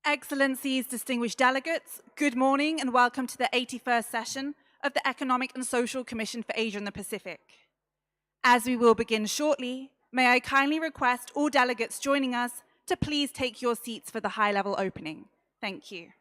Excellencies, distinguished delegates, good morning and welcome to the 81st session of the Economic and Social Commission for Asia and the Pacific. As we will begin shortly, may I kindly request all delegates joining us to please take your seats for the high-level opening. Thank you.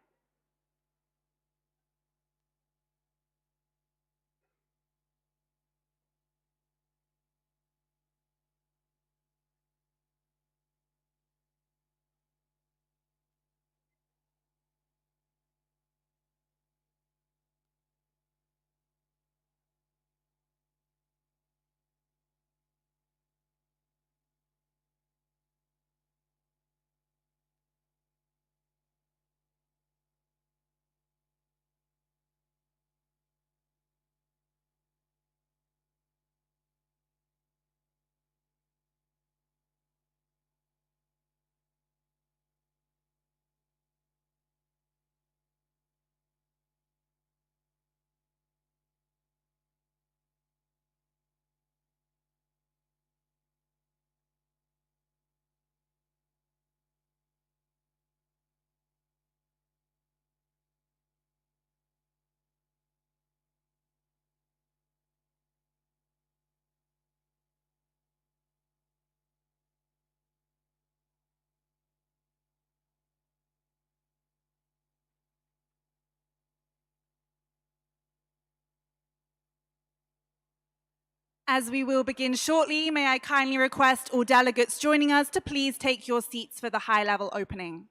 As we will begin shortly, may I kindly request all delegates joining us to please take your seats for the high-level opening.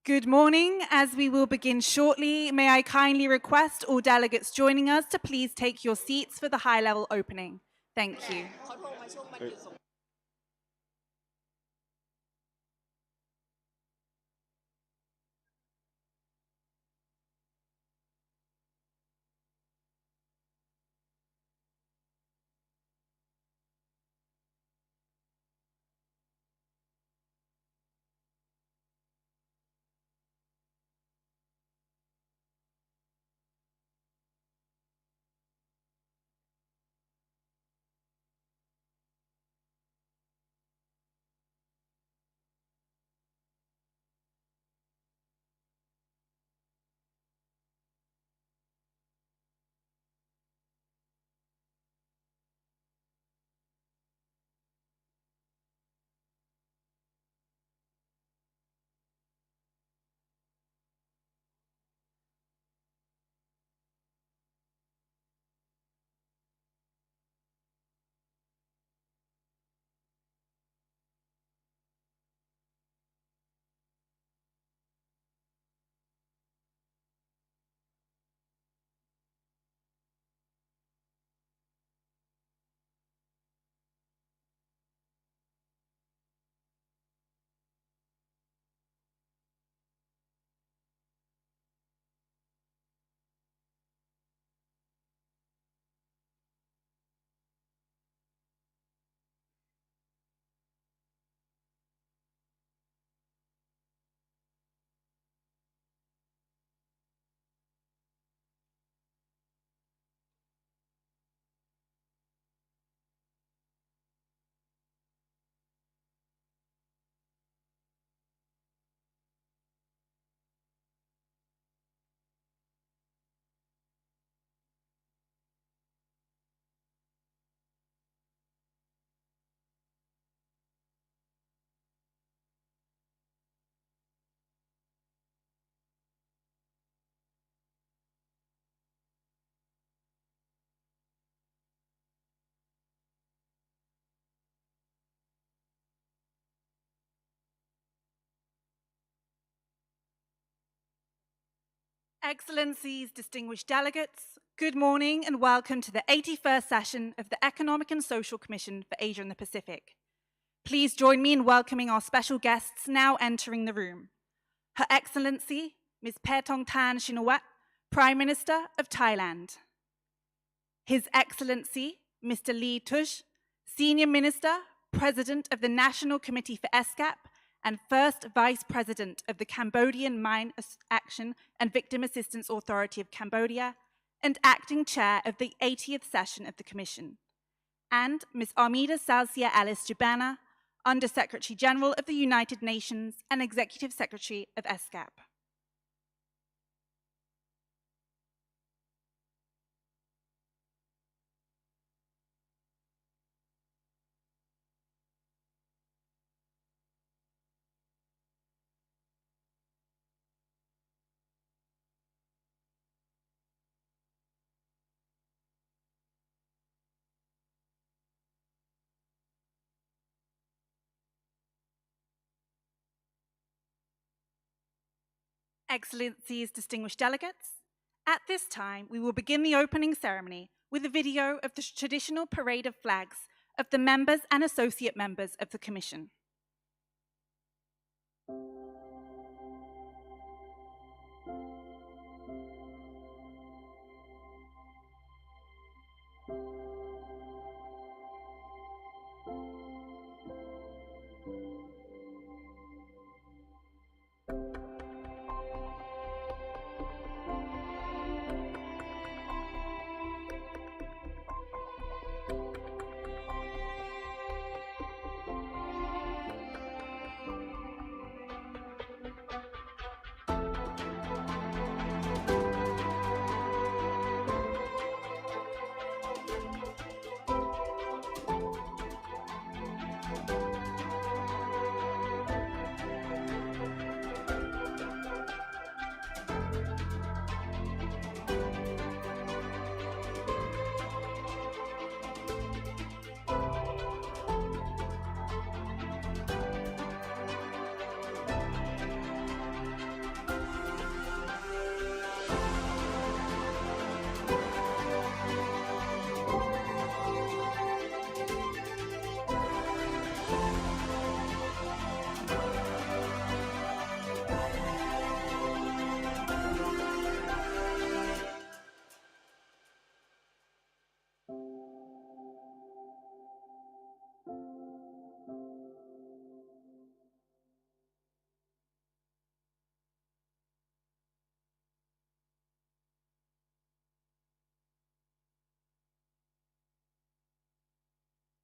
Good morning. As we will begin shortly, may I kindly request all delegates joining us to please take your seats for the high-level opening. Thank you. Excellencies, distinguished delegates, good morning and welcome to the 81st session of the Economic and Social Commission for Asia and the Pacific. Please join me in welcoming our special guests now entering the room. Her Excellency, Ms. Paetongtarn Shinawatra, Prime Minister of Thailand. His Excellency, Mr. Lee Tush, Senior Minister, President of the National Committee for ESCAP, and First Vice President of the Cambodian Mine Action and Victim Assistance Authority of Cambodia, and Acting Chair of the 80th session of the Commission. And Ms. Armida Salcia Alice Jubana, Under Secretary General of the United Nations and Executive Secretary of ESCAP. Excellencies, distinguished delegates, at this time we will begin the opening ceremony with a video of the traditional parade of flags of the members and associate members of the Commission.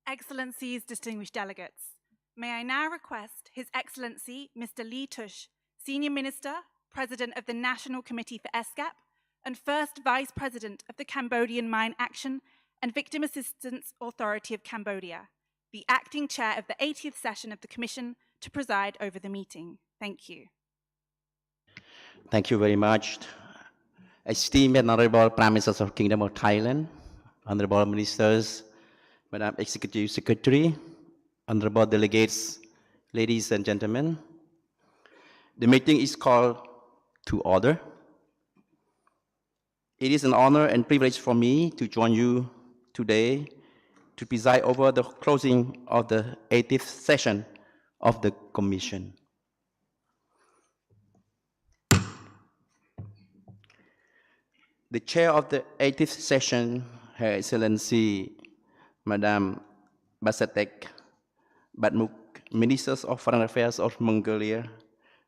Excellencies, distinguished delegates, may I now request His Excellency Mr. Lee Tush, Senior Minister, President of the National Committee for ESCAP, and First Vice President of the Cambodian Mine Action and Victim Assistance Authority of Cambodia, the acting chair of the 80th session of the Commission, to preside over the meeting. Thank you. Thank you very much. Esteemed and Honorable Prime Ministers of Kingdom of Thailand, Honorable Ministers, Madam Executive Secretary, Honorable Delegates, ladies and gentlemen, the meeting is called to order. It is an honor and privilege for me to join you today to preside over the closing of the 80th session of the Commission. The chair of the 80th session, Her Excellency Madam Basatek Batmuk, Ministers of Foreign Affairs of Mongolia,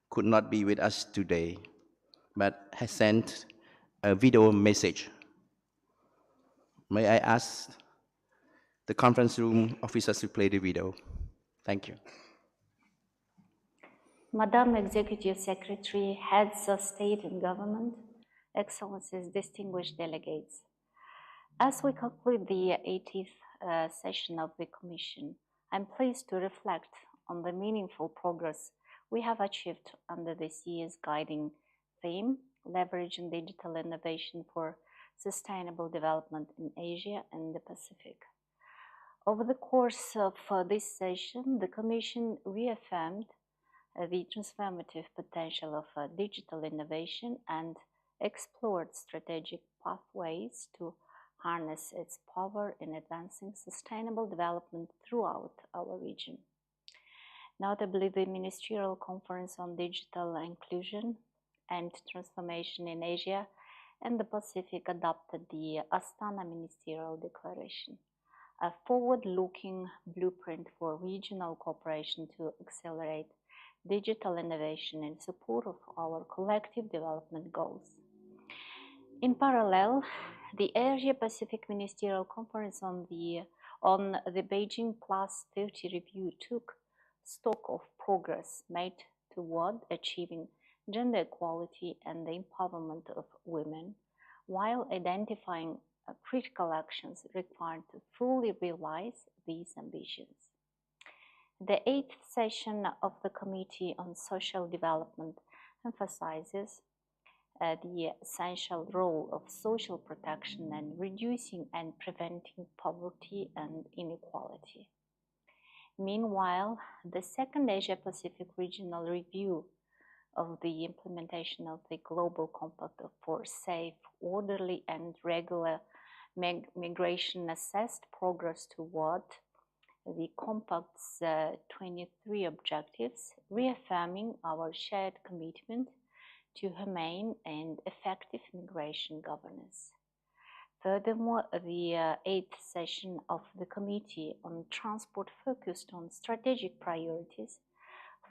could not be with us today, but has sent a video message. May I ask the conference room officers to play the video? Thank you. Madam Executive Secretary, Heads of State and Government, Excellencies, distinguished delegates. As we conclude the 80th session of the Commission, I'm pleased to reflect on the meaningful progress we have achieved under this year's guiding theme, leveraging digital innovation for sustainable development in Asia and the Pacific. Over the course of this session, the Commission reaffirmed the transformative potential of digital innovation and explored strategic pathways to harness its power in advancing sustainable development throughout our region. Notably, the Ministerial Conference on Digital Inclusion and Transformation in Asia and the Pacific adopted the Astana Ministerial Declaration, a forward-looking blueprint for regional cooperation to accelerate digital innovation in support of our collective development goals. In parallel, the Asia-Pacific Ministerial Conference on the Beijing Plus 30 review took stock of progress made toward achieving gender equality and the empowerment of women, while identifying critical actions required to fully realize these ambitions. The 8th session of the Committee on Social Development emphasizes the essential role of social protection and reducing and preventing poverty and inequality. Meanwhile, the second Asia-Pacific Regional Review of the implementation of the Global Compact for Safe, Orderly and Regular Migration assessed progress toward the Compact's 23 objectives, reaffirming our shared commitment to humane and effective migration governance. Furthermore, the 8th session of the Committee on Transport focused on strategic priorities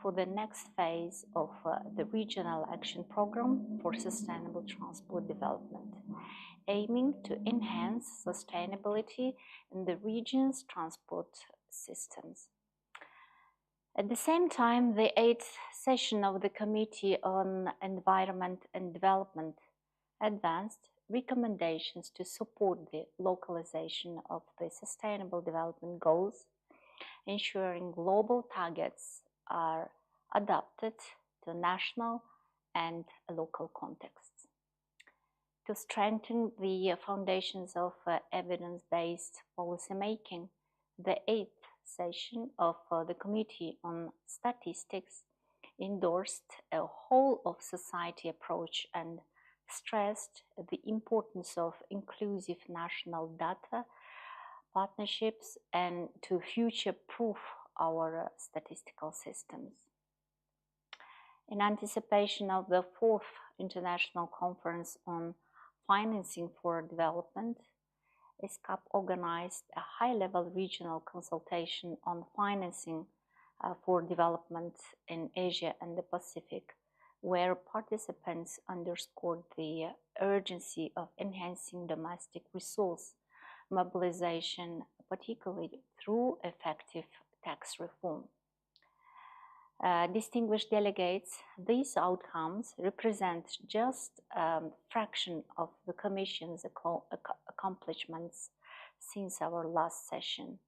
for the next phase of the Regional Action Programme for Sustainable Transport Development, aiming to enhance sustainability in the region's transport systems. At the same time, the 8th session of the Committee on Environment and Development advanced recommendations to support the localization of the Sustainable Development Goals, ensuring global targets are adapted to national and local contexts. To strengthen the foundations of evidence-based policymaking, the 8th session of the Committee on Statistics endorsed a whole-of-society approach and stressed the importance of inclusive national data partnerships and to future-proof our statistical systems. In anticipation of the 4th International Conference on Financing for Development, ESCAP organized a high-level regional consultation on financing for development in Asia and the Pacific, where participants underscored the urgency of enhancing domestic resource mobilization, particularly through effective tax reform. Distinguished delegates, these outcomes represent just a fraction of the Commission's accomplishments since our last session.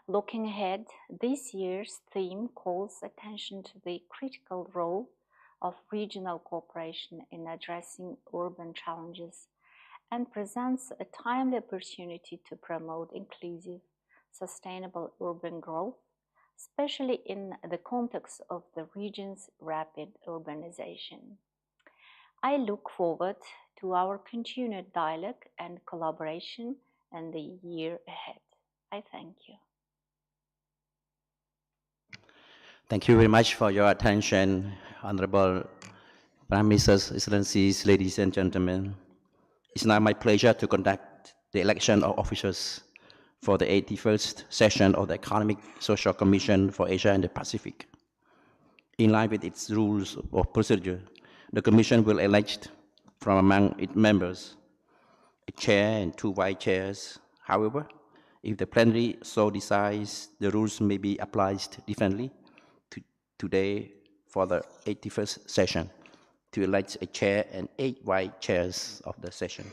Looking ahead, this year's theme calls attention to the critical role of regional cooperation in addressing urban challenges and presents a timely opportunity to promote inclusive, sustainable urban growth, especially in the context of the region's rapid urbanization. I look forward to our continued dialogue and collaboration in the year ahead. I thank you. Thank you very much for your attention, Honorable Prime Ministers, Excellencies, ladies and gentlemen. It's now my pleasure to conduct the election of officers for the 81st session of the Economic Social Commission for Asia and the Pacific. In line with its rules of procedure, the Commission will elect from among its members a chair and 2 vice chairs. However, if the plenary so decides, the rules may be applied differently today for the 81st session to elect a chair and 8 vice chairs of the session.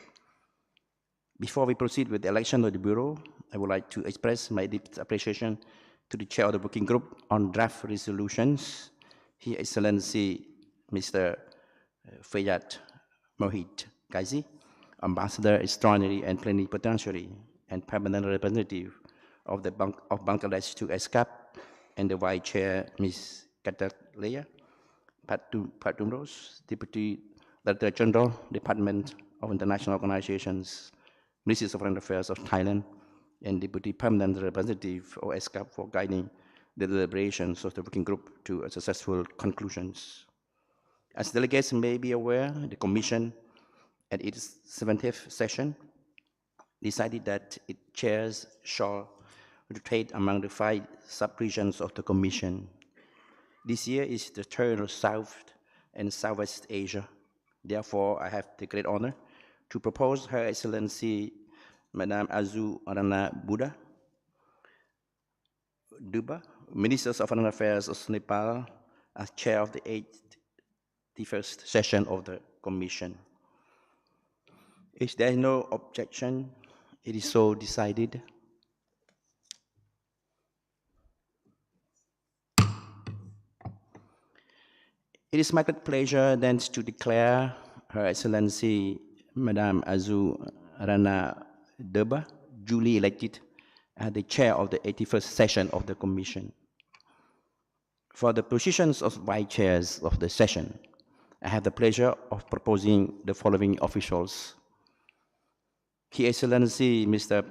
Before we proceed with the election of the Bureau, I would like to express my deep appreciation to the chair of the working group on draft resolutions, His Excellency Mr. Fayyad Mohid Ghazi, Ambassador Extraordinary and Plenipotentiary and Permanent Representative of Bangladesh to ESCAP, and the Vice Chair, Ms. Katalaya Patumros, Deputy Director General, Department of International Organizations, Ministry of Foreign Affairs of Thailand, and Deputy Permanent Representative of ESCAP for guiding the deliberations of the working group to a successful conclusions. As delegates may be aware, the Commission at its 70th session decided that its chairs shall rotate among the 5 sub-regions of the Commission. This year is the turn of South and Southwest Asia. Therefore, I have the great honor to propose Her Excellency Madame Azu Rana Duba, Minister of Foreign Affairs of Nepal, as chair of the 81st session of the Commission. If there is no objection, it is so decided. It is my great pleasure then to declare Her Excellency Madame Azu Rana Duba duly elected as the chair of the 81st session of the Commission. For the positions of vice chairs of the session, I have the pleasure of proposing the following officials. His Excellency Mr.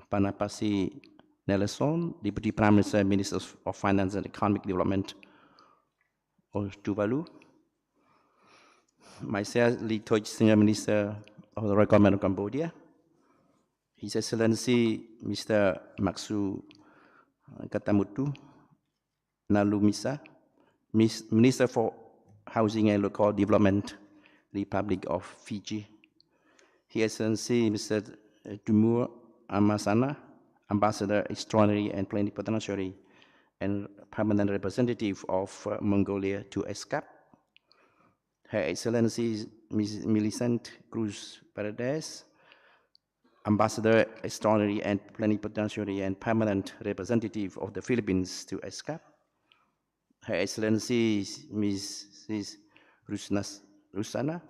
Panapasi Nelson, Deputy Prime Minister, Minister of Finance and Economic Development of Tuvalu. Myself, Lee Toj, Senior Minister of the Royal Government of Cambodia. His Excellency Mr. Maksu Katamutu Nalumisa, Minister for Housing and Local Development, Republic of Fiji. His Excellency Mr. Timur Amasana, Ambassador Extraordinary and Plenipotentiary and Permanent Representative of Mongolia to ESCAP. Her Excellency Ms. Millicent Cruz Paredes, Ambassador Extraordinary and Plenipotentiary and Permanent Representative of the Philippines to ESCAP. Her Excellency Mrs. Rusana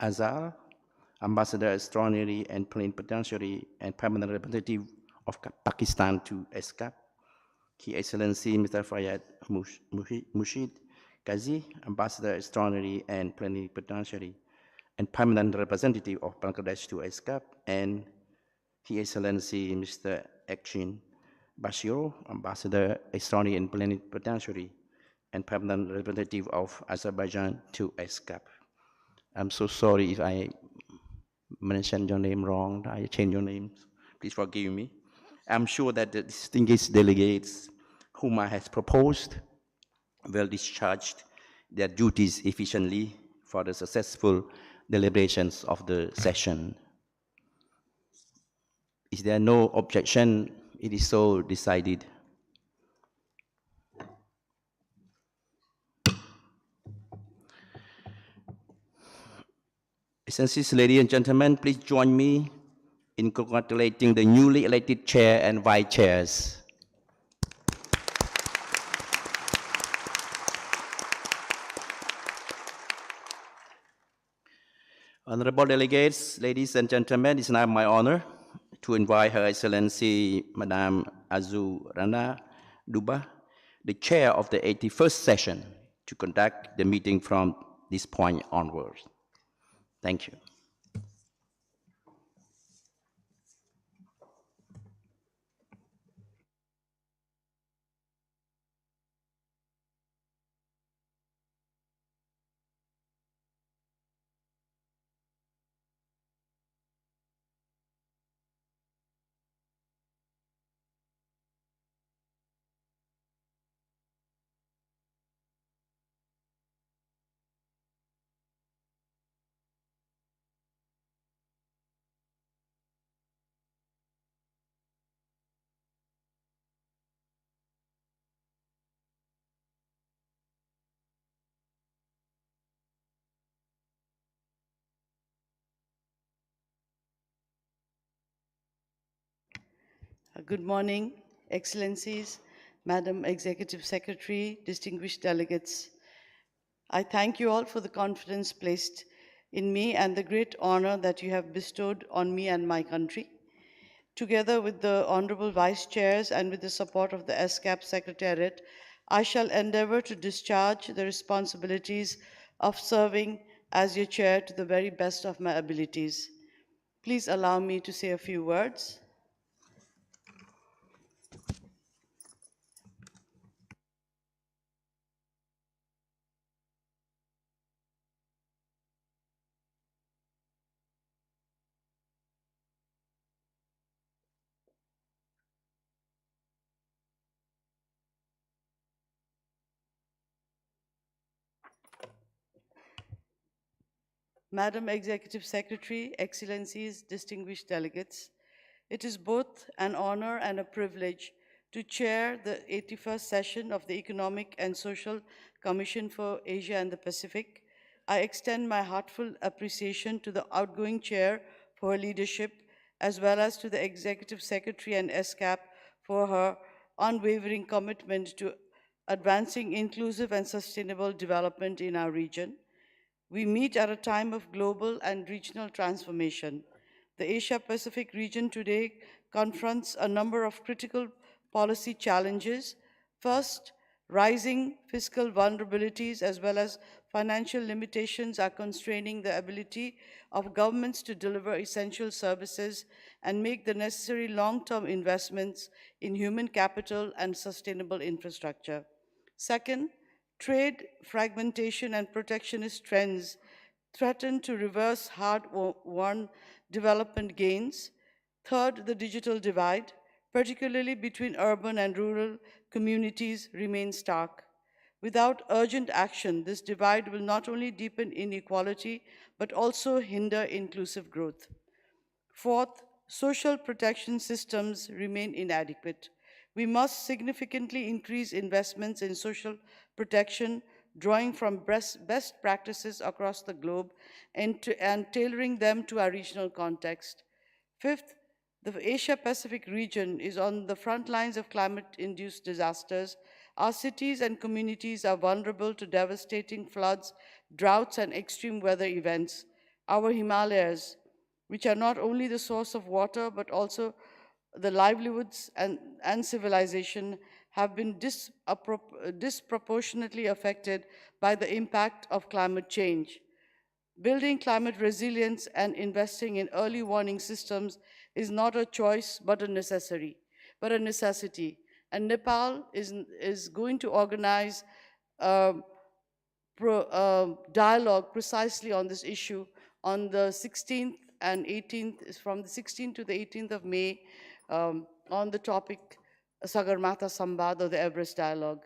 Azar, Ambassador Extraordinary and Plenipotentiary and Permanent Representative of Pakistan to ESCAP. His Excellency Mr. Fayyad Mohid Ghazi, Ambassador Extraordinary and Plenipotentiary and Permanent Representative of Bangladesh to ESCAP, and His Excellency Mr. Akshin Bashiro, Ambassador Extraordinary and Plenipotentiary and Permanent Representative of Azerbaijan to ESCAP. I'm so sorry if I mentioned your name wrong. I changed your name. Please forgive me. I'm sure that the distinguished delegates whom I have proposed will discharge their duties efficiently for the successful deliberations of the session. Is there no objection? It is so decided. Excellencies, ladies and gentlemen, please join me in congratulating the newly elected chair and vice chairs. Honorable delegates, ladies and gentlemen, it's now my honor to invite Her Excellency Madame Azu Rana Duba, the chair of the 81st session, to conduct the meeting from this point onwards. Thank you. Good morning, Excellencies, Madam Executive Secretary, distinguished delegates. I thank you all for the confidence placed in me and the great honor that you have bestowed on me and my country. Together with the Honorable Vice Chairs and with the support of the ESCAP Secretariat, I shall endeavor to discharge the responsibilities of serving as your chair to the very best of my abilities. Please allow me to say a few words. Madam Executive Secretary, Excellencies, distinguished delegates, it is both an honor and a privilege to chair the 81st session of the Economic and Social Commission for Asia and the Pacific. I extend my heartfelt appreciation to the outgoing chair for her leadership, as well as to the Executive Secretary and ESCAP for her unwavering commitment to advancing inclusive and sustainable development in our region. We meet at a time of global and regional transformation. The Asia-Pacific region today confronts a number of critical policy challenges. First, rising fiscal vulnerabilities as well as financial limitations are constraining the ability of governments to deliver essential services and make the necessary long-term investments in human capital and sustainable infrastructure. Second, trade fragmentation and protectionist trends threaten to reverse hard-won development gains. Third, the digital divide, particularly between urban and rural communities, remains stark. Without urgent action, this divide will not only deepen inequality, but also hinder inclusive growth. Fourth, social protection systems remain inadequate. We must significantly increase investments in social protection, drawing from best practices across the globe and tailoring them to our regional context. Fifth, the Asia-Pacific region is on the front lines of climate-induced disasters. Our cities and communities are vulnerable to devastating floods, droughts, and extreme weather events. Our Himalayas, which are not only the source of water, but also the livelihoods and civilization, have been disproportionately affected by the impact of climate change. Building climate resilience and investing in early warning systems is not a choice, but a necessity. And Nepal is going to organize dialogue precisely on this issue on the 16th and 18th, from the 16th to the 18th of May, on the topic Sagarmatha Sambad, or the Everest Dialogue.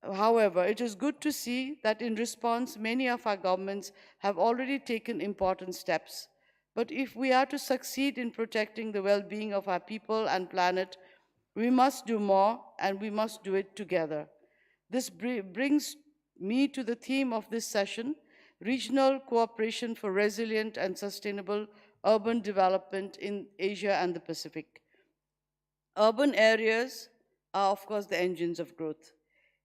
However, it is good to see that in response, many of our governments have already taken important steps. But if we are to succeed in protecting the well-being of our people and planet, we must do more, and we must do it together. This brings me to the theme of this session: regional cooperation for resilient and sustainable urban development in Asia and the Pacific. Urban areas are, of course, the engines of growth.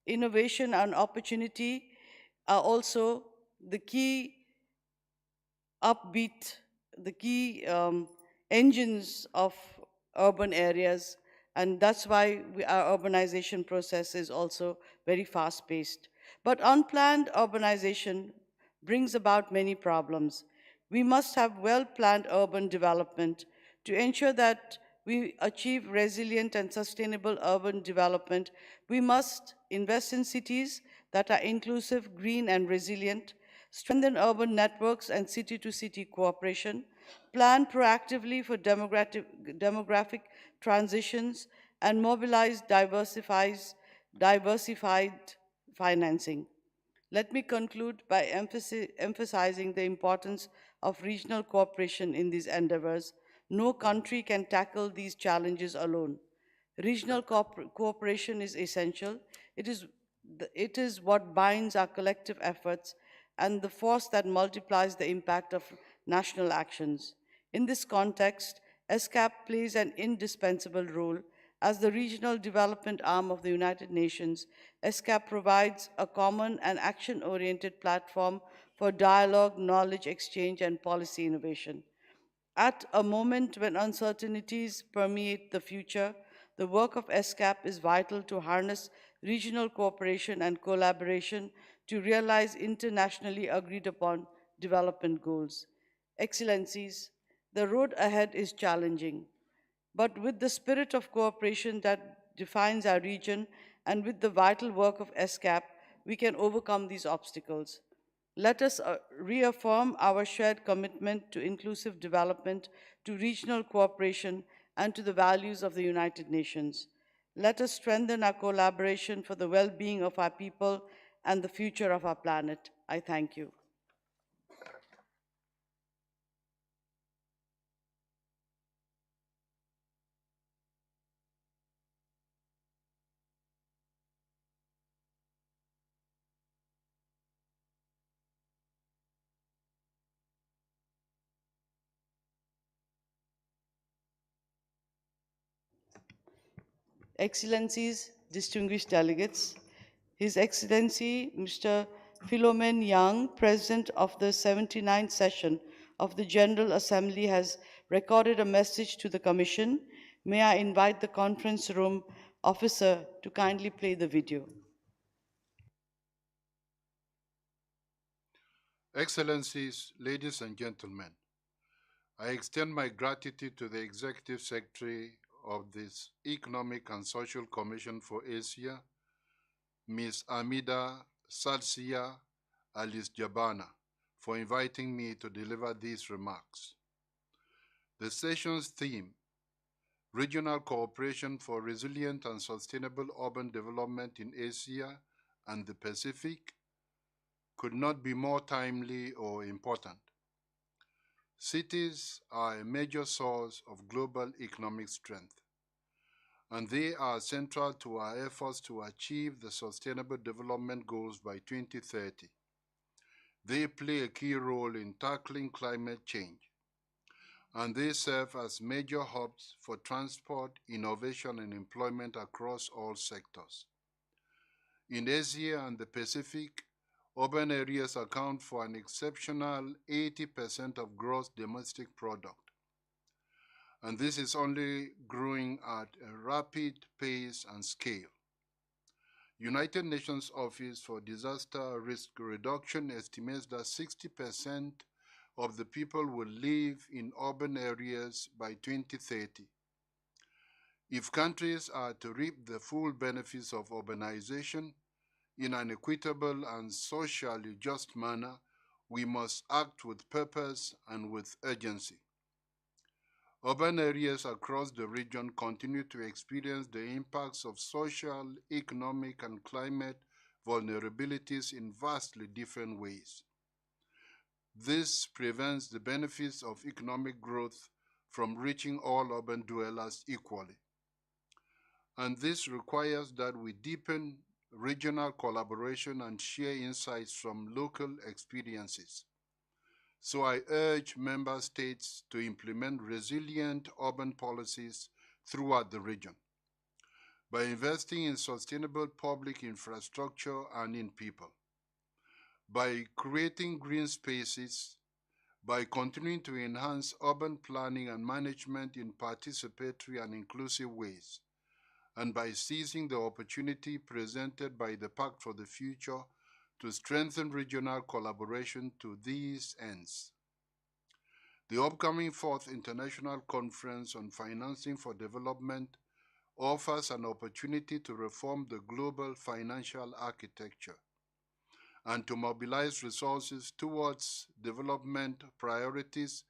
Innovation and opportunity are also the key engines of urban areas, and that's why our urbanization process is also very fast-paced. But unplanned urbanization brings about many problems. We must have well-planned urban development to ensure that we achieve resilient and sustainable urban development. We must invest in cities that are inclusive, green, and resilient, strengthen urban networks and city-to-city cooperation, plan proactively for demographic transitions, and mobilize diversified financing. Let me conclude by emphasizing the importance of regional cooperation in these endeavors. No country can tackle these challenges alone. Regional cooperation is essential. It is what binds our collective efforts and the force that multiplies the impact of national actions. In this context, ESCAP plays an indispensable role. As the regional development arm of the United Nations, ESCAP provides a common and action-oriented platform for dialogue, knowledge exchange, and policy innovation. At a moment when uncertainties permeate the future, the work of ESCAP is vital to harness regional cooperation and collaboration to realize internationally agreed upon development goals. Excellencies, the road ahead is challenging, but with the spirit of cooperation that defines our region and with the vital work of ESCAP, we can overcome these obstacles. Let us reaffirm our shared commitment to inclusive development, to regional cooperation, and to the values of the United Nations. Let us strengthen our collaboration for the well-being of our people and the future of our planet. I thank you. Excellencies, distinguished delegates, His Excellency Mr. Philomen Yang, President of the 79th session of the General Assembly, has recorded a message to the Commission. May I invite the conference room officer to kindly play the video. Excellencies, ladies and gentlemen, I extend my gratitude to the Executive Secretary of this Economic and Social Commission for Asia, Ms. Amida Salsia Alice Jabana, for inviting me to deliver these remarks. The session's theme, Regional Cooperation for Resilient and Sustainable Urban Development in Asia and the Pacific, could not be more timely or important. Cities are a major source of global economic strength, and they are central to our efforts to achieve the Sustainable Development Goals by 2030. They play a key role in tackling climate change, and they serve as major hubs for transport, innovation, and employment across all sectors. In Asia and the Pacific, urban areas account for an exceptional 80% of gross domestic product, and this is only growing at a rapid pace and scale. United Nations Office for Disaster Risk Reduction estimates that 60% of the people will live in urban areas by 2030. If countries are to reap the full benefits of urbanization in an equitable and socially just manner, we must act with purpose and with urgency. Urban areas across the region continue to experience the impacts of social, economic, and climate vulnerabilities in vastly different ways. This prevents the benefits of economic growth from reaching all urban dwellers equally. And this requires that we deepen regional collaboration and share insights from local experiences. So I urge member states to implement resilient urban policies throughout the region by investing in sustainable public infrastructure and in people, by creating green spaces, by continuing to enhance urban planning and management in participatory and inclusive ways, and by seizing the opportunity presented by the Pact for the Future to strengthen regional collaboration to these ends. The upcoming 4th International Conference on Financing for Development offers an opportunity to reform the global financial architecture and to mobilize resources towards development priorities,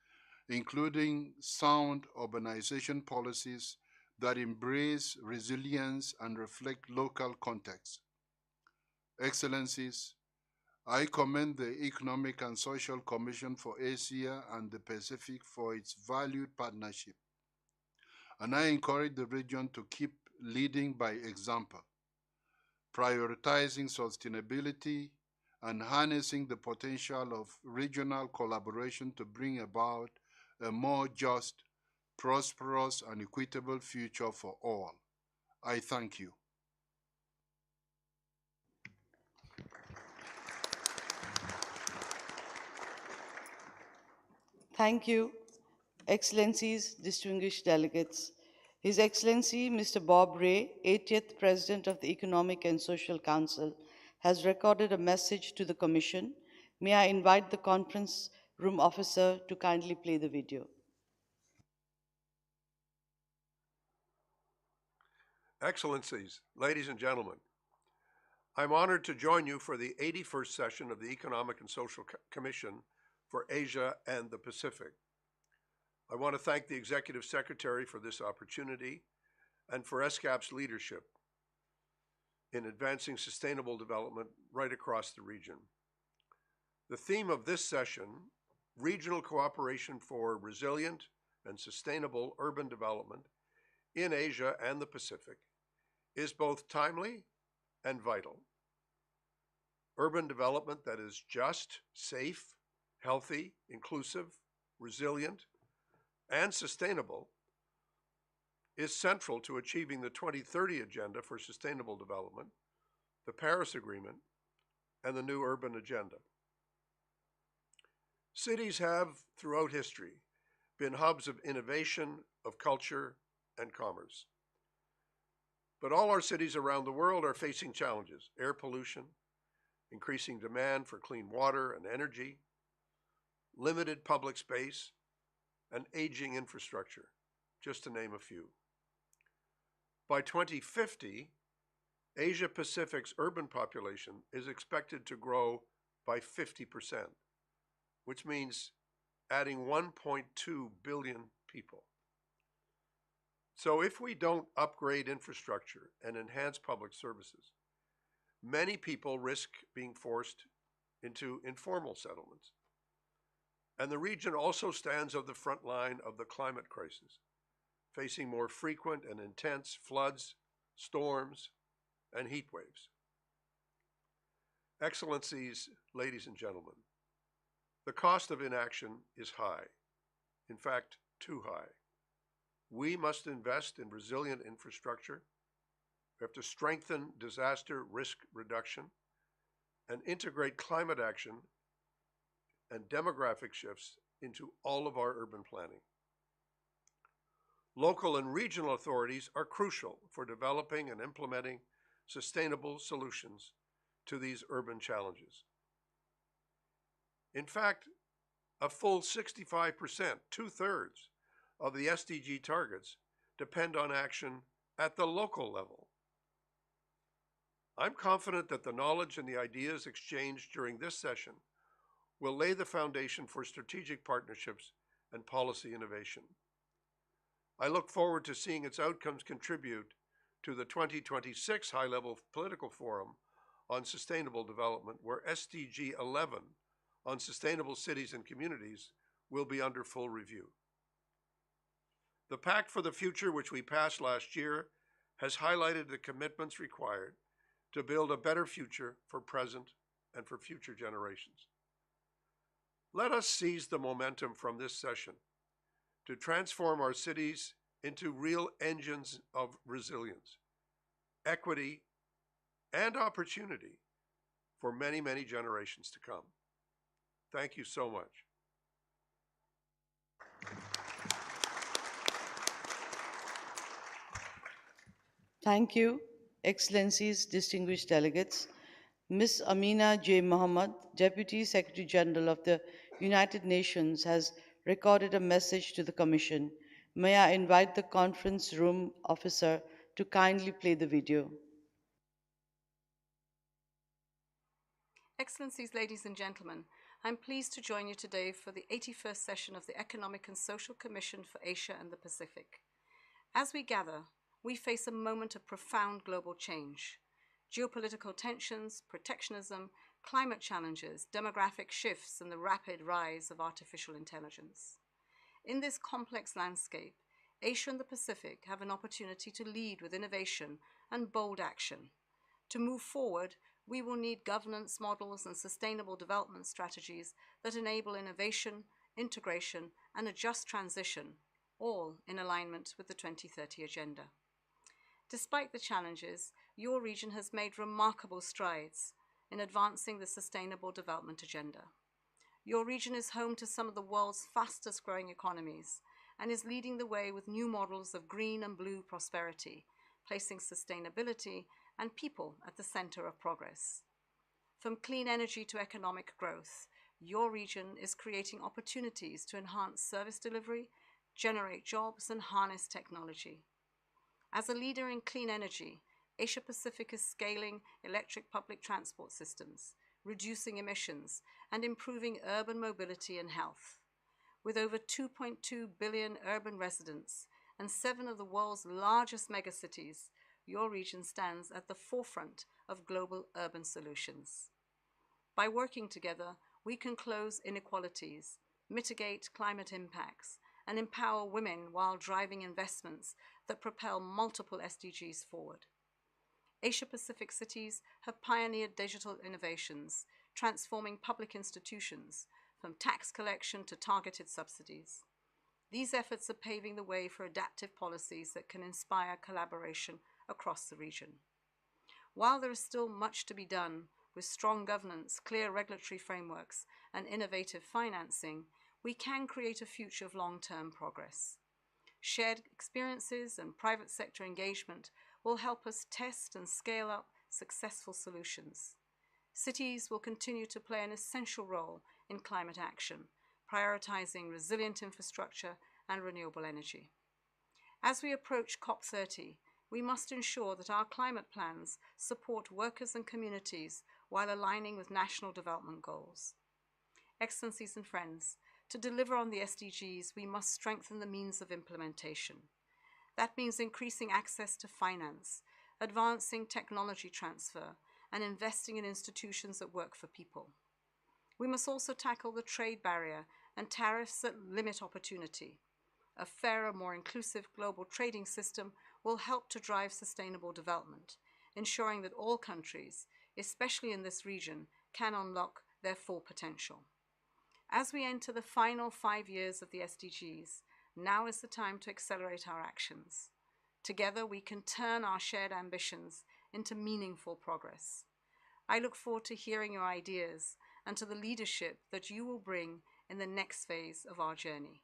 including sound urbanization policies that embrace resilience and reflect local context. Excellencies, I commend the Economic and Social Commission for Asia and the Pacific for its valued partnership, and I encourage the region to keep leading by example, prioritizing sustainability and harnessing the potential of regional collaboration to bring about a more just, prosperous, and equitable future for all. I thank you. Thank you, Excellencies, distinguished delegates. His Excellency, Mr. Bob Ray, 80th President of the Economic and Social Council, has recorded a message to the Commission. May I invite the conference room officer to kindly play the video. Excellencies, ladies and gentlemen, I'm honored to join you for the 81st session of the Economic and Social Commission for Asia and the Pacific. I want to thank the Executive Secretary for this opportunity and for ESCAP's leadership in advancing sustainable development right across the region. The theme of this session, Regional Cooperation for Resilient and Sustainable Urban Development in Asia and the Pacific, is both timely and vital. Urban development that is just, safe, healthy, inclusive, resilient, and sustainable is central to achieving the 2030 Agenda for Sustainable Development, the Paris Agreement, and the new Urban Agenda. Cities have, throughout history, been hubs of innovation, of culture, and commerce. But all our cities around the world are facing challenges: air pollution, increasing demand for clean water and energy, limited public space, and aging infrastructure, just to name a few. By 2050, Asia Pacific's urban population is expected to grow by 50%, which means adding 1.2 billion people. So if we don't upgrade infrastructure and enhance public services, many people risk being forced into informal settlements. And the region also stands on the front line of the climate crisis, facing more frequent and intense floods, storms, and heat waves. Excellencies, ladies and gentlemen, the cost of inaction is high, in fact, too high. We must invest in resilient infrastructure. We have to strengthen disaster risk reduction and integrate climate action and demographic shifts into all of our urban planning. Local and regional authorities are crucial for developing and implementing sustainable solutions to these urban challenges. In fact, a full 65%, 2/3 of the SDG targets depend on action at the local level. I'm confident that the knowledge and the ideas exchanged during this session will lay the foundation for strategic partnerships and policy innovation. I look forward to seeing its outcomes contribute to the 2026 High-Level Political Forum on Sustainable Development, where SDG 11 on sustainable cities and communities will be under full review. The Pact for the Future, which we passed last year, has highlighted the commitments required to build a better future for present and for future generations. Let us seize the momentum from this session to transform our cities into real engines of resilience, equity, and opportunity for many, many generations to come. Thank you so much. Thank you, Excellencies, distinguished delegates. Ms. Amina J. Mohammed, Deputy Secretary General of the United Nations, has recorded a message to the Commission. May I invite the conference room officer to kindly play the video. Excellencies, ladies and gentlemen, I'm pleased to join you today for the 81st session of the Economic and Social Commission for Asia and the Pacific. As we gather, we face a moment of profound global change. Geopolitical tensions, protectionism, climate challenges, demographic shifts, and the rapid rise of artificial intelligence. In this complex landscape, Asia and the Pacific have an opportunity to lead with innovation and bold action. To move forward, we will need governance models and sustainable development strategies that enable innovation, integration, and a just transition, all in alignment with the 2030 Agenda. Despite the challenges, your region has made remarkable strides in advancing the Sustainable Development Agenda. Your region is home to some of the world's fastest growing economies and is leading the way with new models of green and blue prosperity, placing sustainability and people at the center of progress. From clean energy to economic growth, your region is creating opportunities to enhance service delivery, generate jobs, and harness technology. As a leader in clean energy, Asia Pacific is scaling electric public transport systems, reducing emissions, and improving urban mobility and health. With over 2.2 billion urban residents and 7 of the world's largest megacities, your region stands at the forefront of global urban solutions. By working together, we can close inequalities, mitigate climate impacts, and empower women while driving investments that propel multiple SDGs forward. Asia-Pacific cities have pioneered digital innovations, transforming public institutions, from tax collection to targeted subsidies. These efforts are paving the way for adaptive policies that can inspire collaboration across the region. While there is still much to be done with strong governance, clear regulatory frameworks, and innovative financing, we can create a future of long-term progress. Shared experiences and private sector engagement will help us test and scale up successful solutions. Cities will continue to play an essential role in climate action, prioritizing resilient infrastructure and renewable energy. As we approach COP30, we must ensure that our climate plans support workers and communities while aligning with national development goals. Excellencies and friends, to deliver on the SDGs, we must strengthen the means of implementation. That means increasing access to finance, advancing technology transfer, and investing in institutions that work for people. We must also tackle the trade barrier and tariffs that limit opportunity. A fairer, more inclusive global trading system will help to drive sustainable development, ensuring that all countries, especially in this region, can unlock their full potential. As we enter the final 5 years of the SDGs, now is the time to accelerate our actions. Together, we can turn our shared ambitions into meaningful progress. I look forward to hearing your ideas and to the leadership that you will bring in the next phase of our journey.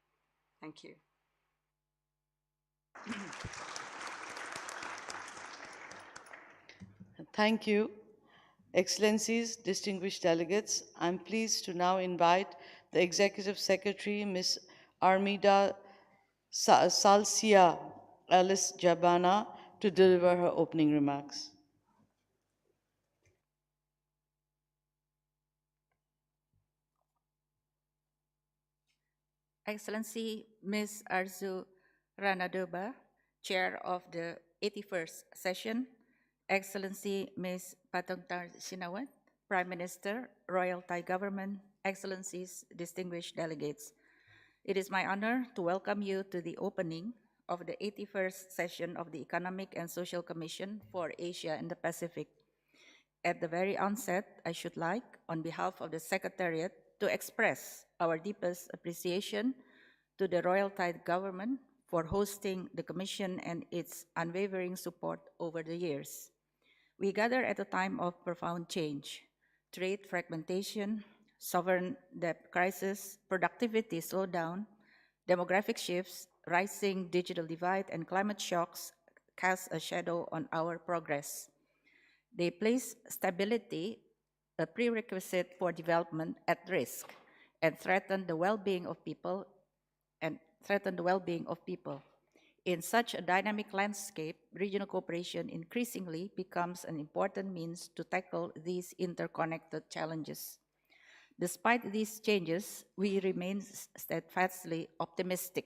Thank you. Thank you. Excellencies, distinguished delegates, I'm pleased to now invite the Executive Secretary, Ms. Armida Salcia Alice Jabana, to deliver her opening remarks. Excellency Ms. Arzu Ranadoba, Chair of the 81st Session, Excellency Ms. Patongtar Sinawat, Prime Minister, Royal Thai Government, Excellencies, distinguished delegates. It is my honor to welcome you to the opening of the 81st Session of the Economic and Social Commission for Asia and the Pacific. At the very onset, I should like, on behalf of the Secretariat, to express our deepest appreciation to the Royal Thai Government for hosting the Commission and its unwavering support over the years. We gather at a time of profound change, trade fragmentation, sovereign debt crisis, productivity slowdown, demographic shifts, rising digital divide, and climate shocks cast a shadow on our progress. They place stability, a prerequisite for development, at risk and threaten the well-being of people. In such a dynamic landscape, regional cooperation increasingly becomes an important means to tackle these interconnected challenges. Despite these changes, we remain steadfastly optimistic.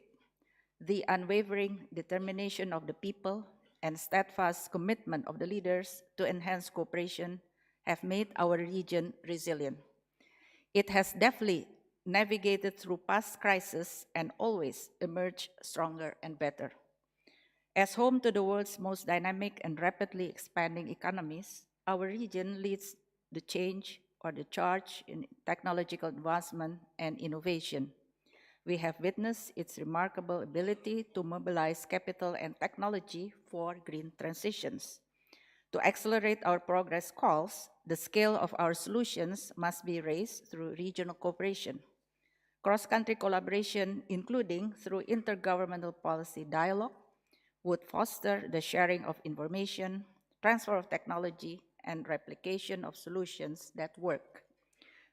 The unwavering determination of the people and steadfast commitment of the leaders to enhance cooperation have made our region resilient. It has deftly navigated through past crises and always emerged stronger and better. As home to the world's most dynamic and rapidly expanding economies, our region leads the change or the charge in technological advancement and innovation. We have witnessed its remarkable ability to mobilize capital and technology for green transitions. To accelerate our progress calls, the scale of our solutions must be raised through regional cooperation. Cross-country collaboration, including through intergovernmental policy dialogue, would foster the sharing of information, transfer of technology, and replication of solutions that work.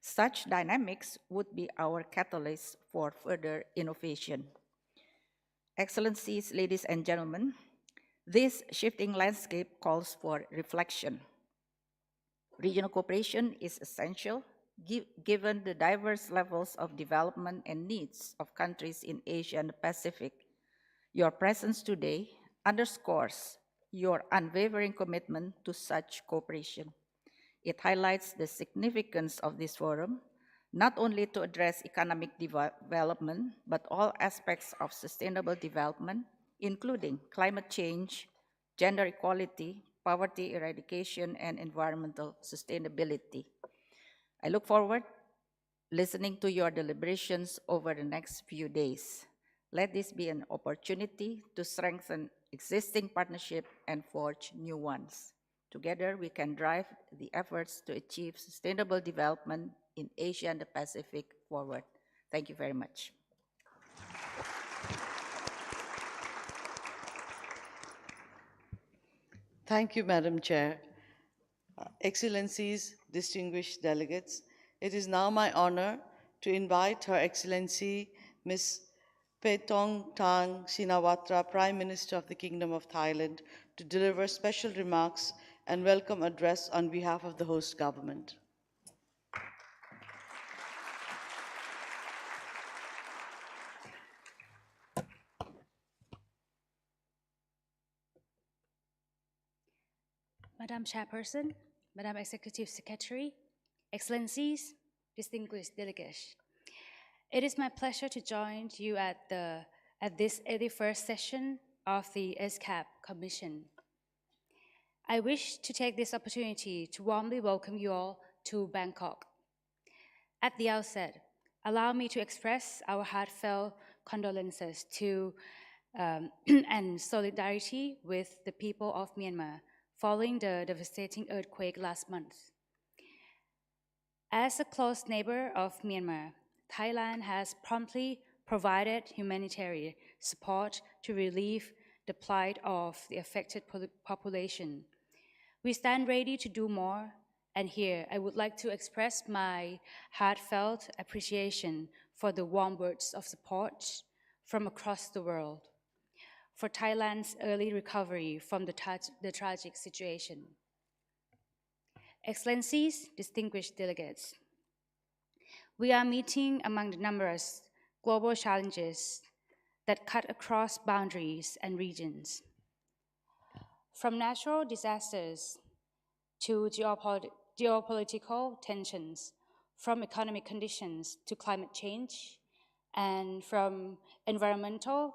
Such dynamics would be our catalyst for further innovation. Excellencies, ladies and gentlemen, this shifting landscape calls for reflection. Regional cooperation is essential given the diverse levels of development and needs of countries in Asia and the Pacific. Your presence today underscores your unwavering commitment to such cooperation. It highlights the significance of this forum, not only to address economic development, but all aspects of sustainable development, including climate change, gender equality, poverty eradication, and environmental sustainability. I look forward listening to your deliberations over the next few days. Let this be an opportunity to strengthen existing partnerships and forge new ones. Together, we can drive the efforts to achieve sustainable development in Asia and the Pacific forward. Thank you very much. Thank you, Madam Chair. Excellencies, distinguished delegates, it is now my honor to invite Her Excellency Ms. Petongtarn Shinawatra, Prime Minister of the Kingdom of Thailand, to deliver special remarks and welcome address on behalf of the host government. Madam Chairperson, Madam Executive Secretary, Excellencies, distinguished delegates. It is my pleasure to join you at this 81st session of the ESCAP Commission. I wish to take this opportunity to warmly welcome you all to Bangkok. At the outset, allow me to express our heartfelt condolences to and solidarity with the people of Myanmar following the devastating earthquake last month. As a close neighbor of Myanmar, Thailand has promptly provided humanitarian support to relieve the plight of the affected population. We stand ready to do more, and here I would like to express my heartfelt appreciation for the warm words of support from across the world for Thailand's early recovery from the tragic situation. Excellencies, distinguished delegates, we are meeting among the numerous global challenges that cut across boundaries and regions. From natural disasters to geopolitical tensions, from economic conditions to climate change, and from environmental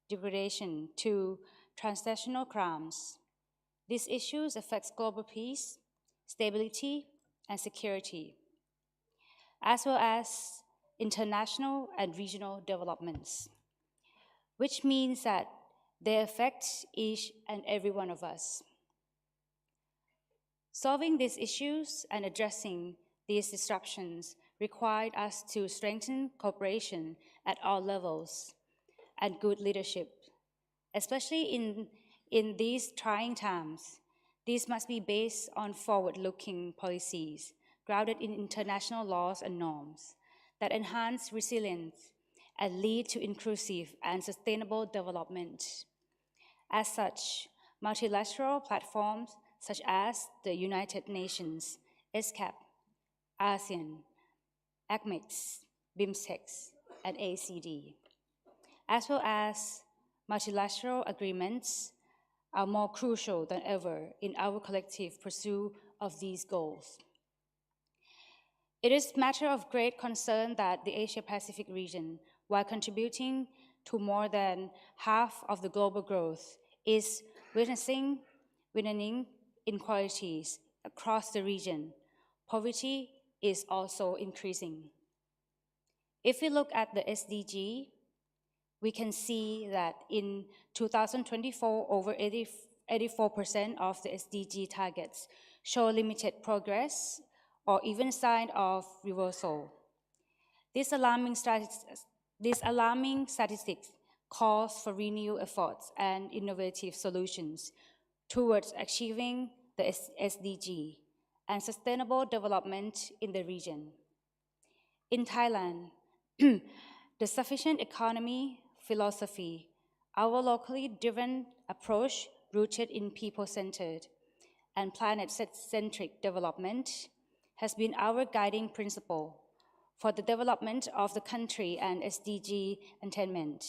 degradation to transnational crimes. These issues affect global peace, stability, and security, as well as international and regional developments, which means that they affect each and every one of us. Solving these issues and addressing these disruptions required us to strengthen cooperation at all levels and good leadership, especially in these trying times. These must be based on forward-looking policies grounded in international laws and norms that enhance resilience and lead to inclusive and sustainable development. As such, multilateral platforms such as the United Nations, ESCAP, ASEAN, ACMEX, BIMSTEC, and ACD, as well as multilateral agreements, are more crucial than ever in our collective pursuit of these goals. It is a matter of great concern that the Asia-Pacific region, while contributing to more than half of the global growth, is witnessing inequalities across the region. Poverty is also increasing. If we look at the SDG, we can see that in 2024, over 84% of the SDG targets show limited progress or even sign of reversal. These alarming statistics calls for renewed efforts and innovative solutions towards achieving the SDG and sustainable development in the region. In Thailand, the sufficient economy philosophy, our locally driven approach rooted in people-centered and planet-centric development has been our guiding principle for the development of the country and SDG attainment.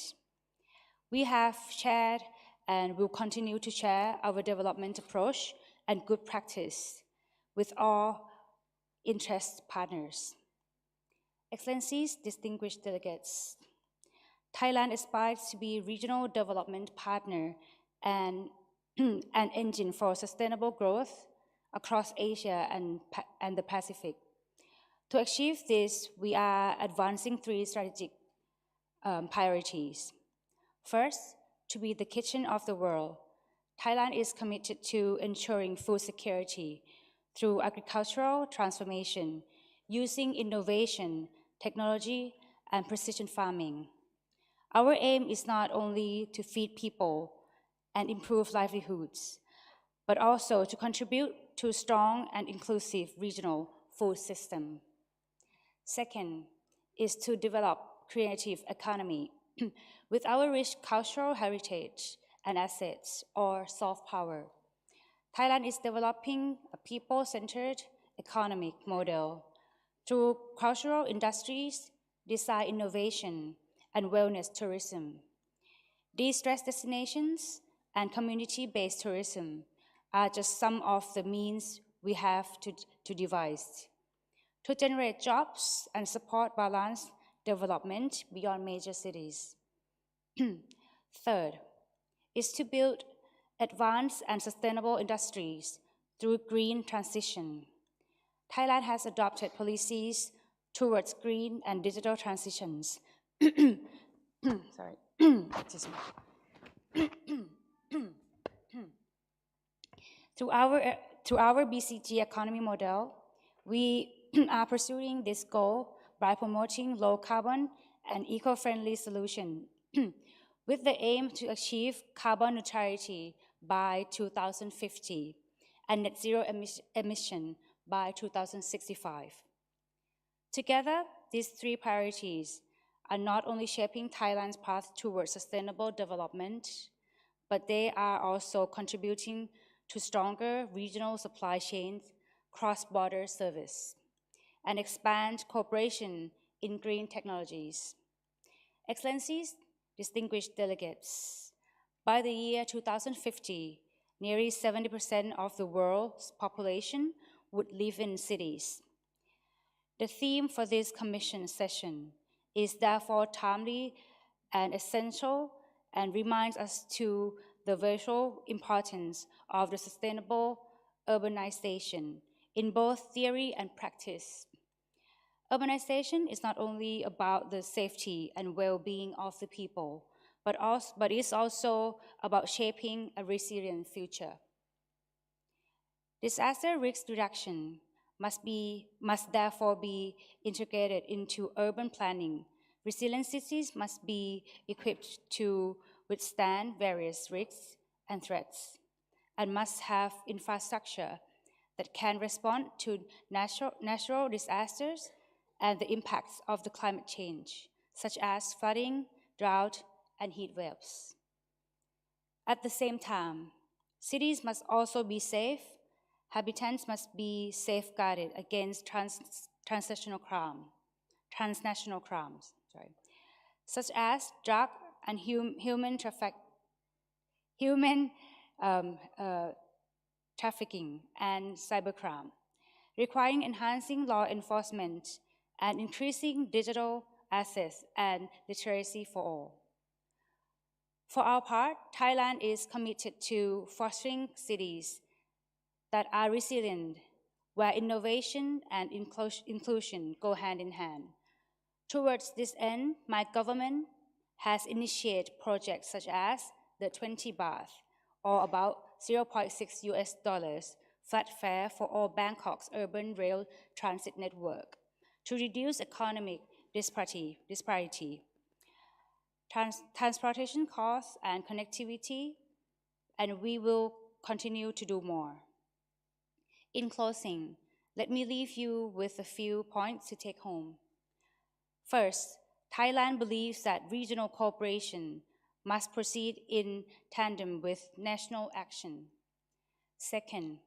We have shared and will continue to share our development approach and good practice with all interest partners. Excellencies, distinguished delegates, Thailand aspires to be a regional development partner and an engine for sustainable growth across Asia and the Pacific. To achieve this, we are advancing three strategic priorities. First, to be the kitchen of the world, Thailand is committed to ensuring food security through agricultural transformation, using innovation, technology, and precision farming. Our aim is not only to feed people and improve livelihoods, but also to contribute to a strong and inclusive regional food system. Second is to develop creative economy with our rich cultural heritage and assets, or soft power. Thailand is developing a people-centered economic model through cultural industries, design innovation, and wellness tourism. These stress destinations and community-based tourism are just some of the means we have to devise to generate jobs and support balanced development beyond major cities. Third is to build advanced and sustainable industries through green transition. Thailand has adopted policies towards green and digital transitions. Sorry. Excuse me. Through our BCG economy model, we are pursuing this goal by promoting low carbon and eco-friendly solutions with the aim to achieve carbon neutrality by 2050 and net zero emission by 2065. Together, these three priorities are not only shaping Thailand's path towards sustainable development, but they are also contributing to stronger regional supply chains, cross-border service, and expand cooperation in green technologies. Excellencies, distinguished delegates, by the year 2050, nearly 70% of the world's population would live in cities. The theme for this Commission session is therefore timely and essential and reminds us to the vital importance of the sustainable urbanization in both theory and practice. Urbanization is not only about the safety and well-being of the people, but it's also about shaping a resilient future. Disaster risk reduction must therefore be integrated into urban planning. Resilient cities must be equipped to withstand various risks and threats, and must have infrastructure that can respond to natural disasters and the impacts of the climate change, such as flooding, drought, and heat waves. At the same time, cities must also be safe. Habitants must be safeguarded against transnational crimes, such as drug and human trafficking and cybercrime, requiring enhancing law enforcement and increasing digital access and literacy for all. For our part, Thailand is committed to fostering cities that are resilient, where innovation and inclusion go hand in hand. Towards this end, my government has initiated projects such as the 20 baht, or about $0.6 flat fare for all Bangkok's urban rail transit network to reduce economic disparity, transportation costs and connectivity, and we will continue to do more. In closing, let me leave you with a few points to take home. First, Thailand believes that regional cooperation must proceed in tandem with national action. Second,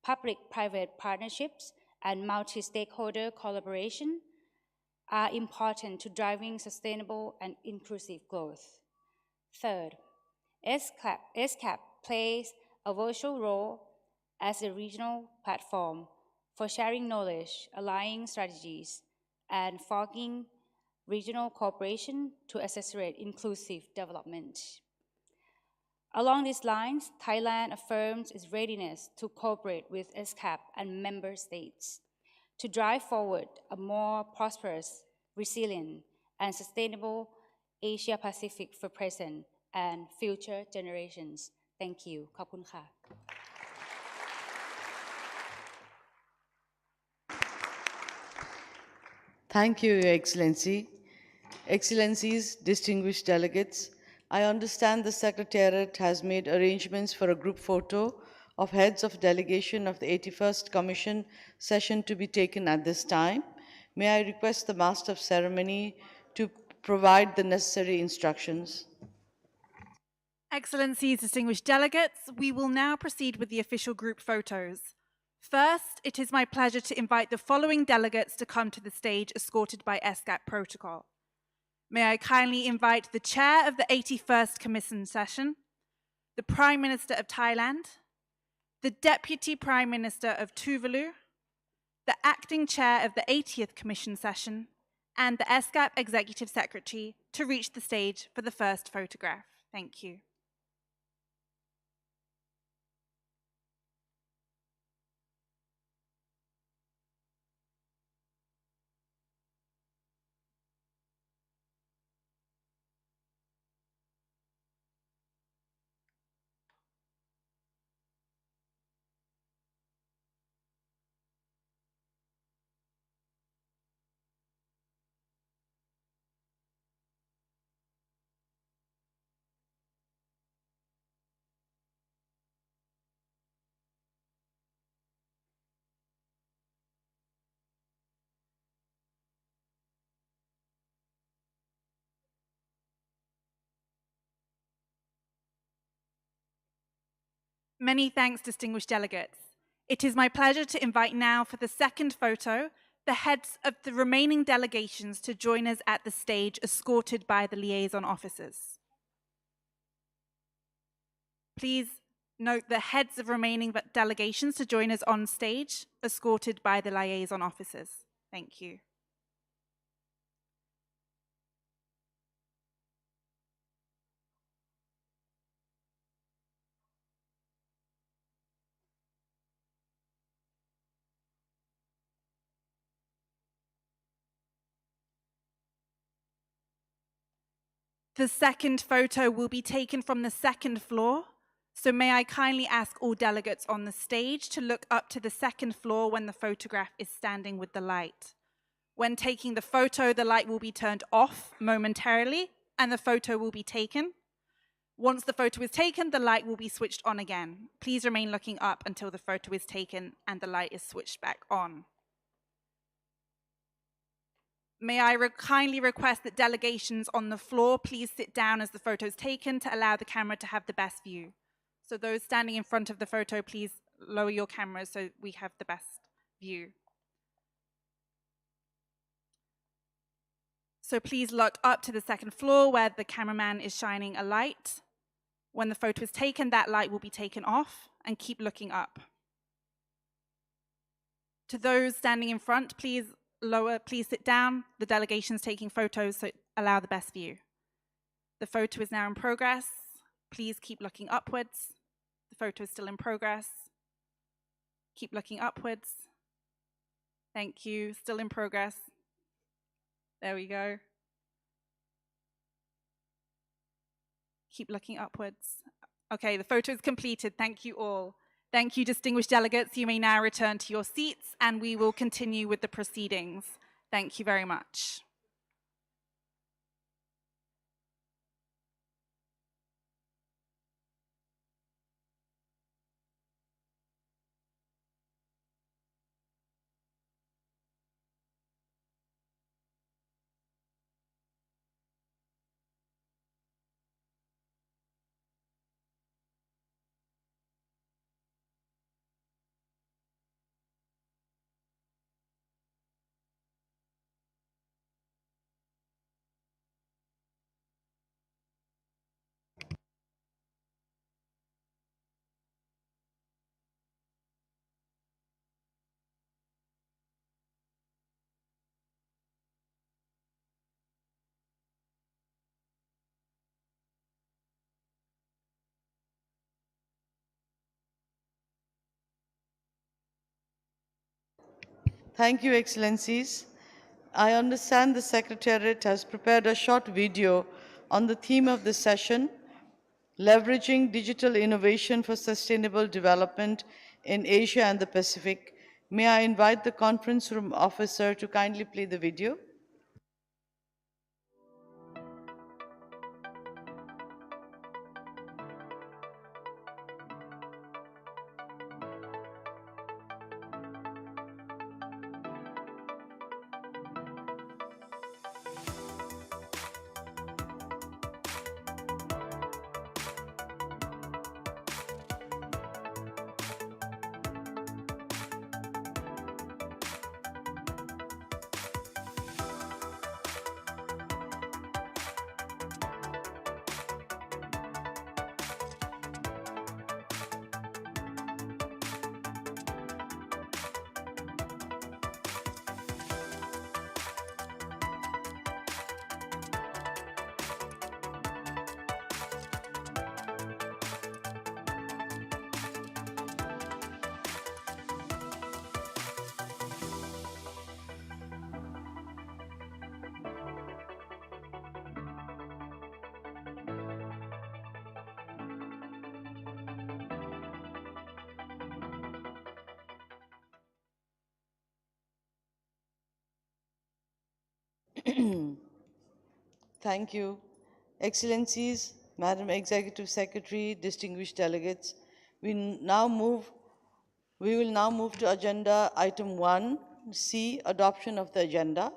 public-private partnerships and multi-stakeholder collaboration are important to driving sustainable and inclusive growth. Third, ESCAP plays a virtual role as a regional platform for sharing knowledge, aligning strategies, and forging regional cooperation to accelerate inclusive development. Along these lines, Thailand affirms its readiness to cooperate with ESCAP and member states to drive forward a more prosperous, resilient, and sustainable Asia-Pacific for present and future generations. Thank you. ขอบคุณค่ะ Thank you, Your Excellency. Excellencies, distinguished delegates, I understand the Secretariat has made arrangements for a group photo of heads of delegation of the 81st Commission session to be taken at this time. May I request the Master of Ceremony to provide the necessary instructions. Excellencies, distinguished delegates, we will now proceed with the official group photos. First, it is my pleasure to invite the following delegates to come to the stage escorted by ESCAP protocol. May I kindly invite the Chair of the 81st Commission session, the Prime Minister of Thailand, the Deputy Prime Minister of Tuvalu, the Acting Chair of the 80th Commission session, and the ESCAP Executive Secretary to reach the stage for the first photograph. Thank you. Many thanks, distinguished delegates. It is my pleasure to invite now for the second photo the heads of the remaining delegations to join us at the stage, escorted by the liaison officers. Please note the heads of remaining delegations to join us on stage, escorted by the liaison officers. Thank you. The second photo will be taken from the second floor, so may I kindly ask all delegates on the stage to look up to the second floor when the photograph is standing with the light. When taking the photo, the light will be turned off momentarily and the photo will be taken. Once the photo is taken, the light will be switched on again. Please remain looking up until the photo is taken and the light is switched back on. May I kindly request that delegations on the floor please sit down as the photo is taken to allow the camera to have the best view. So those standing in front of the photo, please lower your cameras so we have the best view. So please look up to the second floor where the cameraman is shining a light. When the photo is taken, that light will be taken off, and keep looking up. To those standing in front, please sit down. The delegation's taking photos, so allow the best view. The photo is now in progress. Please keep looking upwards. The photo is still in progress. Keep looking upwards. Thank you. Still in progress. There we go. Keep looking upwards. Okay, the photo is completed. Thank you all. Thank you, distinguished delegates. You may now return to your seats and we will continue with the proceedings. Thank you very much. Thank you, Excellencies. I understand the Secretariat has prepared a short video on the theme of this session, leveraging digital innovation for sustainable development in Asia and the Pacific. May I invite the conference room officer to kindly play the video? Thank you. Excellencies, Madam Executive Secretary, distinguished delegates, we will now move to agenda item 1C, adoption of the agenda.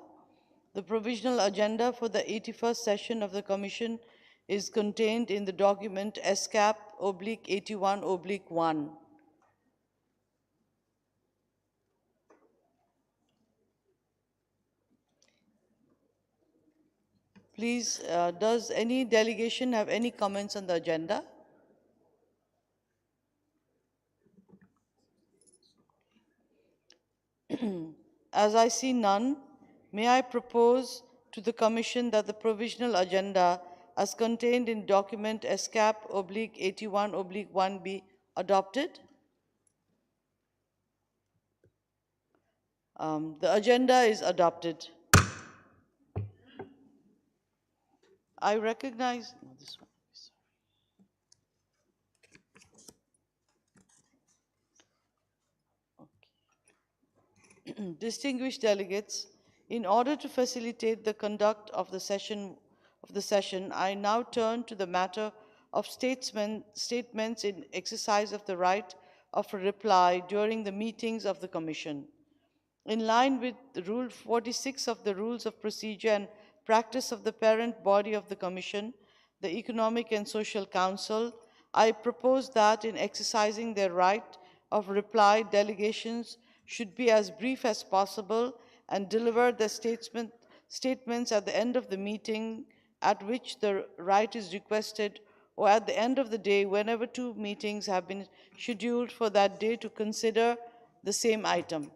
The provisional agenda for the 81st session of the Commission is contained in the document ESCAP/81/1. Please, does any delegation have any comments on the agenda? As I see none, may I propose to the Commission that the provisional agenda as contained in document ESCAP/81/1 be adopted? The agenda is adopted. I recognize, no, this one. Distinguished delegates, in order to facilitate the conduct of the session, I now turn to the matter of statements in exercise of the right of a reply during the meetings of the Commission. In line with Rule 46 of the Rules of Procedure and practice of the parent body of the Commission, the Economic and Social Council, I propose that in exercising their right of reply, delegations should be as brief as possible and deliver their statements at the end of the meeting at which the right is requested, or at the end of the day whenever two meetings have been scheduled for that day to consider the same item.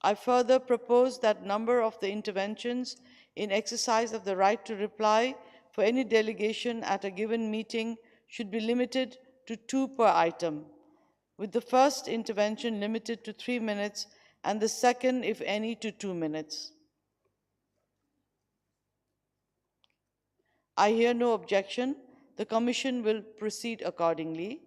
I further propose that number of the interventions in exercise of the right to reply for any delegation at a given meeting should be limited to 2 per item, with the first intervention limited to 3 minutes and the second, if any, to 2 minutes. I hear no objection. The Commission will proceed accordingly.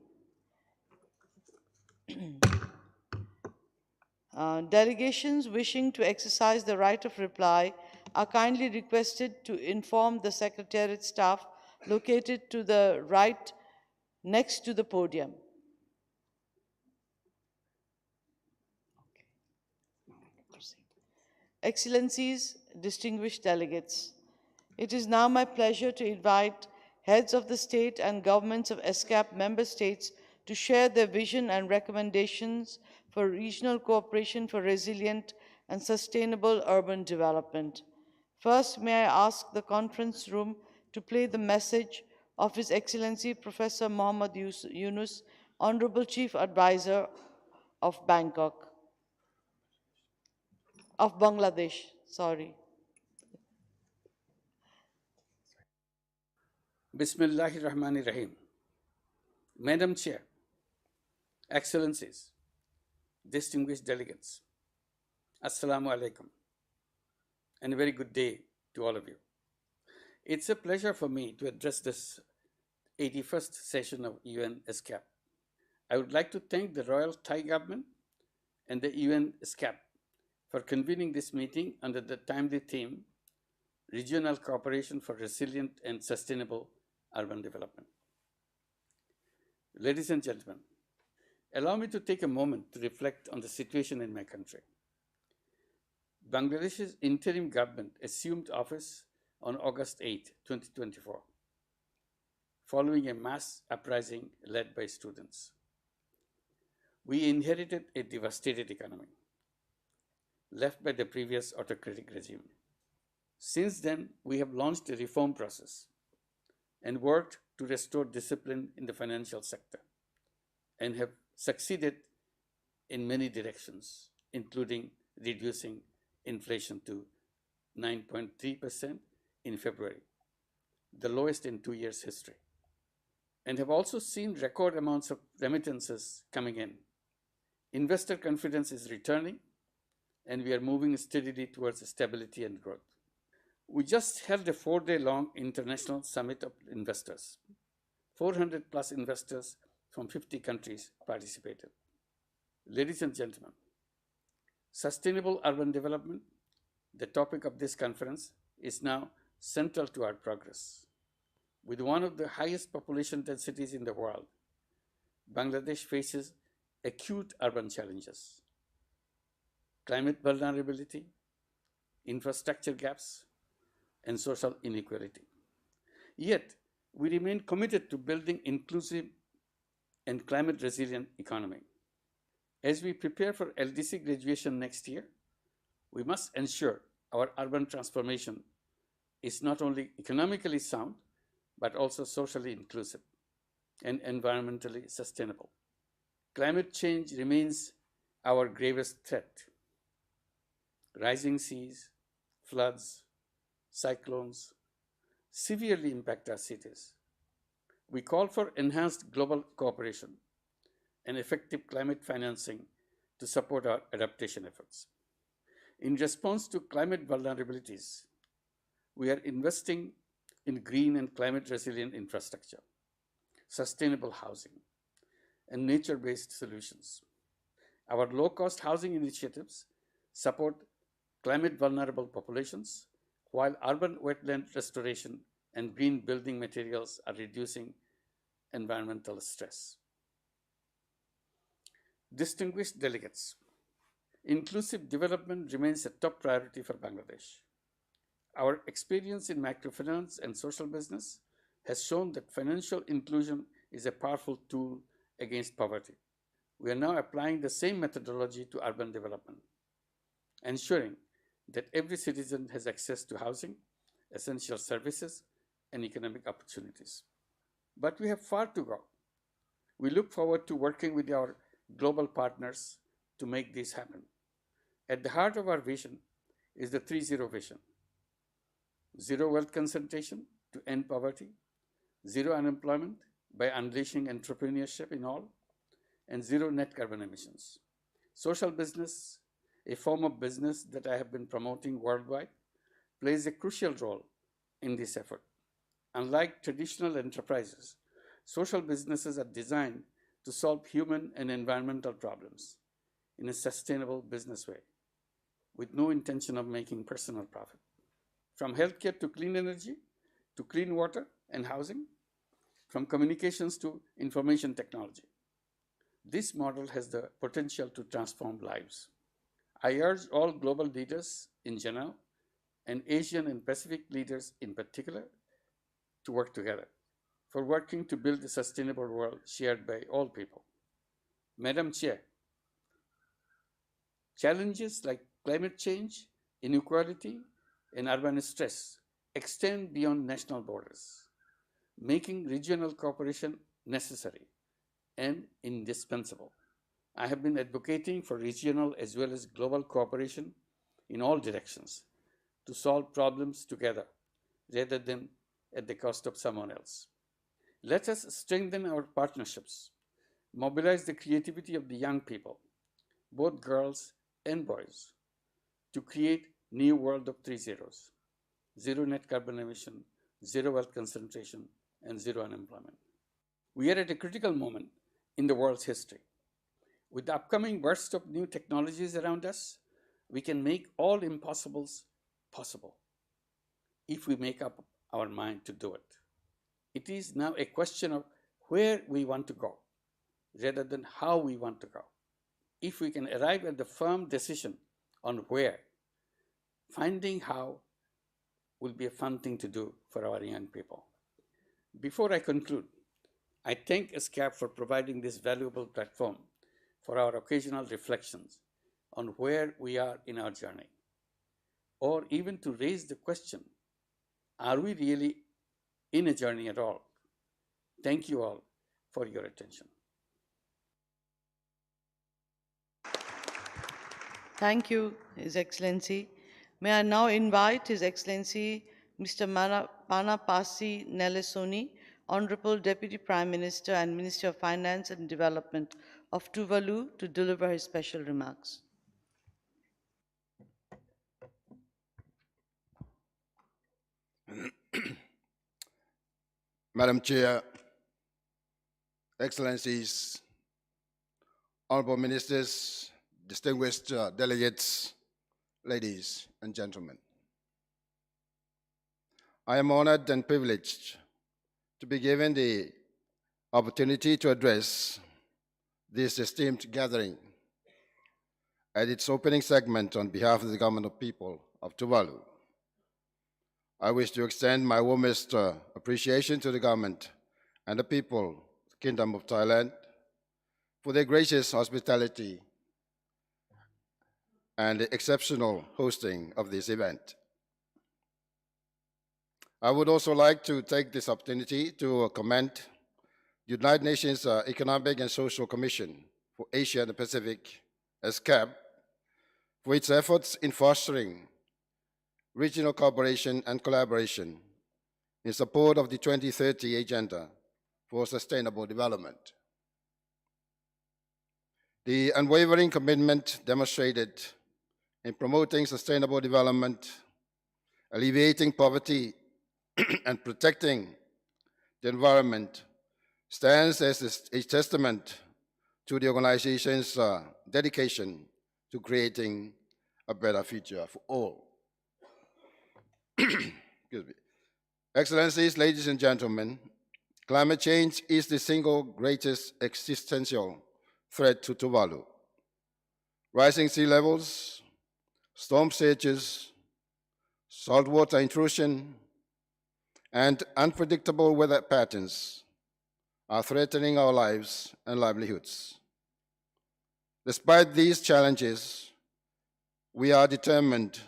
Delegations wishing to exercise the right of reply are kindly requested to inform the Secretariat staff located to the right next to the podium. Excellencies, distinguished delegates, it is now my pleasure to invite heads of the state and governments of ESCAP member states to share their vision and recommendations for regional cooperation for resilient and sustainable urban development. First, may I ask the conference room to play the message of His Excellency Professor Muhammad Yunus, Honorable Chief Advisor of Bangladesh, sorry. Bismillahir Rahmanir Rahim. Madam Chair, Excellencies, distinguished delegates, Assalamu alaikum, and a very good day to all of you. It's a pleasure for me to address this 81st session of UN ESCAP. I would like to thank the Royal Thai government and the UN ESCAP for convening this meeting under the timely theme, Regional Cooperation for Resilient and Sustainable Urban Development. Ladies and gentlemen, allow me to take a moment to reflect on the situation in my country. Bangladesh's interim government assumed office on August 8, 2024, following a mass uprising led by students. We inherited a devastated economy, left by the previous autocratic regime. Since then, we have launched a reform process and worked to restore discipline in the financial sector and have succeeded in many directions, including reducing inflation to 9.3% in February, the lowest in 2 years' history, and have also seen record amounts of remittances coming in. Investor confidence is returning, and we are moving steadily towards stability and growth. We just held a 4-day-long international summit of investors. 400 plus investors from 50 countries participated. Ladies and gentlemen, sustainable urban development, the topic of this conference, is now central to our progress. With one of the highest population densities in the world, Bangladesh faces acute urban challenges: climate vulnerability, infrastructure gaps, and social inequality. Yet, we remain committed to building inclusive and climate resilient economy. As we prepare for LDC graduation next year, we must ensure our urban transformation is not only economically sound, but also socially inclusive and environmentally sustainable. Climate change remains our gravest threat. Rising seas, floods, cyclones severely impact our cities. We call for enhanced global cooperation and effective climate financing to support our adaptation efforts. In response to climate vulnerabilities, we are investing in green and climate resilient infrastructure, sustainable housing, and nature-based solutions. Our low-cost housing initiatives support climate vulnerable populations, while urban wetland restoration and green building materials are reducing environmental stress. Distinguished delegates, inclusive development remains a top priority for Bangladesh. Our experience in microfinance and social business has shown that financial inclusion is a powerful tool against poverty. We are now applying the same methodology to urban development, ensuring that every citizen has access to housing, essential services, and economic opportunities. But we have far to go. We look forward to working with our global partners to make this happen. At the heart of our vision is the 3-0 vision. Zero wealth concentration to end poverty, zero unemployment by unleashing entrepreneurship in all, and zero net carbon emissions. Social business, a form of business that I have been promoting worldwide, plays a crucial role in this effort. Unlike traditional enterprises, social businesses are designed to solve human and environmental problems in a sustainable business way, with no intention of making personal profit. From healthcare to clean energy, to clean water and housing, from communications to information technology. This model has the potential to transform lives. I urge all global leaders in general and Asian and Pacific leaders in particular to work together for working to build a sustainable world shared by all people. Madam Chair, challenges like climate change, inequality, and urban stress extend beyond national borders, making regional cooperation necessary and indispensable. I have been advocating for regional as well as global cooperation in all directions to solve problems together rather than at the cost of someone else. Let us strengthen our partnerships, mobilize the creativity of the young people, both girls and boys, to create new world of 3 zeros: zero net carbon emission, zero wealth concentration, and zero unemployment. We are at a critical moment in the world's history. With the upcoming burst of new technologies around us, we can make all impossibles possible if we make up our mind to do it. It is now a question of where we want to go rather than how we want to go. If we can arrive at the firm decision on where, finding how will be a fun thing to do for our young people. Before I conclude, I thank ESCAP for providing this valuable platform for our occasional reflections on where we are in our journey, or even to raise the question, are we really in a journey at all? Thank you all for your attention. Thank you, His Excellency. May I now invite His Excellency Mr. Panapasi Nelesoni, Honorable Deputy Prime Minister and Minister of Finance and Development of Tuvalu, to deliver his special remarks. Madam Chair, Excellencies, Honorable Ministers, distinguished delegates, ladies and gentlemen. I am honored and privileged to be given the opportunity to address this esteemed gathering at its opening segment on behalf of the Government of People of Tuvalu. I wish to extend my warmest appreciation to the government and the people of the Kingdom of Thailand for their gracious hospitality and the exceptional hosting of this event. I would also like to take this opportunity to commend the United Nations Economic and Social Commission for Asia and the Pacific, ESCAP, for its efforts in fostering regional cooperation and collaboration in support of the 2030 Agenda for Sustainable Development. The unwavering commitment demonstrated in promoting sustainable development, alleviating poverty, and protecting the environment stands as a testament to the organization's dedication to creating a better future for all. Excuse me. Excellencies, ladies and gentlemen, climate change is the single greatest existential threat to Tuvalu. Rising sea levels, storm surges, saltwater intrusion, and unpredictable weather patterns are threatening our lives and livelihoods. Despite these challenges, we are determined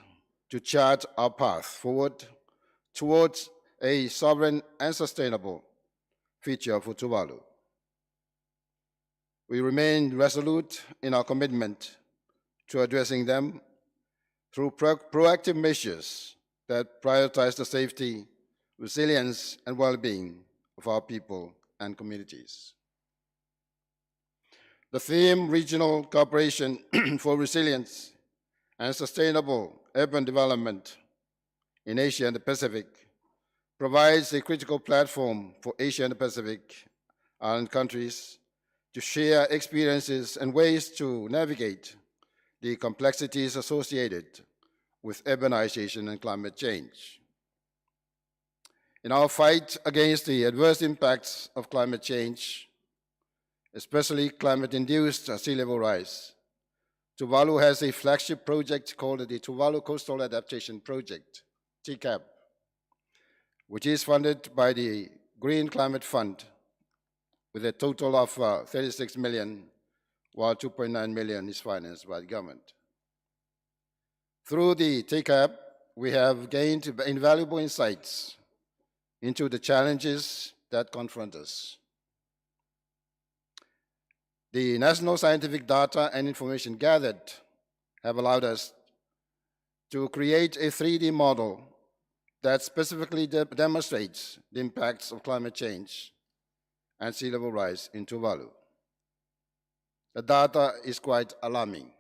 to chart our path forward towards a sovereign and sustainable future for Tuvalu. We remain resolute in our commitment to addressing them through proactive measures that prioritize the safety, resilience, and well-being of our people and communities. The theme, Regional Cooperation for Resilience and Sustainable Urban Development in Asia and the Pacific, provides a critical platform for Asia and the Pacific Island countries to share experiences and ways to navigate the complexities associated with urbanization and climate change. In our fight against the adverse impacts of climate change, especially climate-induced sea level rise, Tuvalu has a flagship project called the Tuvalu Coastal Adaptation Project, TCAP, which is funded by the Green Climate Fund with a total of 36 million, while 2.9 million is financed by the government. Through the TCAP, we have gained invaluable insights into the challenges that confront us. The national scientific data and information gathered have allowed us to create a 3D model that specifically demonstrates the impacts of climate change and sea level rise in Tuvalu. The data is quite alarming.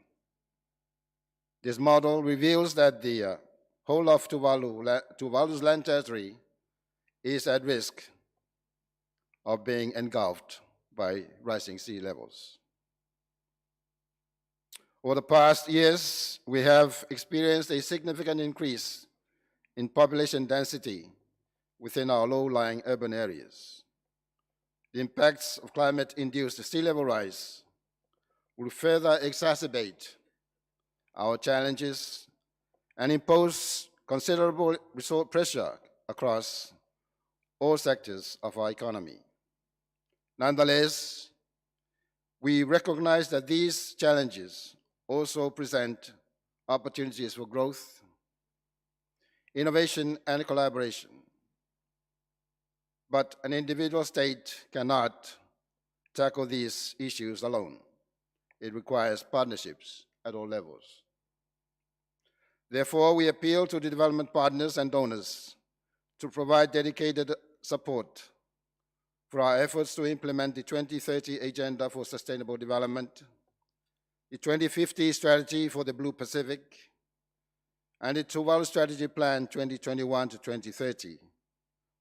This model reveals that the whole of Tuvalu's land territory is at risk of being engulfed by rising sea levels. Over the past years, we have experienced a significant increase in population density within our low-lying urban areas. The impacts of climate-induced sea level rise will further exacerbate our challenges and impose considerable resource pressure across all sectors of our economy. Nonetheless, we recognize that these challenges also present opportunities for growth, innovation, and collaboration. But an individual state cannot tackle these issues alone. It requires partnerships at all levels. Therefore, we appeal to the development partners and donors to provide dedicated support for our efforts to implement the 2030 Agenda for Sustainable Development, the 2050 Strategy for the Blue Pacific, and the Tuvalu Strategy Plan 2021 to 2030,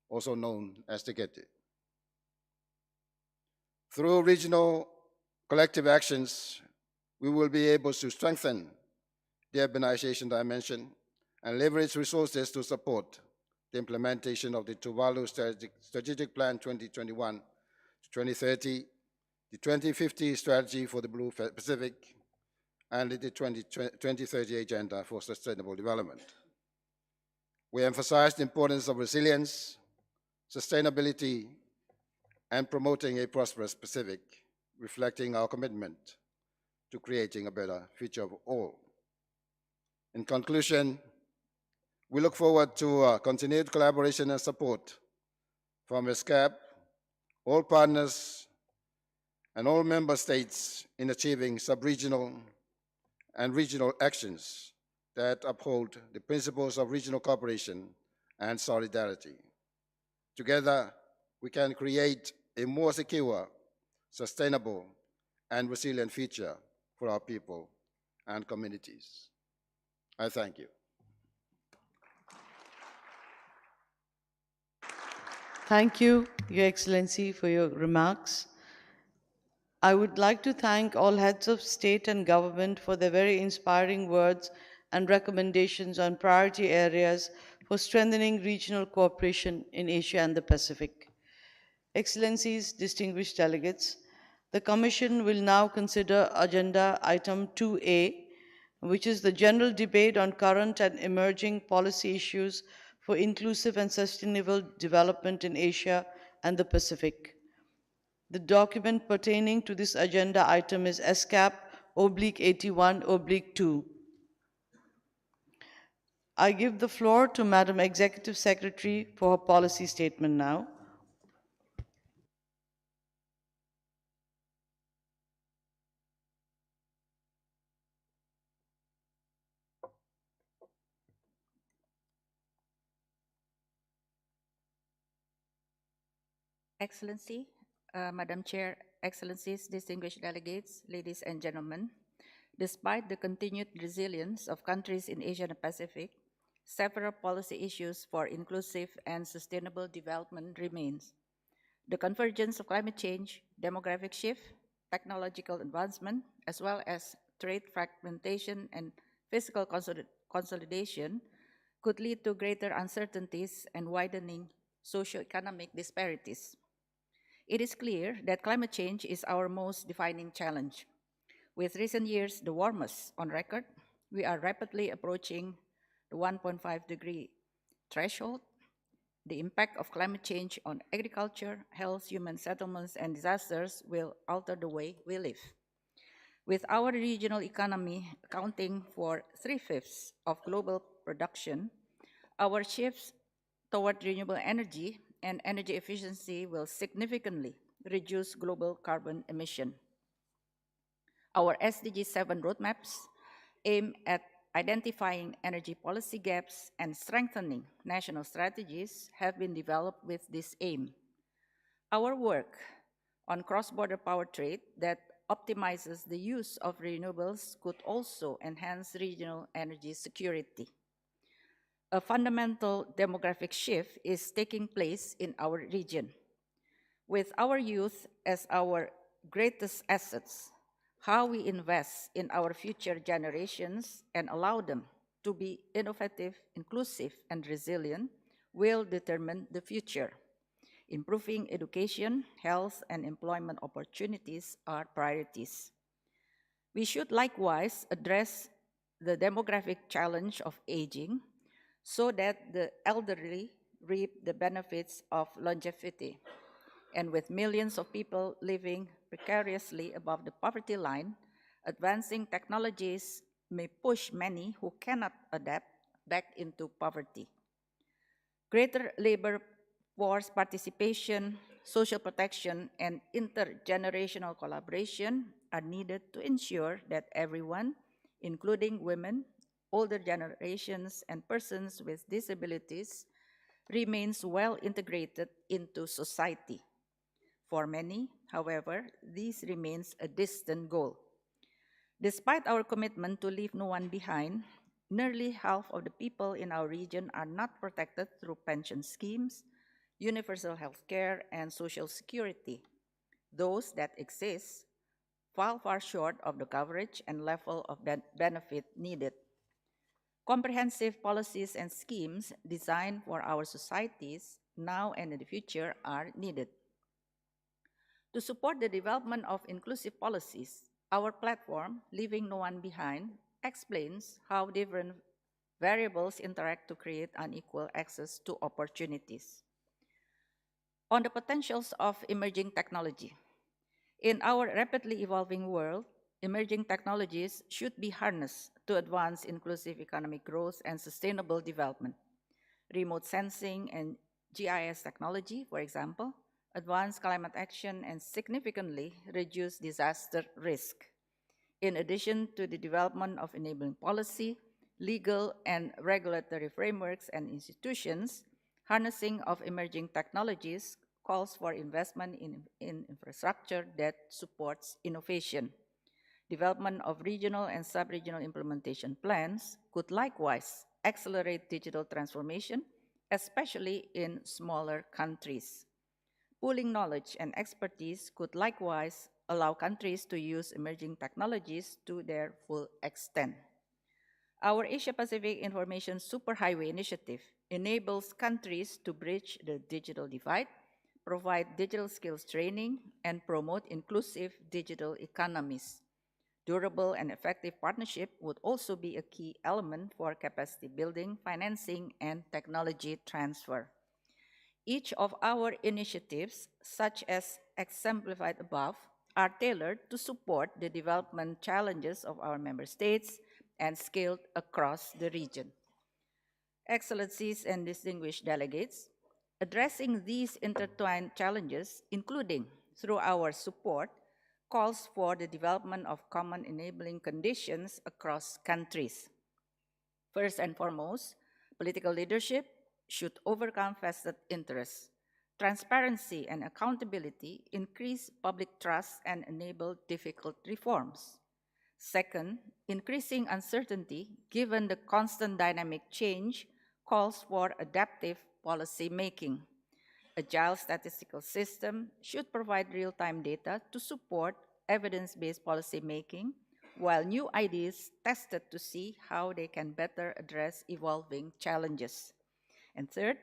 also known as the GETI. Through regional collective actions, we will be able to strengthen the urbanization dimension and leverage resources to support the implementation of the Tuvalu Strategic Plan 2021 to 2030, the 2050 Strategy for the Blue Pacific, and the 2030 Agenda for Sustainable Development. We emphasize the importance of resilience, sustainability, and promoting a prosperous Pacific, reflecting our commitment to creating a better future for all. In conclusion, We look forward to continued collaboration and support from ESCAP, all partners, and all member states in achieving sub-regional and regional actions that uphold the principles of regional cooperation and solidarity. Together, we can create a more secure, sustainable, and resilient future for our people and communities. I thank you. Thank you, Your Excellency, for your remarks. I would like to thank all heads of state and government for their very inspiring words and recommendations on priority areas for strengthening regional cooperation in Asia and the Pacific. Excellencies, distinguished delegates, the Commission will now consider Agenda Item 2A, which is the general debate on current and emerging policy issues for inclusive and sustainable development in Asia and the Pacific. The document pertaining to this agenda item is ESCAP/81/2. I give the floor to Madam Executive Secretary for her policy statement now. Excellency, Madam Chair, Excellencies, distinguished delegates, ladies and gentlemen, despite the continued resilience of countries in Asia and the Pacific, several policy issues for inclusive and sustainable development remains. The convergence of climate change, demographic shift, technological advancement, as well as trade fragmentation and fiscal consolidation could lead to greater uncertainties and widening socioeconomic disparities. It is clear that climate change is our most defining challenge. With recent years the warmest on record, we are rapidly approaching the 1.5-degree threshold. The impact of climate change on agriculture, health, human settlements, and disasters will alter the way we live. With our regional economy accounting for 3/5 of global production, our shifts toward renewable energy and energy efficiency will significantly reduce global carbon emission. Our SDG 7 roadmaps aim at identifying energy policy gaps and strengthening national strategies have been developed with this aim. Our work on cross-border power trade that optimizes the use of renewables could also enhance regional energy security. A fundamental demographic shift is taking place in our region. With our youth as our greatest assets, how we invest in our future generations and allow them to be innovative, inclusive, and resilient will determine the future. Improving education, health, and employment opportunities are priorities. We should likewise address the demographic challenge of aging so that the elderly reap the benefits of longevity. And with millions of people living precariously above the poverty line, advancing technologies may push many who cannot adapt back into poverty. Greater labor force participation, social protection, and intergenerational collaboration are needed to ensure that everyone, including women, older generations, and persons with disabilities, remains well integrated into society. For many, however, this remains a distant goal. Despite our commitment to leave no one behind, nearly half of the people in our region are not protected through pension schemes, universal health care, and social security. Those that exist fall far short of the coverage and level of benefit needed. Comprehensive policies and schemes designed for our societies now and in the future are needed. To support the development of inclusive policies, our platform, Leaving No One Behind, explains how different variables interact to create unequal access to opportunities. On the potentials of emerging technology. In our rapidly evolving world, emerging technologies should be harnessed to advance inclusive economic growth and sustainable development. Remote sensing and GIS technology, for example, advance climate action and significantly reduce disaster risk. In addition to the development of enabling policy, legal and regulatory frameworks and institutions, harnessing of emerging technologies calls for investment in infrastructure that supports innovation. Development of regional and sub-regional implementation plans could likewise accelerate digital transformation, especially in smaller countries. Pooling knowledge and expertise could likewise allow countries to use emerging technologies to their full extent. Our Asia-Pacific Information Superhighway Initiative enables countries to bridge the digital divide, provide digital skills training, and promote inclusive digital economies. Durable and effective partnership would also be a key element for capacity building, financing, and technology transfer. Each of our initiatives, such as exemplified above, are tailored to support the development challenges of our member states and scaled across the region. Excellencies and distinguished delegates, addressing these intertwined challenges, including through our support, calls for the development of common enabling conditions across countries. First and foremost, political leadership should overcome vested interests. Transparency and accountability increase public trust and enable difficult reforms. Second, increasing uncertainty given the constant dynamic change calls for adaptive policy making. Agile statistical system should provide real-time data to support evidence-based policy making, while new ideas tested to see how they can better address evolving challenges. And third,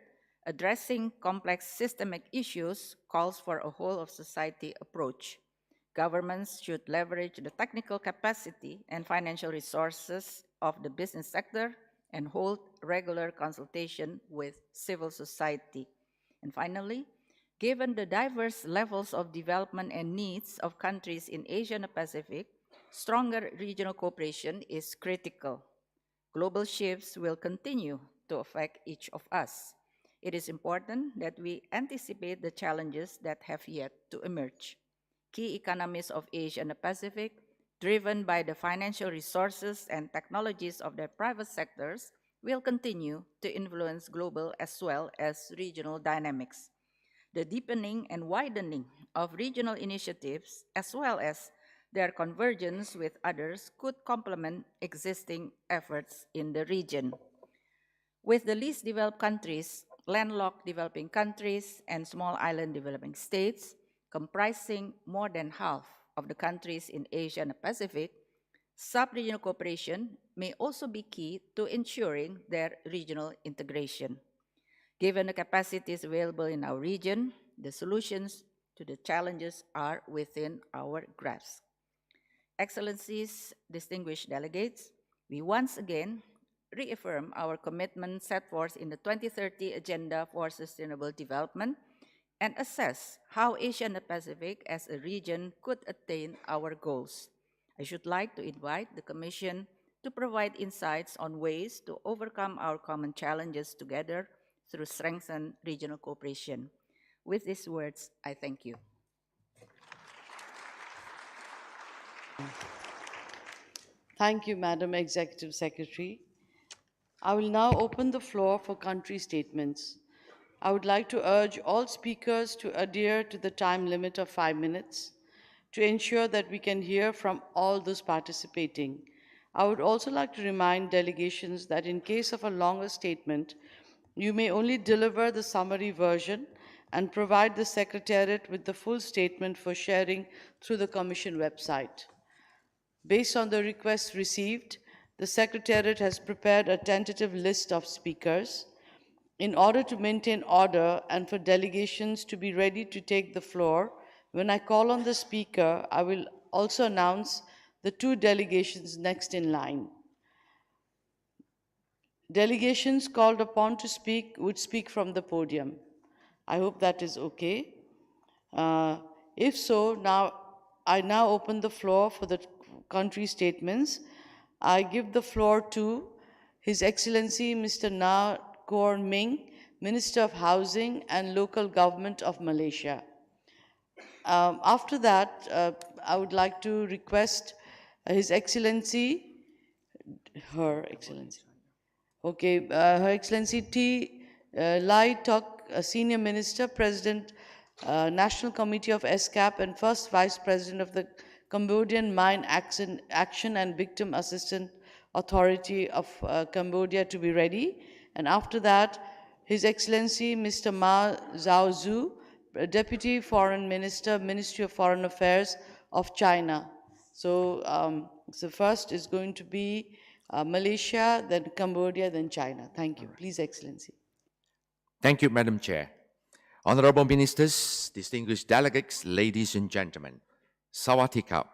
addressing complex systemic issues calls for a whole-of-society approach. Governments should leverage the technical capacity and financial resources of the business sector and hold regular consultation with civil society. And finally, given the diverse levels of development and needs of countries in Asia and the Pacific, stronger regional cooperation is critical. Global shifts will continue to affect each of us. It is important that we anticipate the challenges that have yet to emerge. Key economies of Asia and the Pacific, driven by the financial resources and technologies of their private sectors, will continue to influence global as well as regional dynamics. The deepening and widening of regional initiatives, as well as their convergence with others, could complement existing efforts in the region. With the least developed countries, landlocked developing countries, and small island developing states, comprising more than half of the countries in Asia and the Pacific, sub-regional cooperation may also be key to ensuring their regional integration. Given the capacities available in our region, the solutions to the challenges are within our grasp. Excellencies, distinguished delegates, we once again reaffirm our commitment set forth in the 2030 Agenda for Sustainable Development and assess how Asia and the Pacific as a region could attain our goals. I should like to invite the Commission to provide insights on ways to overcome our common challenges together through strengthened regional cooperation. With these words, I thank you. Thank you, Madam Executive Secretary. I will now open the floor for country statements. I would like to urge all speakers to adhere to the time limit of 5 minutes to ensure that we can hear from all those participating. I would also like to remind delegations that in case of a longer statement, you may only deliver the summary version and provide the Secretariat with the full statement for sharing through the Commission website. Based on the requests received, the Secretariat has prepared a tentative list of speakers. In order to maintain order and for delegations to be ready to take the floor, when I call on the speaker, I will also announce the 2 delegations next in line. Delegations called upon to speak would speak from the podium. I hope that is okay. If so, I now open the floor country statements, I give the floor to His Excellency Mr. Na Kor Ming, Minister of Housing and Local Government of Malaysia. After that, I would like to request His Excellency, Her Excellency. Okay, Her Excellency T. Lai Tok, Senior Minister, President, National Committee of ESCAP and First Vice President of the Cambodian Mine Action and Victim Assistance Authority of Cambodia to be ready. And after that, His Excellency Mr. Ma Zhao Zhu, Deputy Foreign Minister, Ministry of Foreign Affairs of China. So, so first is going to be Malaysia, then Cambodia, then China. Thank you. Please, Excellency. Thank you, Madam Chair. Honorable Ministers, distinguished delegates, ladies and gentlemen, Sawadee-krap.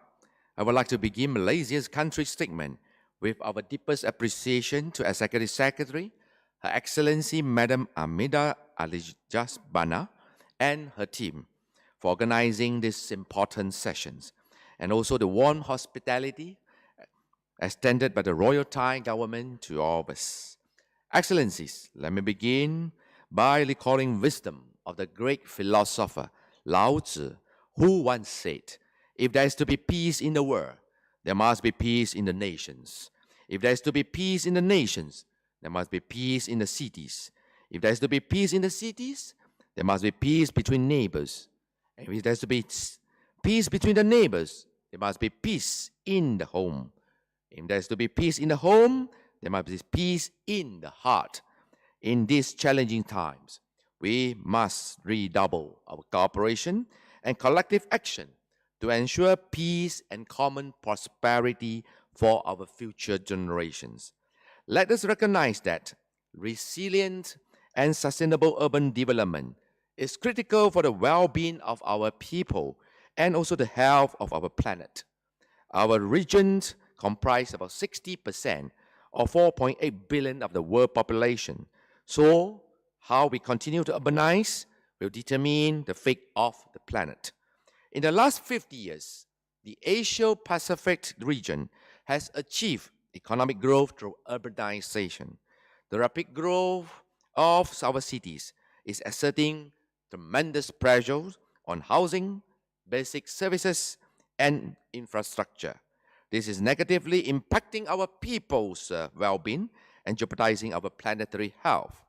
I would like to begin Malaysia's country statement with our deepest appreciation to Executive Secretary, Her Excellency Madam Amida Alijaz Bana, and her team for organizing these important sessions, and also the warm hospitality extended by the Royal Thai government to all of us. Excellencies, let me begin by recalling wisdom of the great philosopher Lao Tzu, who once said, if there is to be peace in the world, there must be peace in the nations. If there is to be peace in the nations, there must be peace in the cities. If there is to be peace in the cities, there must be peace between neighbors. And if there is to be peace between the neighbors, there must be peace in the home. If there is to be peace in the home, there must be peace in the heart. In these challenging times, we must redouble our cooperation and collective action to ensure peace and common prosperity for our future generations. Let us recognize that resilient and sustainable urban development is critical for the well-being of our people and also the health of our planet. Our regions comprise about 60% or 4.8 billion of the world population. So, how we continue to urbanize will determine the fate of the planet. In the last 50 years, the Asia-Pacific region has achieved economic growth through urbanization. The rapid growth of our cities is exerting tremendous pressure on housing, basic services, and infrastructure. This is negatively impacting our people's well-being and jeopardizing our planetary health.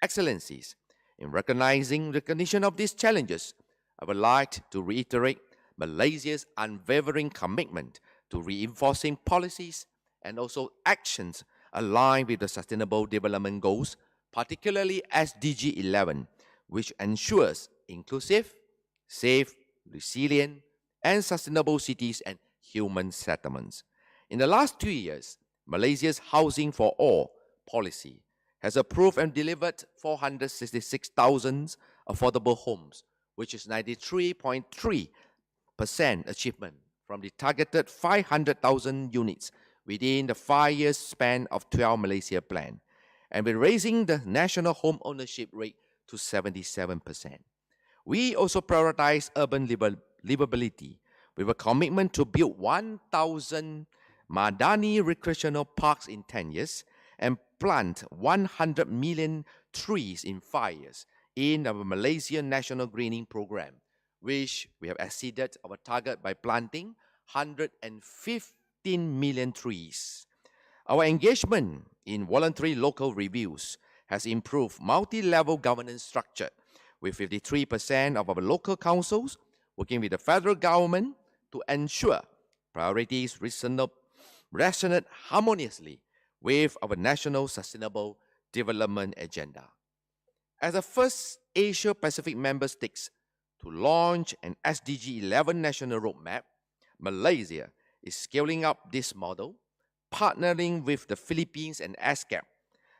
Excellencies, in recognition of these challenges, I would like to reiterate Malaysia's unwavering commitment to reinforcing policies and also actions aligned with the Sustainable Development Goals, particularly SDG 11, which ensures inclusive, safe, resilient, and sustainable cities and human settlements. In the last 2 years, Malaysia's Housing for All policy has approved and delivered 466,000 affordable homes, which is 93.3% achievement from the targeted 500,000 units within the 5-year span of 12 Malaysia Plan, and we're raising the national home ownership rate to 77%. We also prioritize urban livability with a commitment to build 1,000 Madani recreational parks in 10 years and plant 100 million trees in 5 years in our Malaysian National Greening Program, which we have exceeded our target by planting 115 million trees. Our engagement in voluntary local reviews has improved multi-level governance structure, with 53% of our local councils working with the federal government to ensure priorities resonate harmoniously with our national sustainable development agenda. As the first Asia-Pacific member states to launch an SDG 11 national roadmap, Malaysia is scaling up this model, partnering with the Philippines and ESCAP.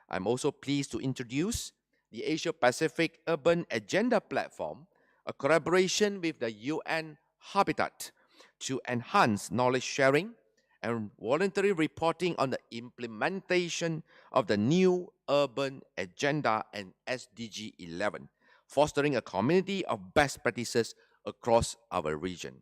I'm also pleased to introduce the Asia-Pacific Urban Agenda Platform, a collaboration with the UN Habitat to enhance knowledge sharing and voluntary reporting on the implementation of the new urban agenda and SDG 11, fostering a community of best practices across our region.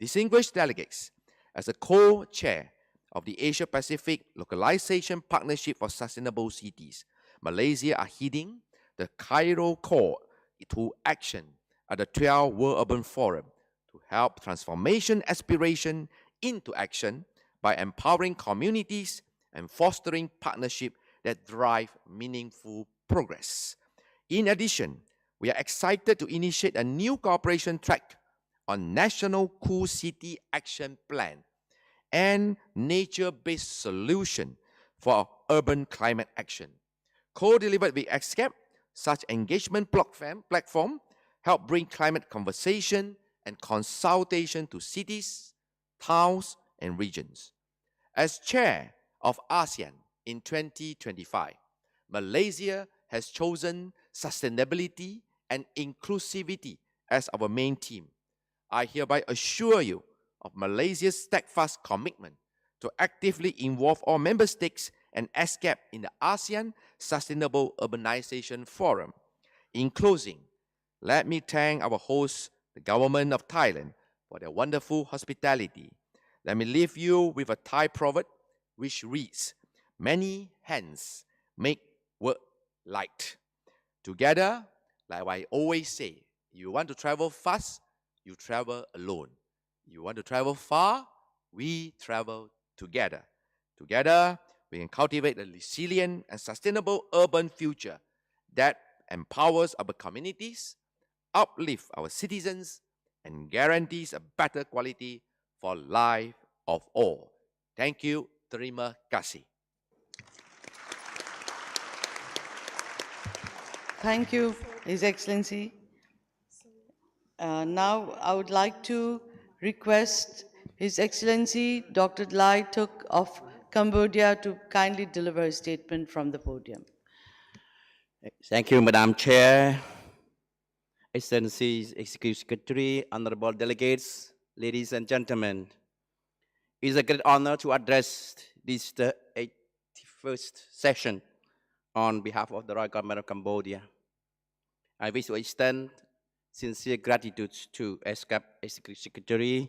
Distinguished delegates, as a co-chair of the Asia-Pacific Localization Partnership for Sustainable Cities, Malaysia are heading the Cairo Call to Action at the 12th World Urban Forum to help transformation aspiration into action by empowering communities and fostering partnership that drive meaningful progress. In addition, we are excited to initiate a new cooperation track on National Cool City Action Plan and nature-based solution for urban climate action. Co-delivered with ESCAP, such engagement platform help bring climate conversation and consultation to cities, towns, and regions. As chair of ASEAN in 2025, Malaysia has chosen sustainability and inclusivity as our main theme. I hereby assure you of Malaysia's steadfast commitment to actively involve all member states and ESCAP in the ASEAN Sustainable Urbanization Forum. In closing, let me thank our host, the government of Thailand, for their wonderful hospitality. Let me leave you with a Thai proverb which reads, "Many hands make work light." Together, like I always say, you want to travel fast, you travel alone. You want to travel far, we travel together. Together, we can cultivate a resilient and sustainable urban future that empowers our communities, uplifts our citizens, and guarantees a better quality for life of all. Thank you. Terima kasih. Thank you, His Excellency. Now, I would like to request His Excellency Dr. Lai Tuk of Cambodia to kindly deliver a statement from the podium. Thank you, Madam Chair, Excellencies, Executive Secretary, honorable delegates, ladies and gentlemen. It is a great honor to address this the 81st session on behalf of the Royal Government of Cambodia. I wish to extend sincere gratitude to ESCAP Executive Secretary,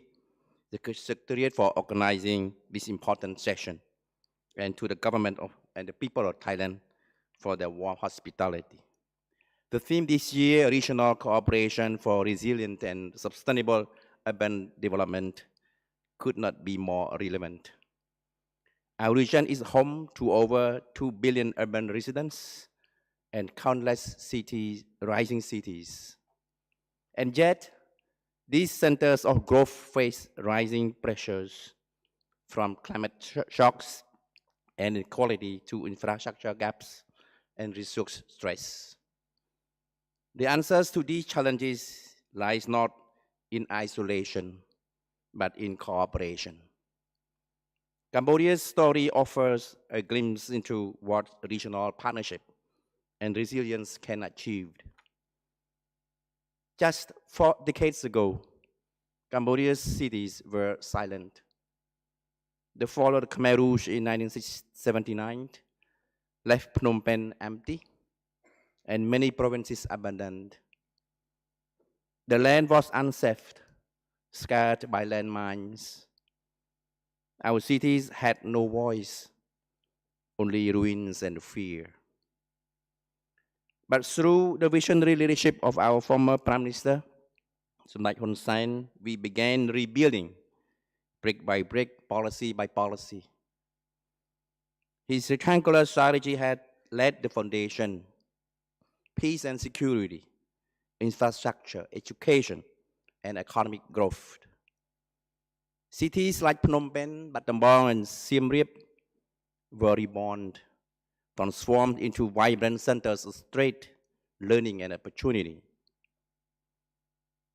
the Secretariat for organizing this important session, and to the government and the people of Thailand for their warm hospitality. The theme this year, regional cooperation for resilient and sustainable urban development, could not be more relevant. Our region is home to over 2 billion urban residents and countless cities, rising cities. And yet, these centers of growth face rising pressures from climate shocks and inequality to infrastructure gaps and resource stress. The answers to these challenges lies not in isolation, but in cooperation. Cambodia's story offers a glimpse into what regional partnership and resilience can achieve. Just 4 decades ago, Cambodia's cities were silent. The fall of the Khmer Rouge in 1979 left Phnom Penh empty and many provinces abandoned. The land was unsafe, scarred by landmines. Our cities had no voice, only ruins and fear. But through the visionary leadership of our former Prime Minister, Samdech Hun Sen, we began rebuilding brick by brick, policy by policy. His rectangular strategy had laid the foundation: peace and security, infrastructure, education, and economic growth. Cities like Phnom Penh, Battambang, and Siem Reap were reborn, transformed into vibrant centers of trade, learning, and opportunity.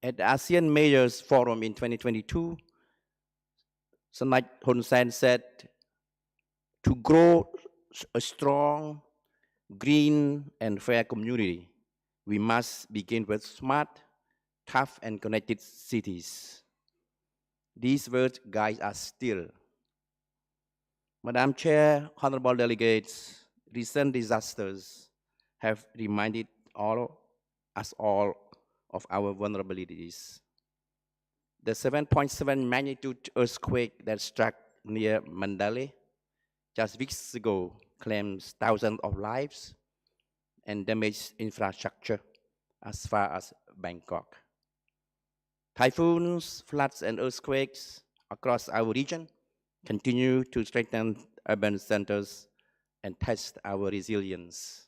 At the ASEAN Mayors Forum in 2022, Samdech Hun Sen said, to grow a strong, green, and fair community, we must begin with smart, tough, and connected cities. These words guide us still. Madam Chair, honorable delegates, recent disasters have reminded us all of our vulnerabilities. The 7.7 magnitude earthquake that struck near Mandalay just weeks ago claimed thousands of lives and damaged infrastructure as far as Bangkok. Typhoons, floods, and earthquakes across our region continue to strengthen urban centers and test our resilience.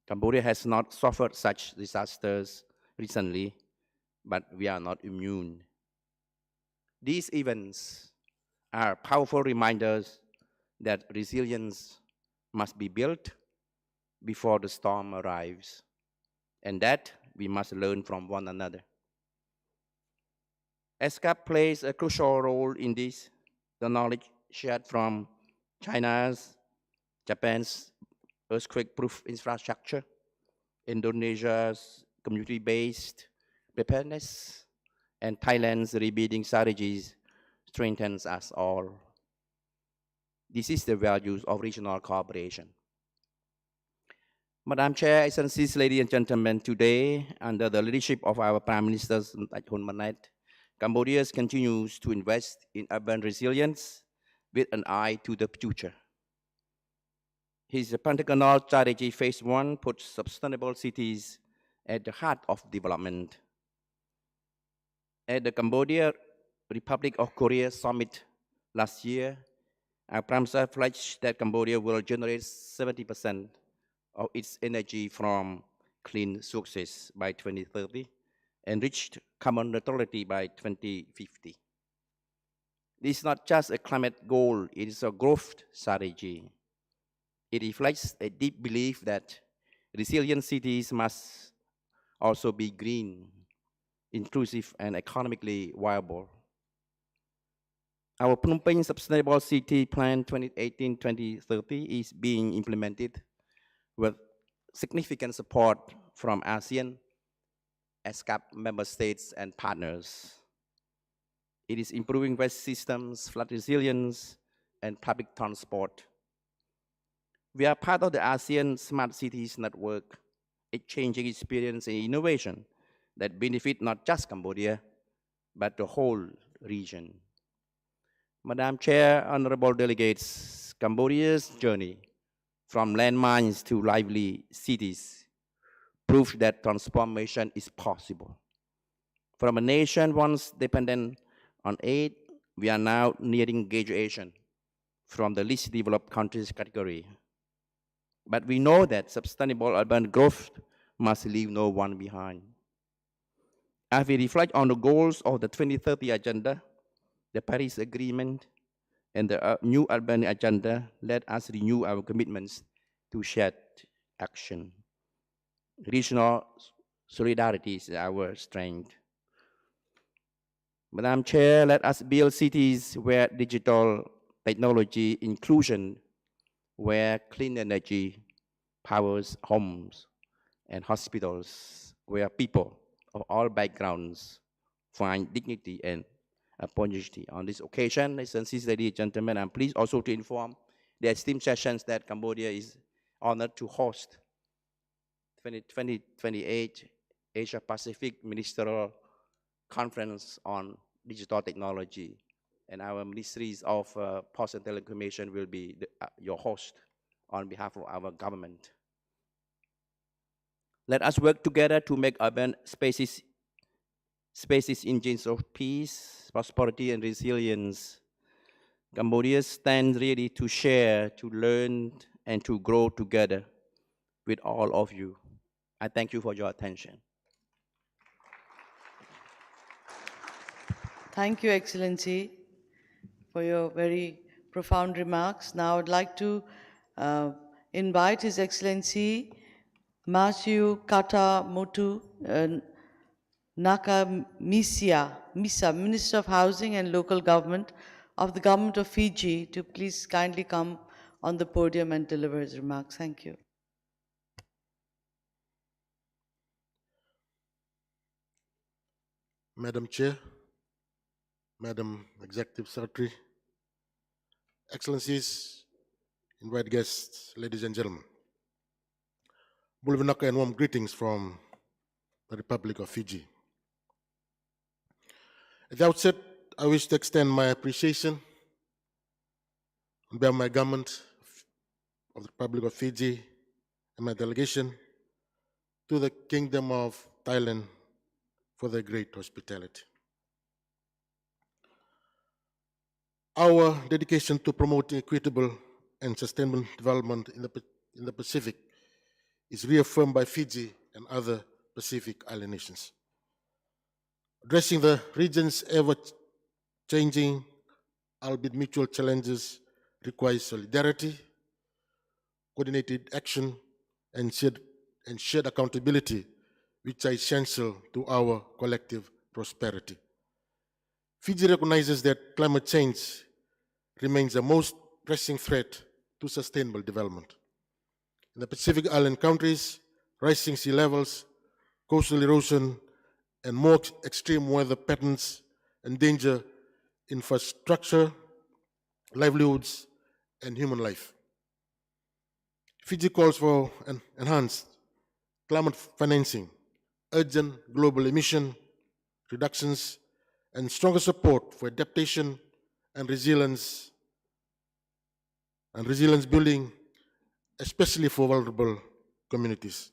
Cambodia has not suffered such disasters recently, but we are not immune. These events are powerful reminders that resilience must be built before the storm arrives, and that we must learn from one another. ESCAP plays a crucial role in this. The knowledge shared from China's, Japan's earthquake-proof infrastructure, Indonesia's community-based preparedness, and Thailand's rebuilding strategies strengthens us all. This is the values of regional cooperation. Madam Chair, Excellencies, ladies and gentlemen, today, under the leadership of our Prime Minister, Hun Manet, Cambodia continues to invest in urban resilience with an eye to the future. His Pentagonal Strategy Phase 1 puts sustainable cities at the heart of development. At the Cambodia Republic of Korea Summit last year, our Prime Minister pledged that Cambodia will generate 70% of its energy from clean sources by 2030 and reach carbon neutrality by 2050. This is not just a climate goal, it is a growth strategy. It reflects a deep belief that resilient cities must also be green, inclusive, and economically viable. Our Phnom Penh Sustainable City Plan 2018-2030 is being implemented with significant support from ASEAN, ESCAP member states, and partners. It is improving waste systems, flood resilience, and public transport. We are part of the ASEAN Smart Cities Network, exchanging experience and innovation that benefit not just Cambodia, but the whole region. Madam Chair, honorable delegates, Cambodia's journey from landmines to lively cities proves that transformation is possible. From a nation once dependent on aid, we are now nearing graduation from the least developed countries category. But we know that sustainable urban growth must leave no one behind. As we reflect on the goals of the 2030 Agenda, the Paris Agreement, and the new urban agenda, let us renew our commitments to shared action. Regional solidarity is our strength. Madam Chair, let us build cities where digital technology inclusion, where clean energy powers homes and hospitals, where people of all backgrounds find dignity and opportunity. On this occasion, Excellencies, ladies and gentlemen, I'm pleased also to inform the esteemed sessions that Cambodia is honored to host 2028 Asia Pacific Ministerial Conference on Digital Technology. And our Ministries of Post and Telecommunication will be your host on behalf of our government. Let us work together to make urban spaces engines of peace, prosperity, and resilience. Cambodia stands ready to share, to learn, and to grow together with all of you. I thank you for your attention. Thank you, Excellency, for your very profound remarks. Now I'd like to invite His Excellency Matthew Kata Motu Misa, Minister of Housing and Local Government of the Government of Fiji, to please kindly come on the podium and deliver his remarks. Thank you. Madam Chair, Madam Executive Secretary, Excellencies, invited guests, ladies and gentlemen. Bulvinaka and warm greetings from the Republic of Fiji. At the outset, I wish to extend my appreciation on behalf of my government of the Republic of Fiji and my delegation to the Kingdom of Thailand for their great hospitality. Our dedication to promoting equitable and sustainable development in the Pacific is reaffirmed by Fiji and other Pacific island nations. Addressing the region's ever-changing, albeit mutual challenges requires solidarity, coordinated action, and shared accountability, which are essential to our collective prosperity. Fiji recognizes that climate change remains the most pressing threat to sustainable development. In the Pacific Island countries, rising sea levels, coastal erosion, and more extreme weather patterns endanger infrastructure, livelihoods, and human life. Fiji calls for an enhanced climate financing, urgent global emission reductions, and stronger support for adaptation and resilience building, especially for vulnerable communities.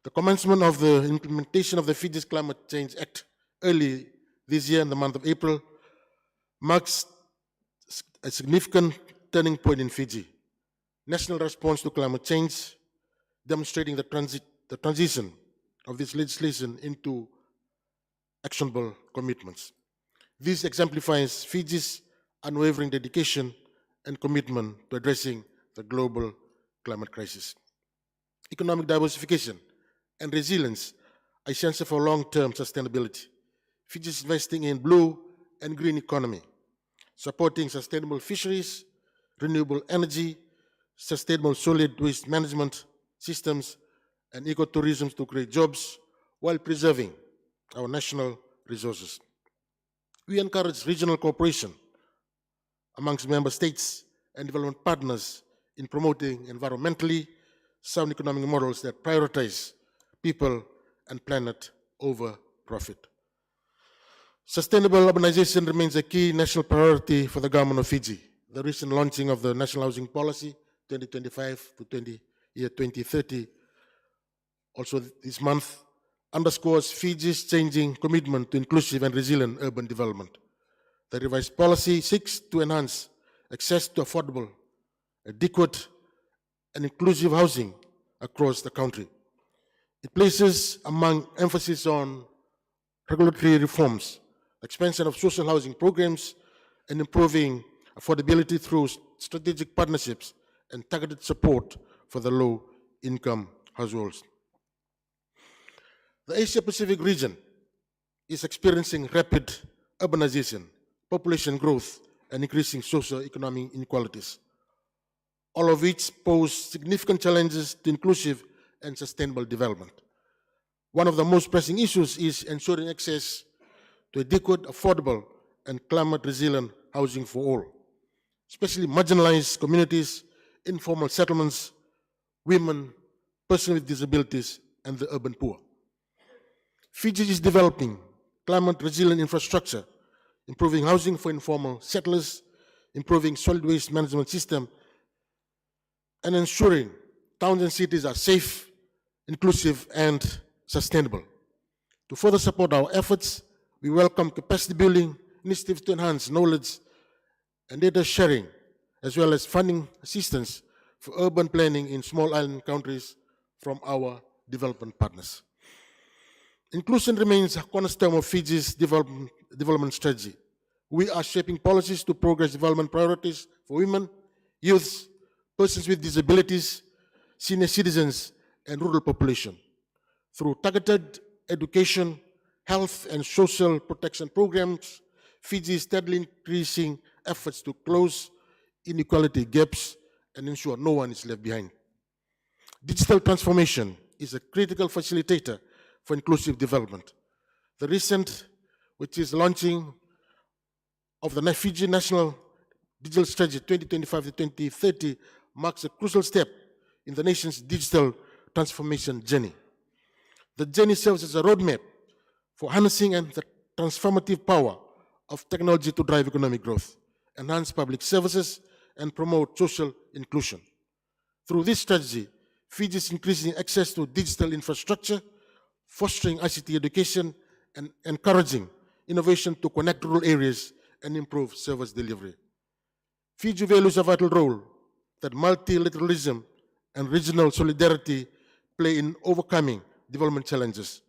The commencement of the implementation of the Fiji's Climate Change Act early this year in the month of April marks a significant turning point in Fiji. National response to climate change, demonstrating the transition of this legislation into actionable commitments. This exemplifies Fiji's unwavering dedication and commitment to addressing the global climate crisis. Economic diversification and resilience are essential for long-term sustainability. Fiji is investing in blue and green economy, supporting sustainable fisheries, renewable energy, sustainable solid waste management systems, and ecotourism to create jobs while preserving our national resources. We encourage regional cooperation amongst member states and development partners in promoting environmentally sound economic models that prioritize people and planet over profit. Sustainable urbanization remains a key national priority for the government of Fiji. The recent launching of the National Housing Policy 2025 to 2030, also this month, underscores Fiji's changing commitment to inclusive and resilient urban development. The revised policy seeks to enhance access to affordable, adequate, and inclusive housing across the country. It places among emphasis on regulatory reforms, expansion of social housing programs, and improving affordability through strategic partnerships and targeted support for the low-income households. The Asia-Pacific region is experiencing rapid urbanization, population growth, and increasing socio-economic inequalities, all of which pose significant challenges to inclusive and sustainable development. One of the most pressing issues is ensuring access to adequate, affordable, and climate-resilient housing for all, especially marginalized communities, informal settlements, women, persons with disabilities, and the urban poor. Fiji is developing climate-resilient infrastructure, improving housing for informal settlers, improving solid waste management system, and ensuring towns and cities are safe, inclusive, and sustainable. To further support our efforts, we welcome capacity building initiatives to enhance knowledge and data sharing, as well as funding assistance for urban planning in small island countries from our development partners. Inclusion remains a cornerstone of Fiji's development strategy. We are shaping policies to progress development priorities for women, youths, persons with disabilities, senior citizens, and rural population. Through targeted education, health, and social protection programs, Fiji is steadily increasing efforts to close inequality gaps and ensure no one is left behind. Digital transformation is a critical facilitator for inclusive development. The recent, which is launching of the Fiji National Digital Strategy 2025 to 2030, marks a crucial step in the nation's digital transformation journey. The journey serves as a roadmap for harnessing and the transformative power of technology to drive economic growth, enhance public services, and promote social inclusion. Through this strategy, Fiji is increasing access to digital infrastructure, fostering ICT education, and encouraging innovation to connect rural areas and improve service delivery. Fiji values a vital role that multilateralism and regional solidarity play in overcoming development challenges.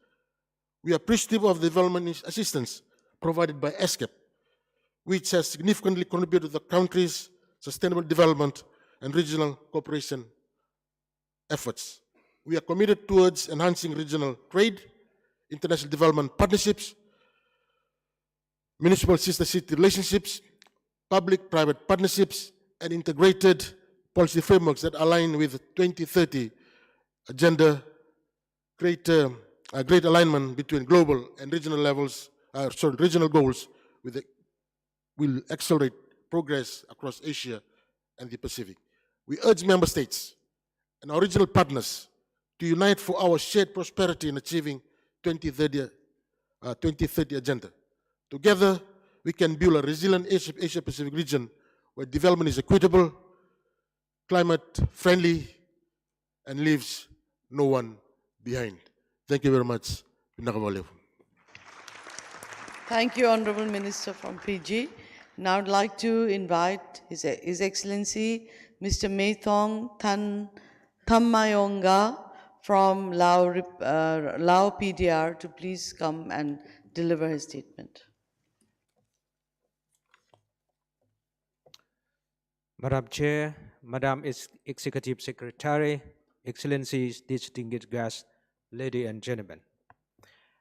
We are appreciative of the development assistance provided by ESCAP, which has significantly contributed to the country's sustainable development and regional cooperation efforts. We are committed towards enhancing regional trade, international development partnerships, municipal sister city relationships, public-private partnerships, and integrated policy frameworks that align with the 2030 agenda, great alignment between global and regional regional goals will accelerate progress across Asia and the Pacific. We urge member states and our regional partners to unite for our shared prosperity in achieving 2030 agenda. Together, we can build a resilient Asia-Pacific region where development is equitable, climate-friendly, and leaves no one behind. Thank you very much. Thank you, Honorable Minister from Fiji. Now I'd like to invite His Excellency Mr. Meithong Thammayonga from Lao PDR to please come and deliver his statement. Madam Chair, Madam Executive Secretary, Excellencies, distinguished guests, ladies and gentlemen.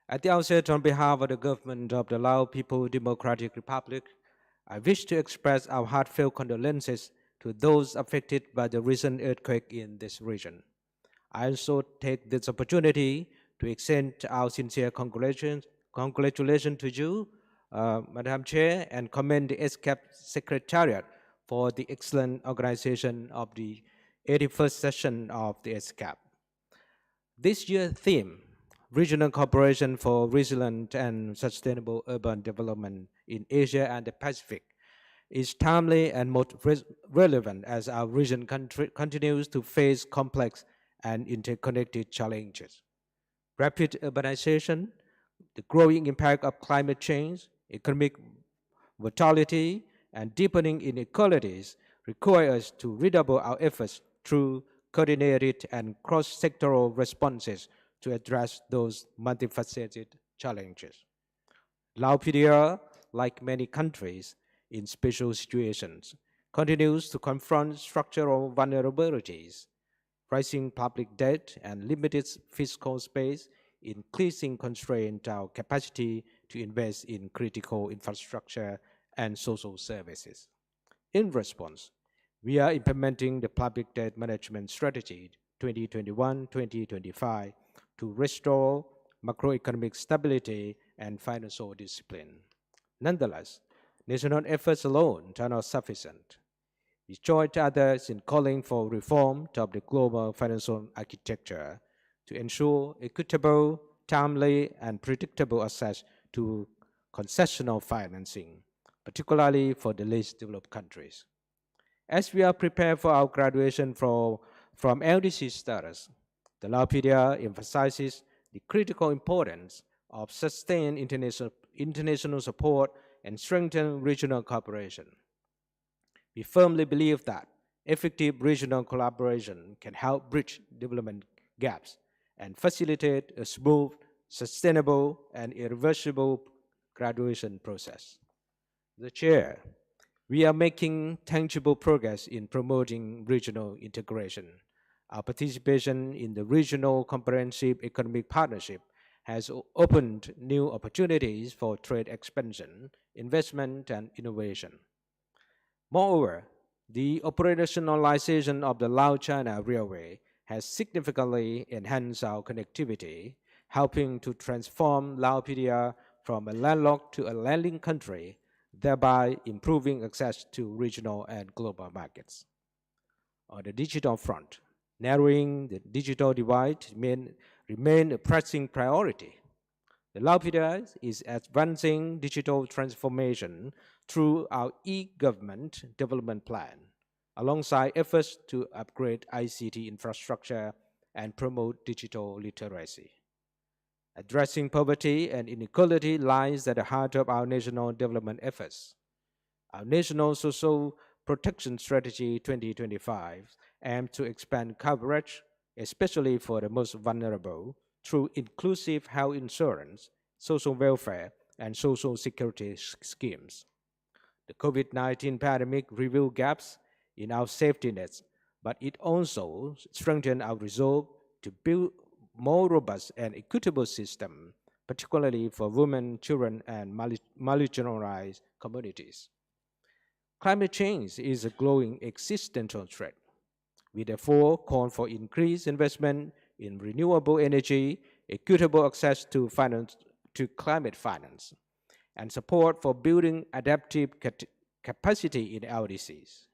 At the outset, on behalf of the government of the Lao People Democratic Republic, I wish to express our heartfelt condolences to those affected by the recent earthquake in this region. I also take this opportunity to extend our sincere congratulations to you, Madam Chair, and commend the ESCAP Secretariat for the excellent organization of the 81st session of the ESCAP. This year's theme, Regional Cooperation for Resilient and Sustainable Urban Development in Asia and the Pacific, is timely and most relevant as our region continues to face complex and interconnected challenges. Rapid urbanization, the growing impact of climate change, economic volatility, and deepening inequalities require us to redouble our efforts through coordinated and cross-sectoral responses to address those multifaceted challenges. Lao PDR, like many countries in special situations, continues to confront structural vulnerabilities, rising public debt and limited fiscal space, increasing constraint our capacity to invest in critical infrastructure and social services. In response, we are implementing the Public Debt Management Strategy 2021-2025 to restore macroeconomic stability and financial discipline. Nonetheless, national efforts alone are not sufficient. We join others in calling for reform of the global financial architecture to ensure equitable, timely, and predictable access to concessional financing, particularly for the least developed countries. As we are prepared for our graduation from LDC status, the Lao PDR emphasizes the critical importance of sustained international support and strengthened regional cooperation. We firmly believe that effective regional collaboration can help bridge development gaps and facilitate a smooth, sustainable, and irreversible graduation process. The Chair, we are making tangible progress in promoting regional integration. Our participation in the Regional Comprehensive Economic Partnership has opened new opportunities for trade expansion, investment, and innovation. Moreover, the operationalization of the Lao-China Railway has significantly enhanced our connectivity, helping to transform Lao PDR from a landlocked to a landing country, thereby improving access to regional and global markets. On the digital front, narrowing the digital divide remain a pressing priority. The Laupida is advancing digital transformation through our e-government development plan, alongside efforts to upgrade ICT infrastructure and promote digital literacy. Addressing poverty and inequality lies at the heart of our national development efforts. Our National Social Protection Strategy 2025 aims to expand coverage, especially for the most vulnerable, through inclusive health insurance, social welfare, and social security schemes. The COVID-19 pandemic revealed gaps in our safety nets, but it also strengthened our resolve to build more robust and equitable system, particularly for women, children, and marginalized communities. Climate change is a growing existential threat. We therefore call for increased investment in renewable energy, equitable access to finance, to climate finance, and support for building adaptive capacity in LDCs.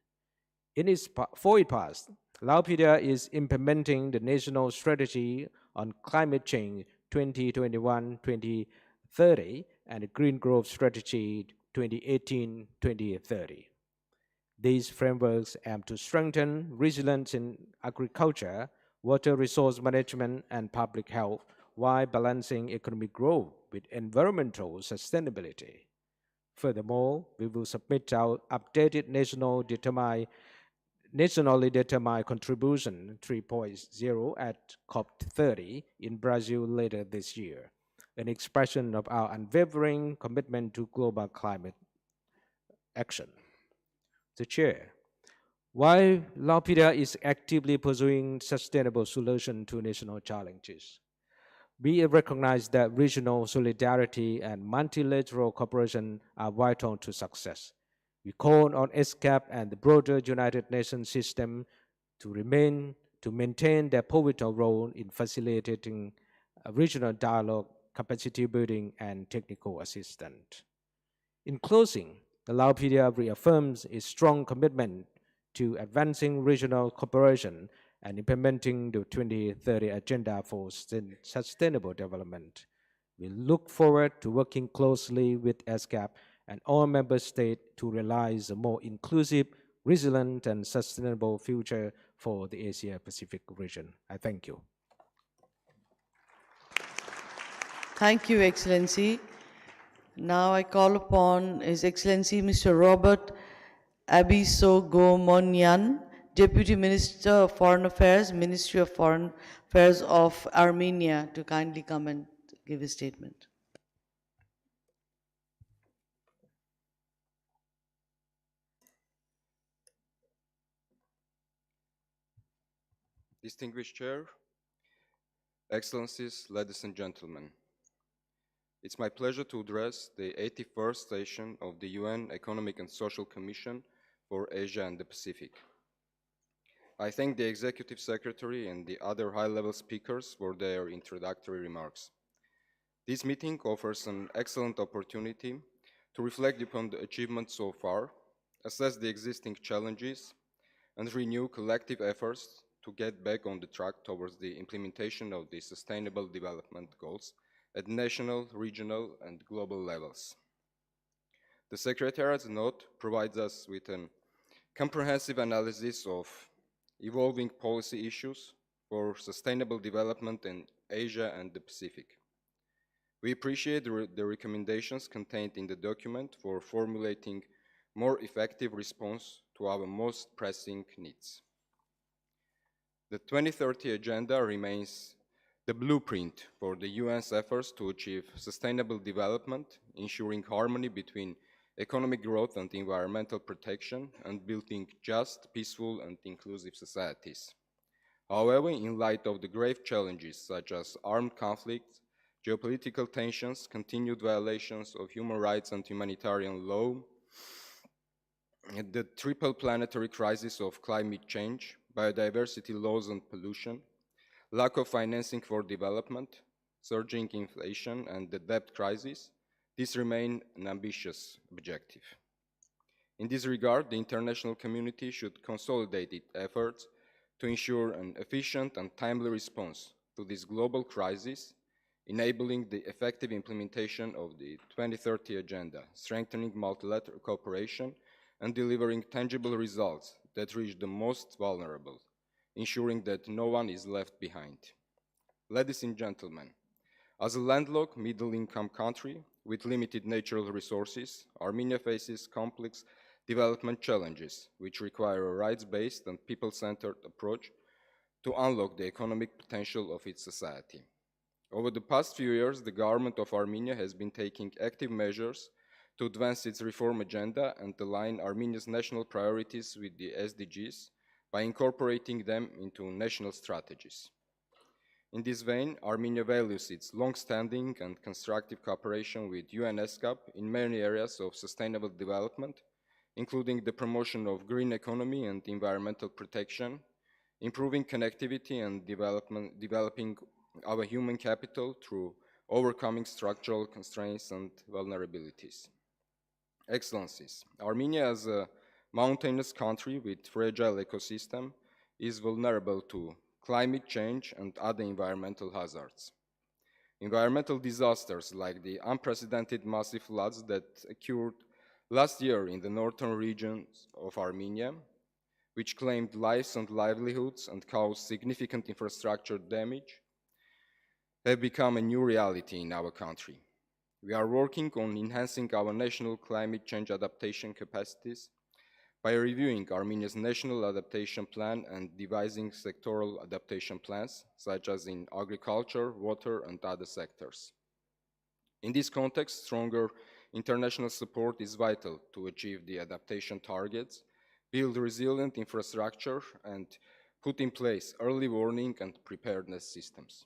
For its part, Laupida is implementing the National Strategy on Climate Change 2021-2030 and the Green Growth Strategy 2018-2030. These frameworks aim to strengthen resilience in agriculture, water resource management, and public health while balancing economic growth with environmental sustainability. Furthermore, we will submit our updated nationally determined contribution 3.0 at COP30 in Brazil later this year, an expression of our unwavering commitment to global climate action. The Chair, while Laupida is actively pursuing sustainable solutions to national challenges, we recognize that regional solidarity and multilateral cooperation are vital to success. We call on ESCAP and the broader United Nations system to maintain their pivotal role in facilitating regional dialogue, capacity building, and technical assistance. In closing, the Laupida reaffirms its strong commitment to advancing regional cooperation and implementing the 2030 Agenda for Sustainable Development. We look forward to working closely with ESCAP and all member states to realize a more inclusive, resilient, and sustainable future for the Asia-Pacific region. I thank you. Thank you, Excellency. Now I call upon His Excellency Mr. Robert Abisogomonian, Deputy Minister of Foreign Affairs, Ministry of Foreign Affairs of Armenia, to kindly come and give a statement. Distinguished Chair, Excellencies, ladies and gentlemen, it's my pleasure to address the 81st session of the UN Economic and Social Commission for Asia and the Pacific. I thank the Executive Secretary and the other high-level speakers for their introductory remarks. This meeting offers an excellent opportunity to reflect upon the achievements so far, assess the existing challenges, and renew collective efforts to get back on the track towards the implementation of the Sustainable Development Goals at national, regional, and global levels. The Secretariat's note provides us with a comprehensive analysis of evolving policy issues for sustainable development in Asia and the Pacific. We appreciate the recommendations contained in the document for formulating more effective response to our most pressing needs. The 2030 Agenda remains the blueprint for the UN's efforts to achieve sustainable development, ensuring harmony between economic growth and environmental protection, and building just, peaceful, and inclusive societies. However, in light of the grave challenges such as armed conflicts, geopolitical tensions, continued violations of human rights and humanitarian law, the triple planetary crisis of climate change, biodiversity loss and pollution, lack of financing for development, surging inflation, and the debt crisis, these remain an ambitious objective. In this regard, the international community should consolidate its efforts to ensure an efficient and timely response to this global crisis, enabling the effective implementation of the 2030 Agenda, strengthening multilateral cooperation, and delivering tangible results that reach the most vulnerable, ensuring that no one is left behind. Ladies and gentlemen, as a landlocked middle-income country with limited natural resources, Armenia faces complex development challenges which require a rights-based and people-centered approach to unlock the economic potential of its society. Over the past few years, the government of Armenia has been taking active measures to advance its reform agenda and align Armenia's national priorities with the SDGs by incorporating them into national strategies. In this vein, Armenia values its long-standing and constructive cooperation with UN ESCAP in many areas of sustainable development, including the promotion of green economy and environmental protection, improving connectivity and developing our human capital through overcoming structural constraints and vulnerabilities. Excellencies, Armenia as a mountainous country with fragile ecosystem is vulnerable to climate change and other environmental hazards. Environmental disasters like the unprecedented massive floods that occurred last year in the northern regions of Armenia, which claimed lives and livelihoods and caused significant infrastructure damage, have become a new reality in our country. We are working on enhancing our national climate change adaptation capacities by reviewing Armenia's national adaptation plan and devising sectoral adaptation plans, such as in agriculture, water, and other sectors. In this context, stronger international support is vital to achieve the adaptation targets, build resilient infrastructure, and put in place early warning and preparedness systems.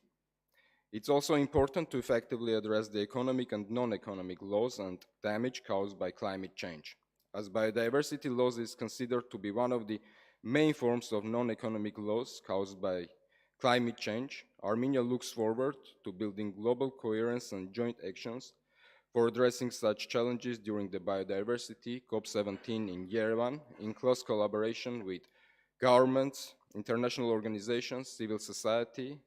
It's also important to effectively address the economic and non-economic loss and damage caused by climate change, as biodiversity loss is considered to be one of the main forms of non-economic loss caused by climate change. Armenia looks forward to building global coherence and joint actions for addressing such challenges during the Biodiversity COP17 in Yerevan, in close collaboration with governments, international organizations, civil society,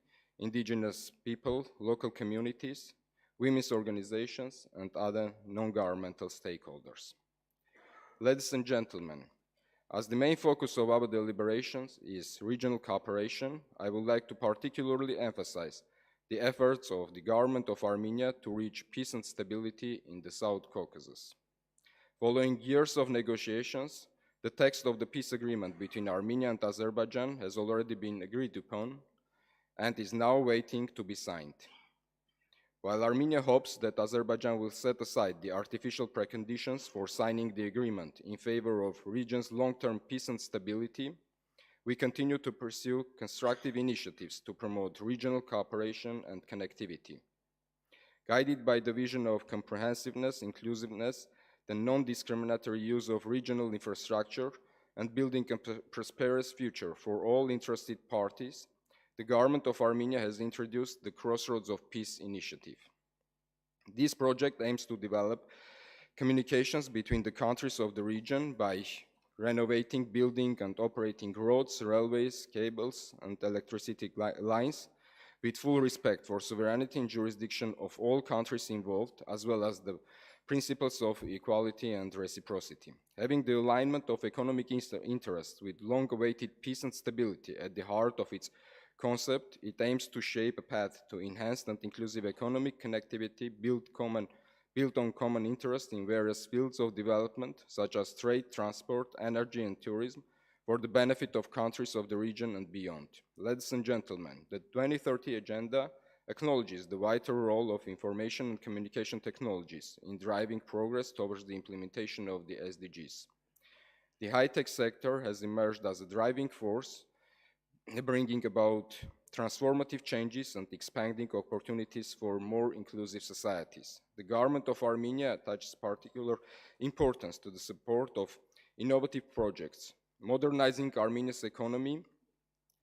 indigenous people, local communities, women's organizations, and other non-governmental stakeholders. Ladies and gentlemen, as the main focus of our deliberations is regional cooperation, I would like to particularly emphasize the efforts of the government of Armenia to reach peace and stability in the South Caucasus. Following years of negotiations, the text of the peace agreement between Armenia and Azerbaijan has already been agreed upon and is now waiting to be signed. While Armenia hopes that Azerbaijan will set aside the artificial preconditions for signing the agreement in favor of region's long-term peace and stability, we continue to pursue constructive initiatives to promote regional cooperation and connectivity. Guided by the vision of comprehensiveness, inclusiveness, the non-discriminatory use of regional infrastructure, and building a prosperous future for all interested parties, the government of Armenia has introduced the Crossroads of Peace initiative. This project aims to develop communications between the countries of the region by renovating, building, and operating roads, railways, cables, and electricity lines with full respect for sovereignty and jurisdiction of all countries involved, as well as the principles of equality and reciprocity. Having the alignment of economic interests with long-awaited peace and stability at the heart of its concept, it aims to shape a path to enhanced and inclusive economic connectivity built on common interest in various fields of development, such as trade, transport, energy, and tourism, for the benefit of countries of the region and beyond. Ladies and gentlemen, the 2030 Agenda acknowledges the vital role of information and communication technologies in driving progress towards the implementation of the SDGs. The high-tech sector has emerged as a driving force, bringing about transformative changes and expanding opportunities for more inclusive societies. The government of Armenia attaches particular importance to the support of innovative projects, modernizing Armenia's economy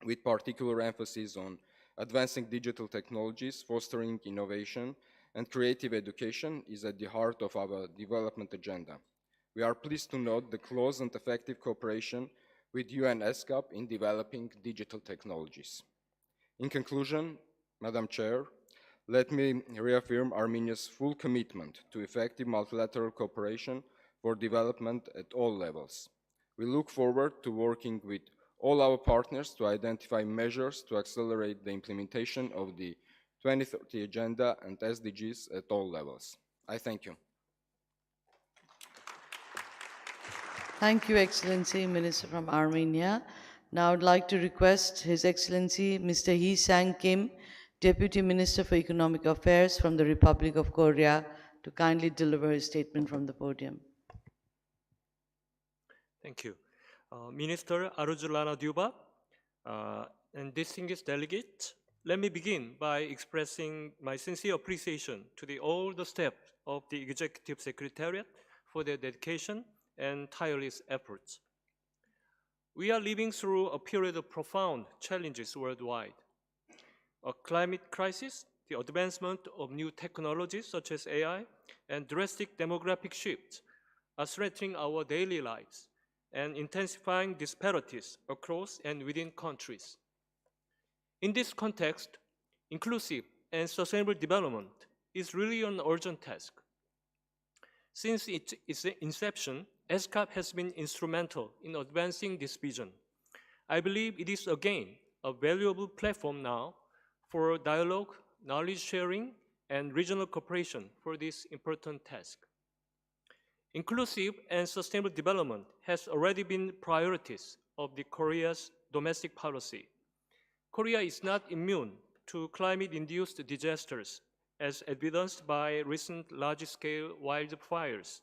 with particular emphasis on advancing digital technologies, fostering innovation, and creative education is at the heart of our development agenda. We are pleased to note the close and effective cooperation with UN ESCAP in developing digital technologies. In conclusion, Madam Chair, let me reaffirm Armenia's full commitment to effective multilateral cooperation for development at all levels. We look forward to working with all our partners to identify measures to accelerate the implementation of the 2030 Agenda and SDGs at all levels. I thank you. Thank you, Excellency, Minister from Armenia. Now I'd like to request His Excellency Mr. Hee Sang-kim, Deputy Minister for Economic Affairs from the Republic of Korea, to kindly deliver his statement from the podium. Thank you. Minister Arujulana Duba and distinguished delegates, let me begin by expressing my sincere appreciation to all the staff of the Executive Secretariat for their dedication and tireless efforts. We are living through a period of profound challenges worldwide. A climate crisis, the advancement of new technologies such as AI, and drastic demographic shifts are threatening our daily lives and intensifying disparities across and within countries. In this context, inclusive and sustainable development is really an urgent task. Since its inception, ESCAP has been instrumental in advancing this vision. I believe it is again a valuable platform now for dialogue, knowledge sharing, and regional cooperation for this important task. Inclusive and sustainable development has already been priorities of Korea's domestic policy. Korea is not immune to climate-induced disasters, as evidenced by recent large-scale wildfires.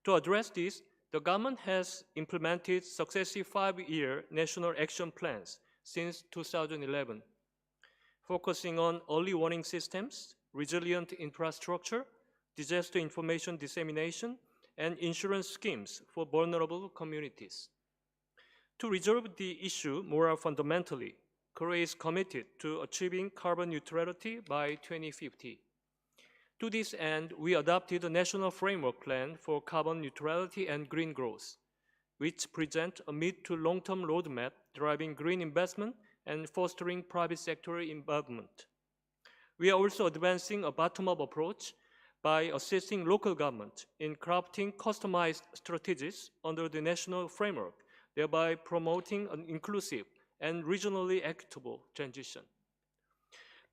To address this, the government has implemented successive 5-year national action plans since 2011, focusing on early warning systems, resilient infrastructure, disaster information dissemination, and insurance schemes for vulnerable communities. To resolve the issue more fundamentally, Korea is committed to achieving carbon neutrality by 2050. To this end, we adopted a national framework plan for carbon neutrality and green growth, which presents a mid to long-term roadmap driving green investment and fostering private sector involvement. We are also advancing a bottom-up approach by assisting local government in crafting customized strategies under the national framework, thereby promoting an inclusive and regionally equitable transition.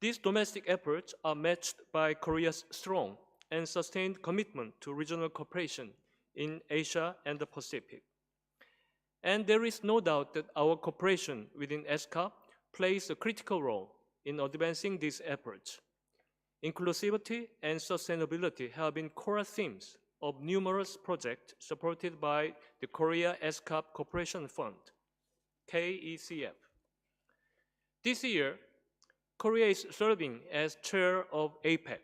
These domestic efforts are matched by Korea's strong and sustained commitment to regional cooperation in Asia and the Pacific. And there is no doubt that our cooperation within ESCAP plays a critical role in advancing these efforts. Inclusivity and sustainability have been core themes of numerous projects supported by the Korea ESCAP Cooperation Fund, KECF. This year, Korea is serving as chair of APEC.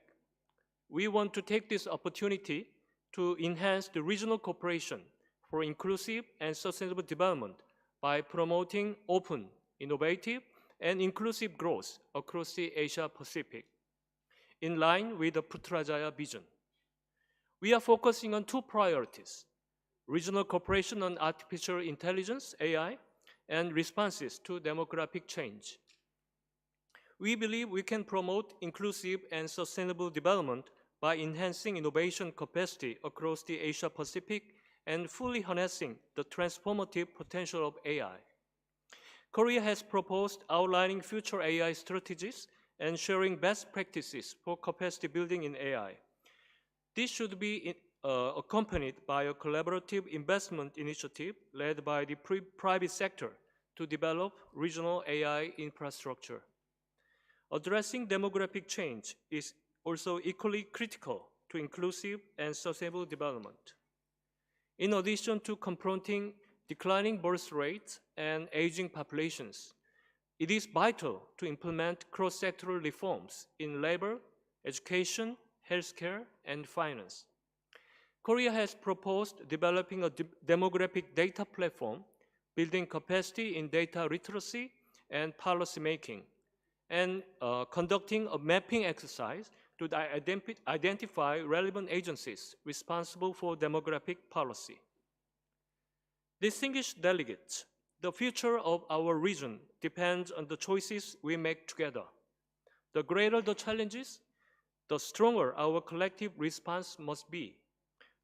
We want to take this opportunity to enhance the regional cooperation for inclusive and sustainable development by promoting open, innovative, and inclusive growth across the Asia-Pacific, in line with the Putrajaya vision. We are focusing on 2 priorities: regional cooperation on artificial intelligence, AI, and responses to demographic change. We believe we can promote inclusive and sustainable development by enhancing innovation capacity across the Asia-Pacific and fully harnessing the transformative potential of AI. Korea has proposed outlining future AI strategies and sharing best practices for capacity building in AI. This should be accompanied by a collaborative investment initiative led by the private sector to develop regional AI infrastructure. Addressing demographic change is also equally critical to inclusive and sustainable development. In addition to confronting declining birth rates and aging populations, it is vital to implement cross-sectoral reforms in labor, education, healthcare, and finance. Korea has proposed developing a demographic data platform, building capacity in data literacy and policy making, and conducting a mapping exercise to identify relevant agencies responsible for demographic policy. Distinguished delegates, the future of our region depends on the choices we make together. The greater the challenges, the stronger our collective response must be.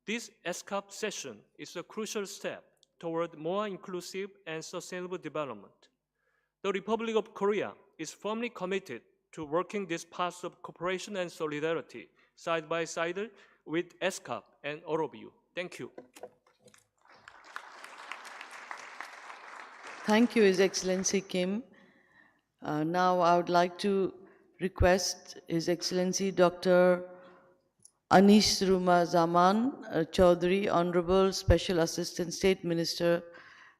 This ESCAP session is a crucial step toward more inclusive and sustainable development. The Republic of Korea is firmly committed to working this path of cooperation and solidarity side by side with ESCAP and all of you. Thank you. Thank you, His Excellency Kim. Now I would like to request His Excellency Dr. Anish Ruma Zaman Chaudhary, Honorable Special Assistant State Minister,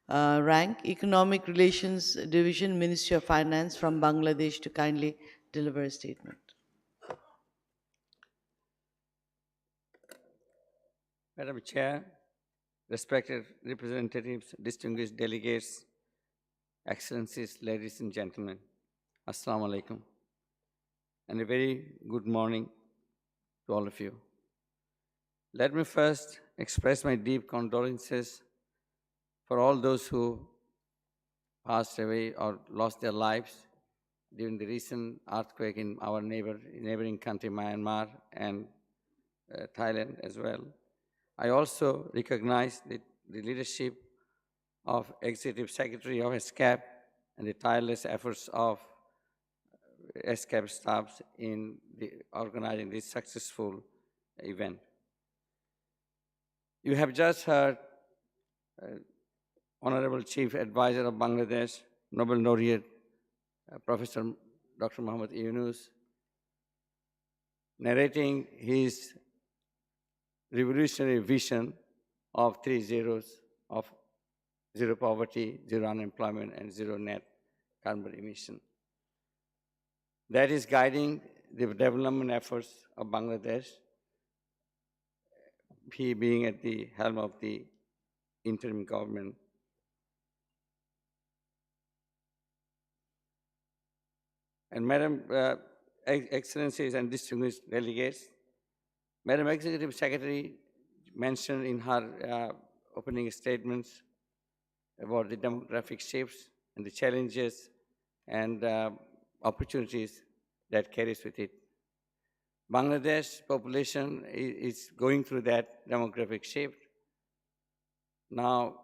rank, Economic Relations Division, Ministry of Finance from Bangladesh, to kindly deliver a statement. Madam Chair, respected representatives, distinguished delegates, Excellencies, ladies and gentlemen, Assalamu alaikum, and a very good morning to all of you. Let me first express my deep condolences for all those who passed away or lost their lives during the recent earthquake in our neighboring country, Myanmar, and Thailand as well. I also recognize the leadership of Executive Secretary of ESCAP and the tireless efforts of ESCAP staffs in organizing this successful event. You have just heard Honorable Chief Advisor of Bangladesh, Nobel laureate, Professor Dr. Muhammad Yunus, narrating his revolutionary vision of 3 zeros of zero poverty, zero unemployment, and zero net carbon emission. That is guiding the development efforts of Bangladesh, he being at the helm of the interim government. And Madam Excellencies and distinguished delegates, Madam Executive Secretary mentioned in her opening statements about the demographic shifts and the challenges and opportunities that carries with it. Bangladesh population is going through that demographic shift. Now,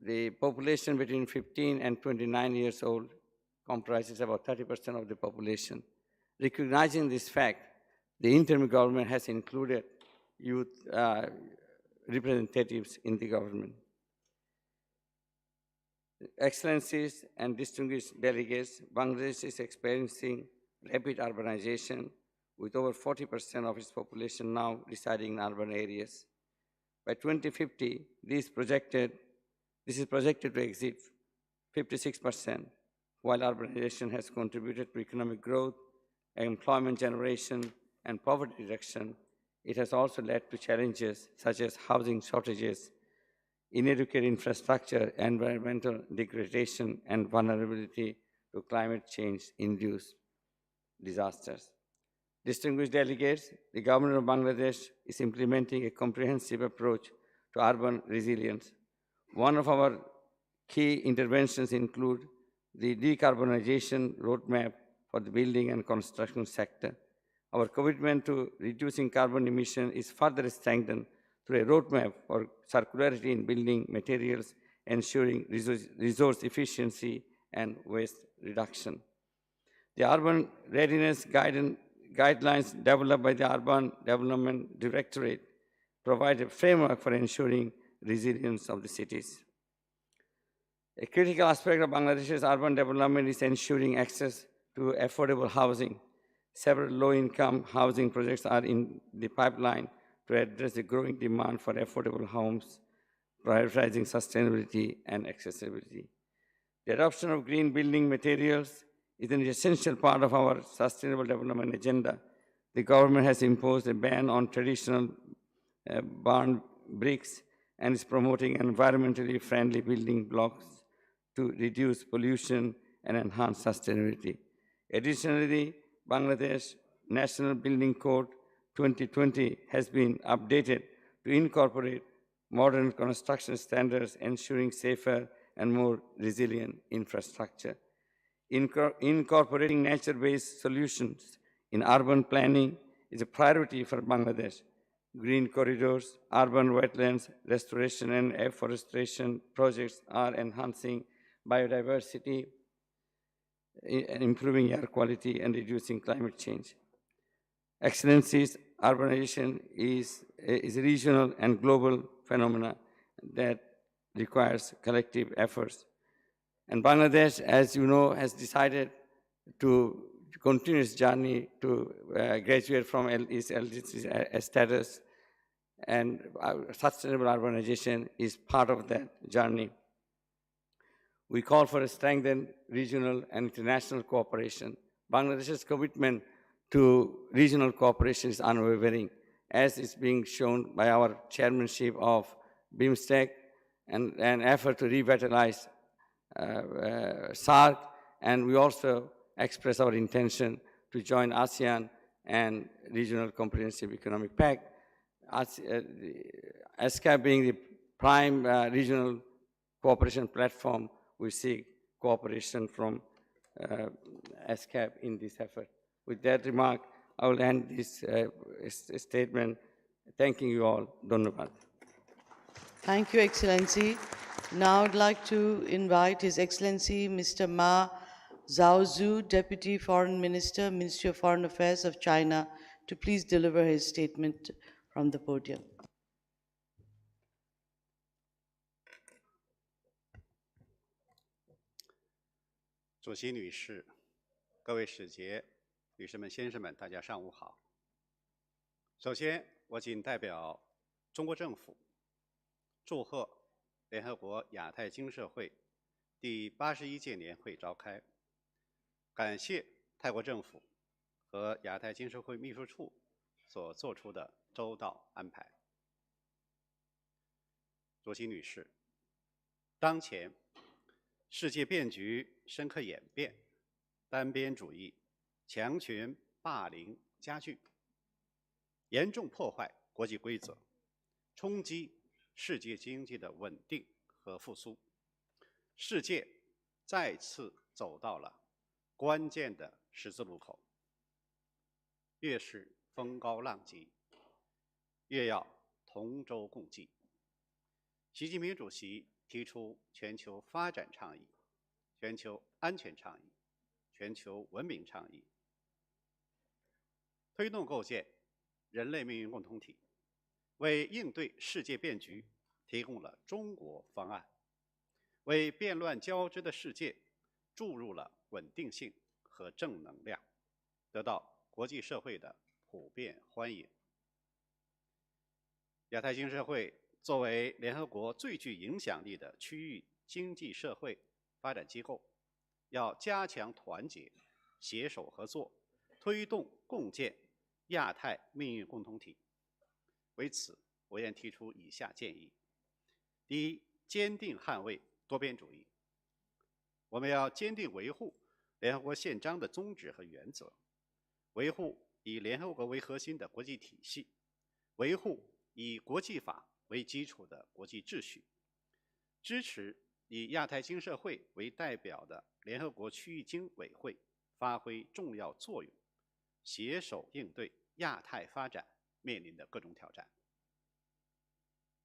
the population between 15 and 29 years old comprises about 30% of the population. Recognizing this fact, the interim government has included youth representatives in the government. Excellencies and distinguished delegates, Bangladesh is experiencing rapid urbanization with over 40% of its population now residing in urban areas. By 2050, this is projected to exceed 56%, while urbanization has contributed to economic growth, employment generation, and poverty reduction. It has also led to challenges such as housing shortages, inadequate infrastructure, environmental degradation, and vulnerability to climate change-induced disasters. Distinguished delegates, the government of Bangladesh is implementing a comprehensive approach to urban resilience. One of our key interventions include the decarbonization roadmap for the building and construction sector. Our commitment to reducing carbon emission is further strengthened through a roadmap for circularity in building materials, ensuring resource efficiency and waste reduction. The urban readiness guidelines developed by the Urban Development Directorate provide a framework for ensuring resilience of the cities. A critical aspect of Bangladesh's urban development is ensuring access to affordable housing. Several low-income housing projects are in the pipeline to address the growing demand for affordable homes, prioritizing sustainability and accessibility. The adoption of green building materials is an essential part of our sustainable development agenda. The government has imposed a ban on traditional barn bricks and is promoting environmentally friendly building blocks to reduce pollution and enhance sustainability. Additionally, Bangladesh National Building Code 2020 has been updated to incorporate modern construction standards, ensuring safer and more resilient infrastructure. Incorporating nature-based solutions in urban planning is a priority for Bangladesh. Green corridors, urban wetlands, restoration and afforestation projects are enhancing biodiversity, improving air quality, and reducing climate change. Excellencies, urbanization is a regional and global phenomenon that requires collective efforts. And Bangladesh, as you know, has decided to continue its journey to graduate from its LDC status, and sustainable urbanization is part of that journey. We call for a strengthened regional and international cooperation. Bangladesh's commitment to regional cooperation is unwavering, as is being shown by our chairmanship of BIMSTEC and an effort to revitalize SAARC, and we also express our intention to join ASEAN and Regional Comprehensive Economic Pact, ESCAP being the prime regional cooperation platform. We seek cooperation from ESCAP in this effort. With that remark, I will end this statement. Thanking you all. Dhanyabad. Thank you, Excellency. Now I'd like to invite His Excellency Mr. Ma Zhaozhu, Deputy Foreign Minister, Ministry of Foreign Affairs of China, to please deliver his statement from the podium. 主席女士、各位使节、女士们、先生们，大家上午好。首先，我谨代表中国政府祝贺联合国亚太经社会第81届年会召开，感谢泰国政府和亚太经社会秘书处所做出的周到安排。主席女士，当前世界变局深刻演变，单边主义、强权霸凌加剧，严重破坏国际规则，冲击世界经济的稳定和复苏。世界再次走到了关键的十字路口，越是风高浪急，越要同舟共济。习近平主席提出全球发展倡议、全球安全倡议、全球文明倡议，推动构建人类命运共同体，为应对世界变局提供了中国方案，为变乱交织的世界注入了稳定性和正能量，得到国际社会的普遍欢迎。亚太经社会作为联合国最具影响力的区域经济社会发展机构，要加强团结、携手合作，推动共建亚太命运共同体。为此，我愿提出以下建议：第一，坚定捍卫多边主义。我们要坚定维护联合国宪章的宗旨和原则，维护以联合国为核心的国际体系，维护以国际法为基础的国际秩序，支持以亚太经社会为代表的联合国区域经委会发挥重要作用，携手应对亚太发展面临的各种挑战。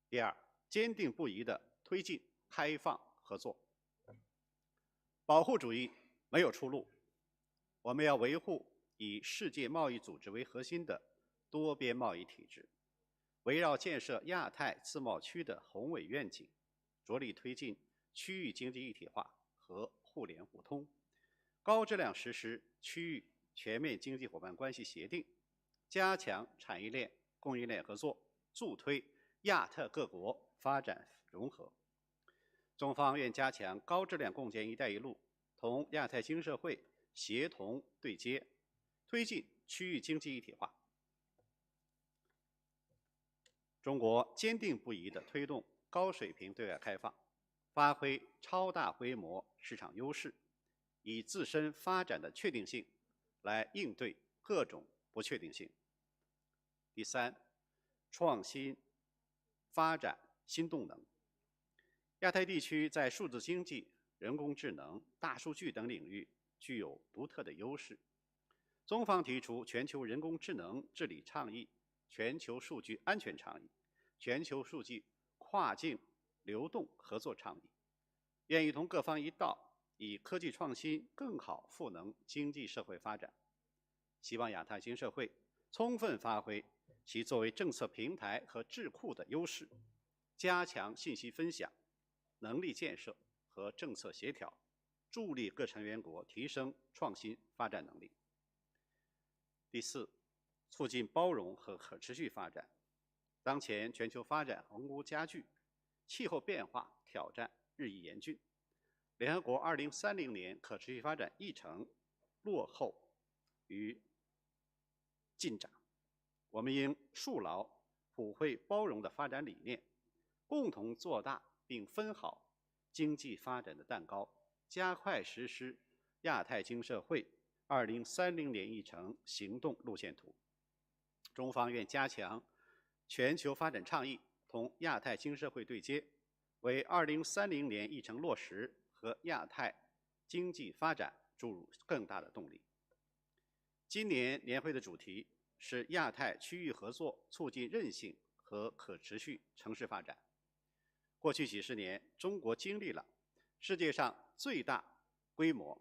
第二，坚定不移地推进开放合作。保护主义没有出路，我们要维护以世界贸易组织为核心的多边贸易体制，围绕建设亚太自贸区的宏伟愿景，着力推进区域经济一体化和互联互通，高质量实施区域全面经济伙伴关系协定，加强产业链、供应链合作，助推亚太各国发展融合。中方愿加强高质量共建“一带一路”，同亚太经社会协同对接，推进区域经济一体化。中国坚定不移地推动高水平对外开放，发挥超大规模市场优势，以自身发展的确定性来应对各种不确定性。第三，创新发展新动能。亚太地区在数字经济、人工智能、大数据等领域具有独特的优势，中方提出全球人工智能治理倡议、全球数据安全倡议、全球数据跨境流动合作倡议，愿意同各方一道，以科技创新更好赋能经济社会发展。希望亚太经社会充分发挥其作为政策平台和智库的优势，加强信息分享、能力建设和政策协调，助力各成员国提升创新发展能力。第四，促进包容和可持续发展。当前全球发展鸿沟加剧，气候变化挑战日益严峻，联合国2030年可持续发展议程落后于进展。我们应树牢普惠包容的发展理念，共同做大并分好经济发展的蛋糕，加快实施亚太经社会2030年议程行动路线图。中方愿加强全球发展倡议同亚太经社会对接，为2030年议程落实和亚太经济发展注入更大的动力。今年年会的主题是亚太区域合作促进韧性和可持续城市发展。过去几十年，中国经历了世界上最大规模、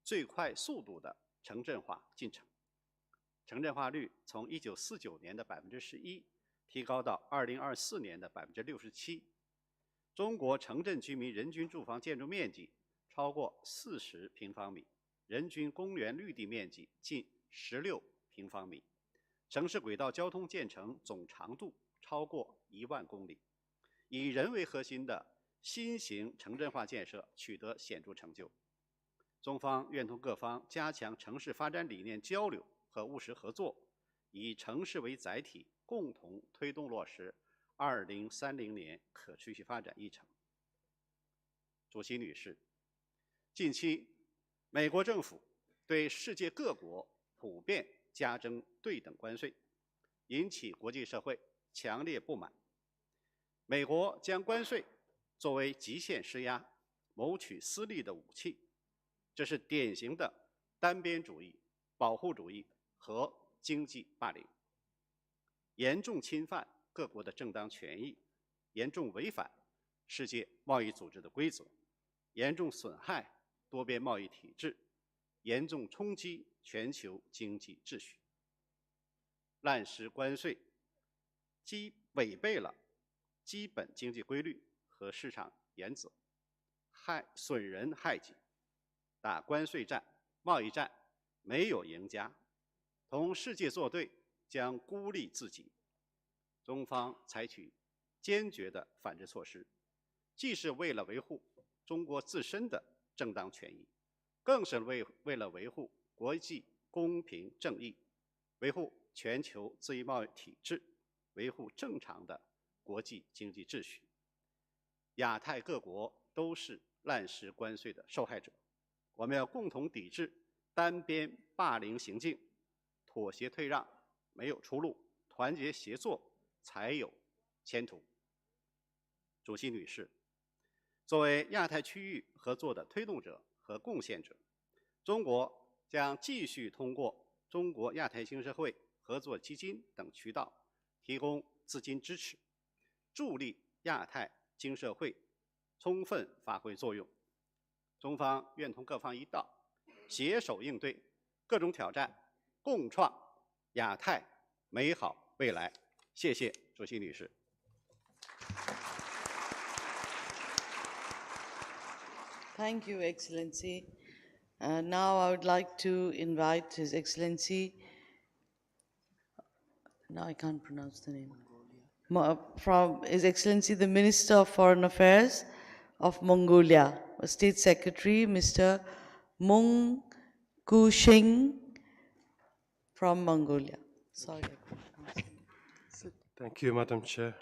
最快速度的城镇化进程，城镇化率从1949年的11%提高到2024年的67%。中国城镇居民人均住房建筑面积超过40平方米，人均公园绿地面积近16平方米，城市轨道交通建成总长度超过1万公里，以人为核心的新型城镇化建设取得显著成就。中方愿同各方加强城市发展理念交流和务实合作，以城市为载体，共同推动落实2030年可持续发展议程。主席女士，近期美国政府对世界各国普遍加征对等关税，引起国际社会强烈不满。美国将关税作为极限施压、谋取私利的武器，这是典型的单边主义、保护主义和经济霸凌，严重侵犯各国的正当权益，严重违反世界贸易组织的规则，严重损害多边贸易体制，严重冲击全球经济秩序。滥施关税既违背了基本经济规律和市场原则，损人害己。打关税战、贸易战没有赢家，同世界作对将孤立自己。中方采取坚决的反制措施，既是为了维护中国自身的正当权益，更是为了维护国际公平正义，维护全球自由贸易体制，维护正常的国际经济秩序。亚太各国都是滥施关税的受害者，我们要共同抵制单边霸凌行径，妥协退让没有出路，团结协作才有前途。主席女士，作为亚太区域合作的推动者和贡献者，中国将继续通过中国亚太经社会合作基金等渠道提供资金支持，助力亚太经社会充分发挥作用。中方愿同各方一道，携手应对各种挑战，共创亚太美好未来。谢谢主席女士。Thank you, Excellency. Now I would like to invite His Excellency, now I can't pronounce the name, from His Excellency the Minister of Foreign Affairs of Mongolia, State Secretary Mr. Mung Kushing from Mongolia. Sorry. Thank you, Madam Chair.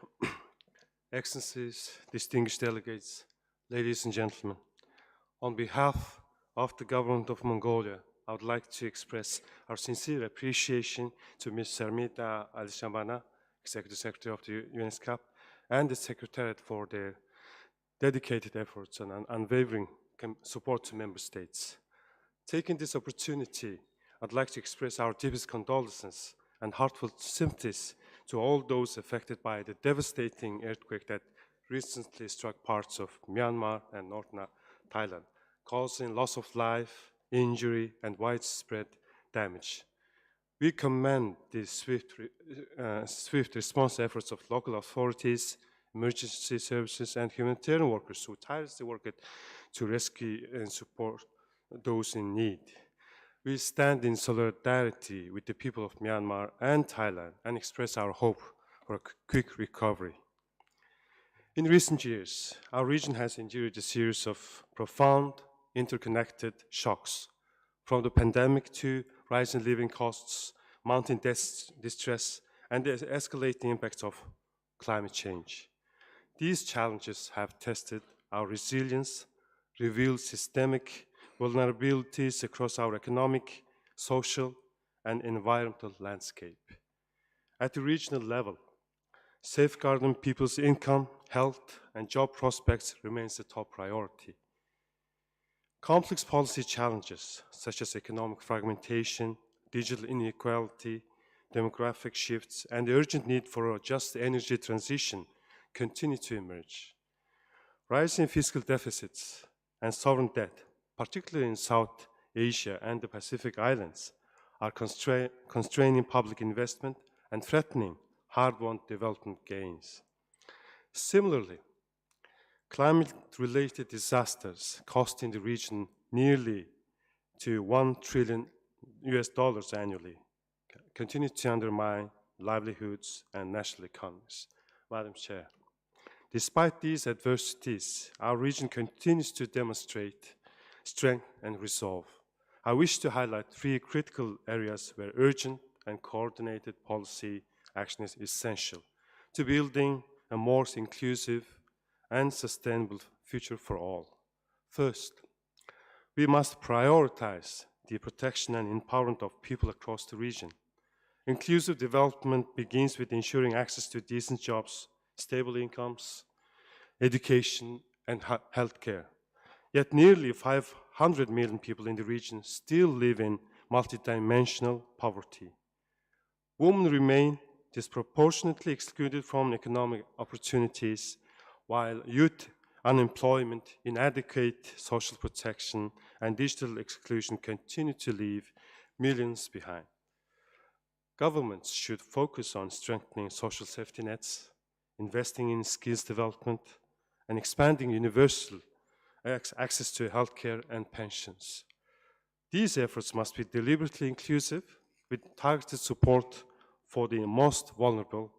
Excellencies, distinguished delegates, ladies and gentlemen, on behalf of the government of Mongolia, I would like to express our sincere appreciation to Ms. Sarmita Alishamana, Executive Secretary of the ESCAP, and the Secretariat for their dedicated efforts and unwavering support to Member States. Taking this opportunity, I'd like to express our deepest condolences and heartfelt sympathies to all those affected by the devastating earthquake that recently struck parts of Myanmar and northern Thailand, causing loss of life, injury, and widespread damage. We commend the swift response efforts of local authorities, emergency services, and humanitarian workers who tirelessly worked to rescue and support those in need. We stand in solidarity with the people of Myanmar and Thailand and express our hope for a quick recovery. In recent years, our region has endured a series of profound, interconnected shocks, from the pandemic to rising living costs, mounting distress, and the escalating impacts of climate change. These challenges have tested our resilience, revealed systemic vulnerabilities across our economic, social, and environmental landscape. At the regional level, safeguarding people's income, health, and job prospects remains the top priority. Complex policy challenges, such as economic fragmentation, digital inequality, demographic shifts, and the urgent need for a just energy transition continue to emerge. Rising fiscal deficits and sovereign debt, particularly in South Asia and the Pacific Islands, are constraining public investment and threatening hard-won development gains. Similarly, climate-related disasters costing the region nearly to $1 trillion annually continue to undermine livelihoods and national economies. Madam Chair, despite these adversities, our region continues to demonstrate strength and resolve. I wish to highlight three critical areas where urgent and coordinated policy action is essential to building a more inclusive and sustainable future for all. First, we must prioritize the protection and empowerment of people across the region. Inclusive development begins with ensuring access to decent jobs, stable incomes, education, and healthcare. Yet nearly 500 million people in the region still live in multidimensional poverty. Women remain disproportionately excluded from economic opportunities, while youth unemployment, inadequate social protection, and digital exclusion continue to leave millions behind. Governments should focus on strengthening social safety nets, investing in skills development, and expanding universal access to healthcare and pensions. These efforts must be deliberately inclusive, with targeted support for the most vulnerable,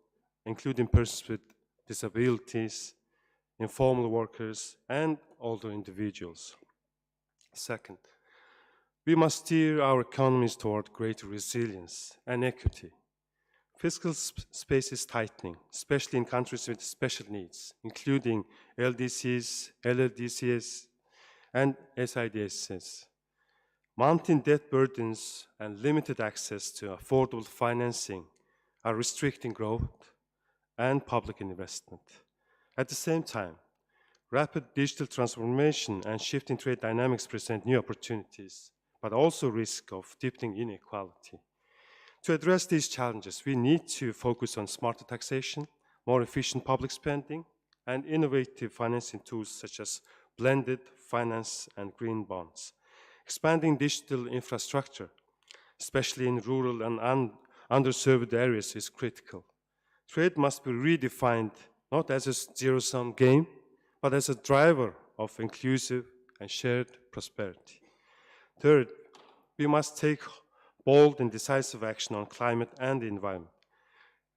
including persons with disabilities, informal workers, and older individuals. Second, we must steer our economies toward greater resilience and equity. Fiscal space is tightening, especially in countries with special needs, including LDCs, LLDCs, and SIDSs. Mounting debt burdens and limited access to affordable financing are restricting growth and public investment. At the same time, rapid digital transformation and shifting trade dynamics present new opportunities, but also risk of deepening inequality. To address these challenges, we need to focus on smarter taxation, more efficient public spending, and innovative financing tools such as blended finance and green bonds. Expanding digital infrastructure, especially in rural and underserved areas, is critical. Trade must be redefined not as a zero-sum game, but as a driver of inclusive and shared prosperity. Third, we must take bold and decisive action on climate and the environment.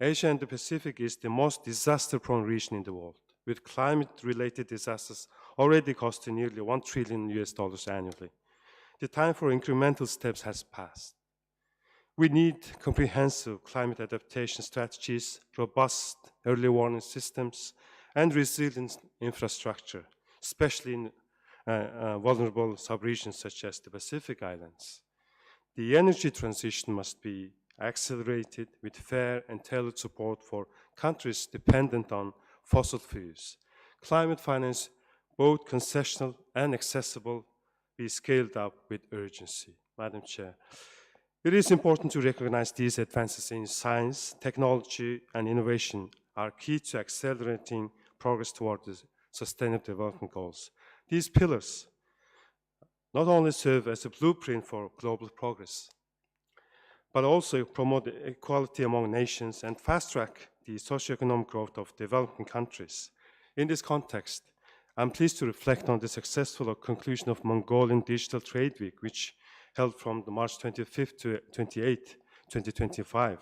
Asia and the Pacific is the most disaster-prone region in the world, with climate-related disasters already costing nearly $1 trillion annually. The time for incremental steps has passed. We need comprehensive climate adaptation strategies, robust early warning systems, and resilient infrastructure, especially in vulnerable subregions such as the Pacific Islands. The energy transition must be accelerated with fair and tailored support for countries dependent on fossil fuels. Climate finance, both concessional and accessible, be scaled up with urgency. Madam Chair, It is important to recognize these advances in science, technology, and innovation are key to accelerating progress toward the Sustainable Development Goals. These pillars not only serve as a blueprint for global progress, but also promote equality among nations and fast-track the socioeconomic growth of developing countries. In this context, I'm pleased to reflect on the successful conclusion of Mongolian Digital Trade Week, which held from the March 25th to 28th, 2025.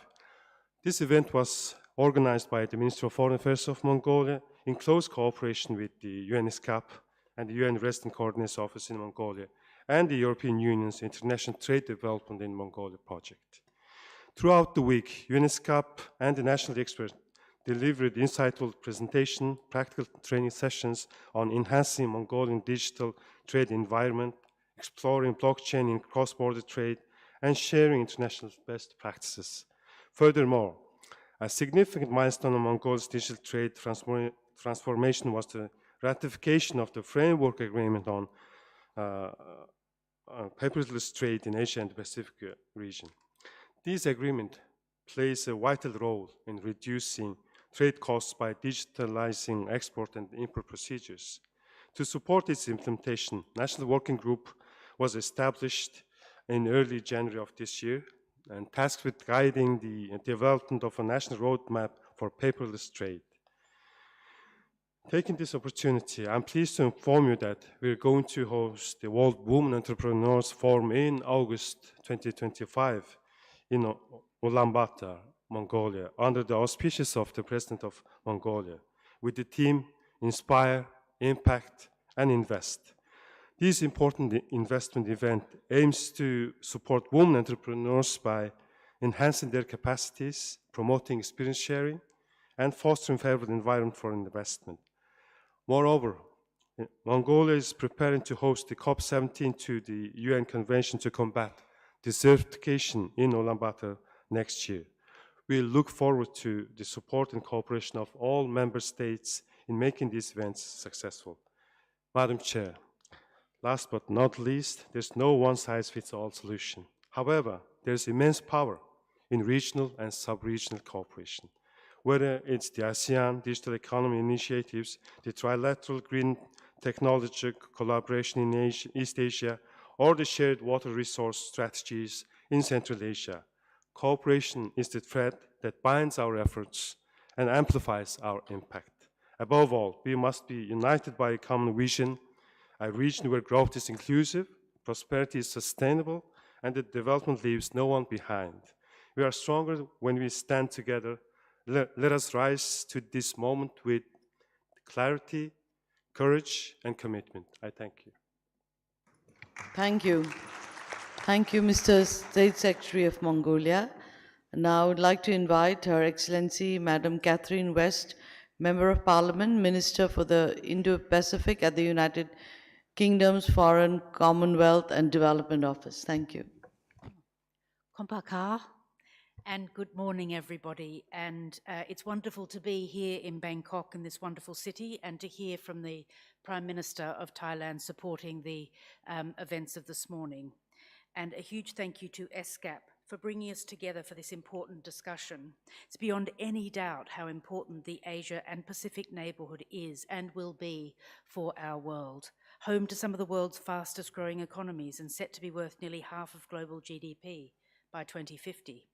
This event was organized by the Ministry of Foreign Affairs of Mongolia in close cooperation with the UN ESCAP and the UN Resident Coordinator's Office in Mongolia and the European Union's International Trade Development in Mongolia project. Throughout the week, UN ESCAP and the national experts delivered insightful presentation, practical training sessions on enhancing Mongolian digital trade environment, exploring blockchain in cross-border trade, and sharing international best practices. Furthermore, a significant milestone in Mongolia's digital trade transformation was the ratification of the framework agreement on paperless trade in Asia and the Pacific region. This agreement plays a vital role in reducing trade costs by digitalizing export and import procedures. To support its implementation, National Working Group was established in early January of this year and tasked with guiding the development of a national roadmap for paperless trade. Taking this opportunity, I'm pleased to inform you that we're going to host the World Women Entrepreneurs Forum in August 2025 in Ulaanbaatar, Mongolia, under the auspices of the President of Mongolia, with the theme Inspire, Impact, and Invest. This important investment event aims to support women entrepreneurs by enhancing their capacities, promoting experience sharing, and fostering a favorable environment for investment. Moreover, Mongolia is preparing to host the COP17 to the UN Convention to combat desertification in Ulaanbaatar next year. We look forward to the support and cooperation of all member states in making these events successful. Madam Chair, last but not least, there's no one-size-fits-all solution. However, there's immense power in regional and sub-regional cooperation. Whether it's the ASEAN Digital Economy Initiatives, the Trilateral Green Technology Collaboration in East Asia, or the shared water resource strategies in Central Asia, cooperation is the thread that binds our efforts and amplifies our impact. Above all, we must be united by a common vision, a region where growth is inclusive, prosperity is sustainable, and that development leaves no one behind. We are stronger when we stand together. Let us rise to this moment with clarity, courage, and commitment. I thank you. Thank you. Thank you, Mr. State Secretary of Mongolia. Now I would like to invite Her Excellency, Madam Catherine West, Member of Parliament, Minister for the Indo-Pacific at the United Kingdom's Foreign, Commonwealth and Development Office. Thank you. Kompaka, and good morning, everybody. And it's wonderful to be here in Bangkok, in this wonderful city, and to hear from the Prime Minister of Thailand supporting the events of this morning. And a huge thank you to ESCAP for bringing us together for this important discussion. It's beyond any doubt how important the Asia and Pacific neighborhood is and will be for our world. Home to some of the world's fastest growing economies and set to be worth nearly half of global GDP by 2050.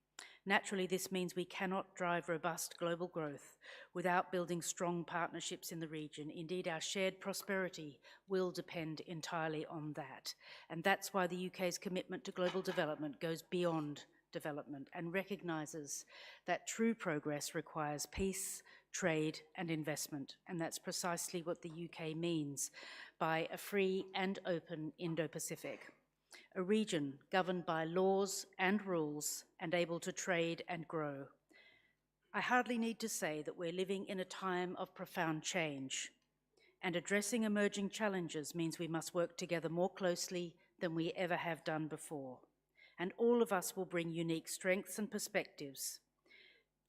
Naturally, this means we cannot drive robust global growth without building strong partnerships in the region. Indeed, our shared prosperity will depend entirely on that. And that's why the UK's commitment to global development goes beyond development and recognises that true progress requires peace, trade and investment. And that's precisely what the UK means by a free and open Indo-Pacific. A region governed by laws and rules and able to trade and grow. I hardly need to say that we're living in a time of profound change, and addressing emerging challenges means we must work together more closely than we ever have done before. And all of us will bring unique strengths and perspectives.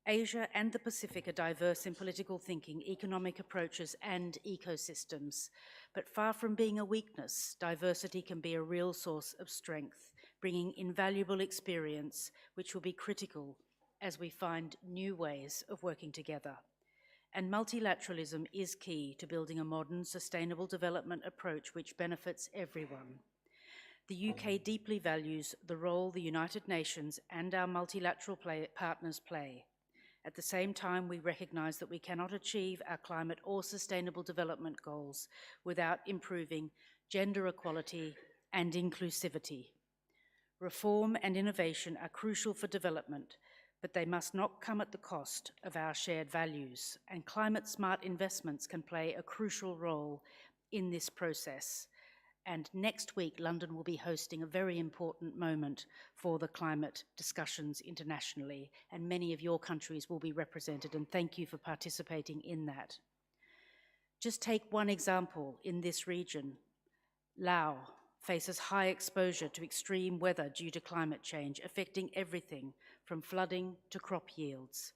Asia and the Pacific are diverse in political thinking, economic approaches, and ecosystems. But far from being a weakness, diversity can be a real source of strength, bringing invaluable experience which will be critical as we find new ways of working together. And multilateralism is key to building a modern, sustainable development approach which benefits everyone. The UK deeply values the role the United Nations and our multilateral partners play. At the same time, we recognise that we cannot achieve our climate or sustainable development goals without improving gender equality and inclusivity. Reform and innovation are crucial for development, but they must not come at the cost of our shared values, and climate-smart investments can play a crucial role in this process. And next week, London will be hosting a very important moment for the climate discussions internationally, and many of your countries will be represented, and thank you for participating in that. Just take one example in this region. Laos faces high exposure to extreme weather due to climate change, affecting everything from flooding to crop yields.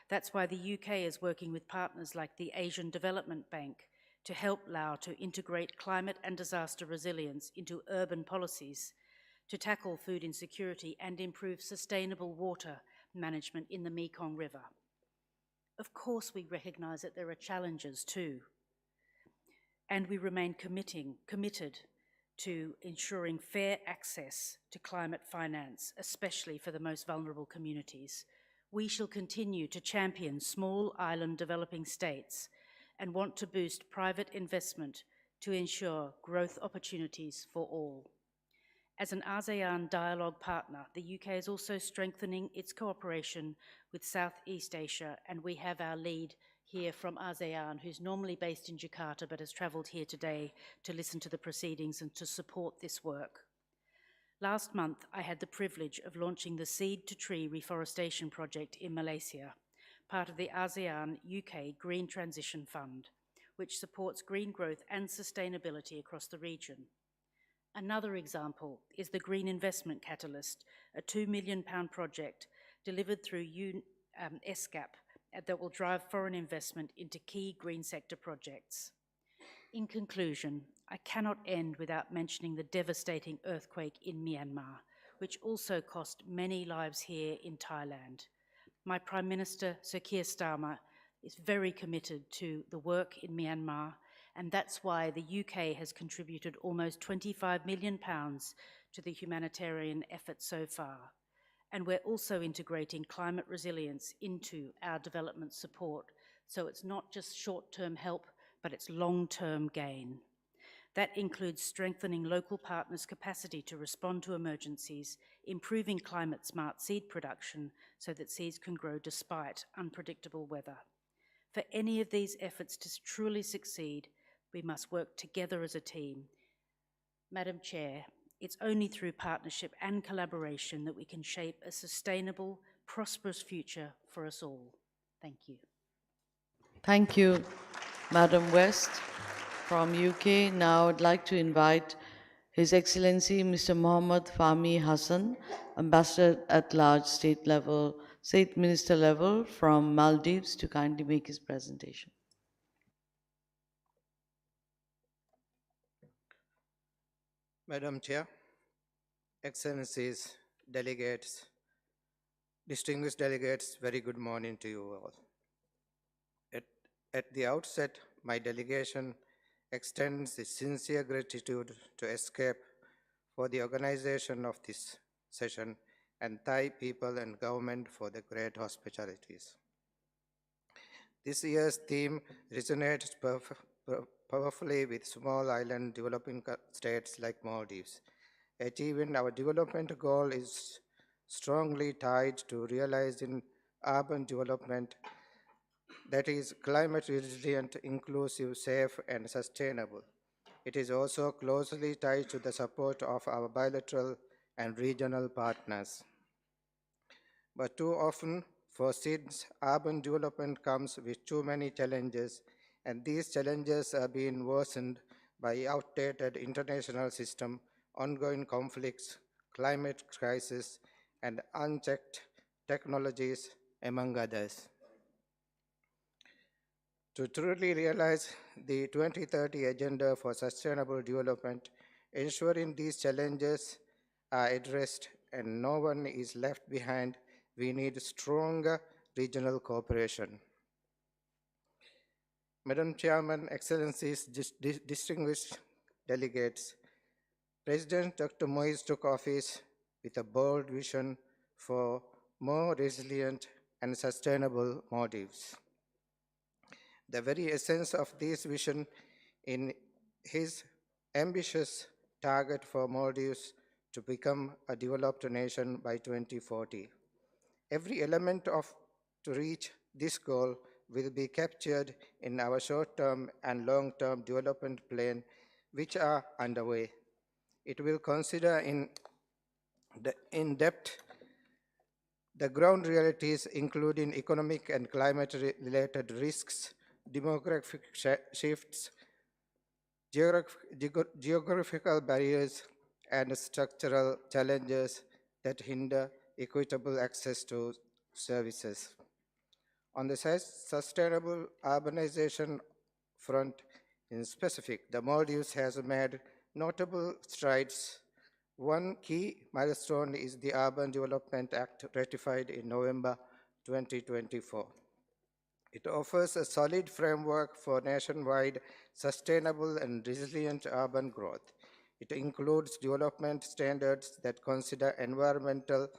That's why the UK is working with partners like the Asian Development Bank to help Laos to integrate climate and disaster resilience into urban policies, to tackle food insecurity and improve sustainable water management in the Mekong River. Of course, we recognise that there are challenges too, and we remain committed to ensuring fair access to climate finance, especially for the most vulnerable communities. We shall continue to champion small island developing states and want to boost private investment to ensure growth opportunities for all. As an ASEAN dialogue partner, the UK is also strengthening its cooperation with Southeast Asia, and we have our lead here from ASEAN, who's normally based in Jakarta but has travelled here today to listen to the proceedings and to support this work. Last month, I had the privilege of launching the Seed to Tree Reforestation Project in Malaysia, part of the ASEAN UK Green Transition Fund, which supports green growth and sustainability across the region. Another example is the Green Investment Catalyst, a £2 million project delivered through ESCAP that will drive foreign investment into key green sector projects. In conclusion, I cannot end without mentioning the devastating earthquake in Myanmar, which also cost many lives here in Thailand. My Prime Minister, Sir Keir Starmer, is very committed to the work in Myanmar, and that's why the UK has contributed almost £25 million to the humanitarian effort so far. And we're also integrating climate resilience into our development support, so it's not just short-term help, but it's long-term gain. That includes strengthening local partners' capacity to respond to emergencies, improving climate-smart seed production so that seeds can grow despite unpredictable weather. For any of these efforts to truly succeed, we must work together as a team. Madam Chair, it's only through partnership and collaboration that we can shape a sustainable, prosperous future for us all. Thank you. Thank you, Madam West from UK. Now I'd like to invite His Excellency Mr. Mohammad Fahmi Hassan, Ambassador at Large State Minister level from Maldives, to kindly make his presentation. Madam Chair, Excellencies, delegates, distinguished delegates, very good morning to you all. At the outset, my delegation extends its sincere gratitude to ESCAP for the organization of this session and Thai people and government for the great hospitalities. This year's theme resonates powerfully with small island developing states like Maldives. Achieving our development goal is strongly tied to realizing urban development that is climate resilient, inclusive, safe, and sustainable. It is also closely tied to the support of our bilateral and regional partners. But too often, for cities, urban development comes with too many challenges, and these challenges are being worsened by outdated international system, ongoing conflicts, climate crisis, and unchecked technologies, among others. To truly realize the 2030 Agenda for Sustainable Development, ensuring these challenges are addressed and no one is left behind, we need stronger regional cooperation. Madam Chairman, Excellencies, distinguished delegates, President Dr. Moise took office with a bold vision for more resilient and sustainable Maldives. The very essence of this vision in his ambitious target for Maldives to become a developed nation by 2040. Every element to reach this goal will be captured in our short-term and long-term development plan, which are underway. It will consider in depth the ground realities, including economic and climate-related risks, demographic shifts, geographical barriers, and structural challenges that hinder equitable access to services. On the sustainable urbanization front in specific, the Maldives has made notable strides. One key milestone is the Urban Development Act ratified in November 2024. It offers a solid framework for nationwide sustainable and resilient urban growth. It includes development standards that consider environmental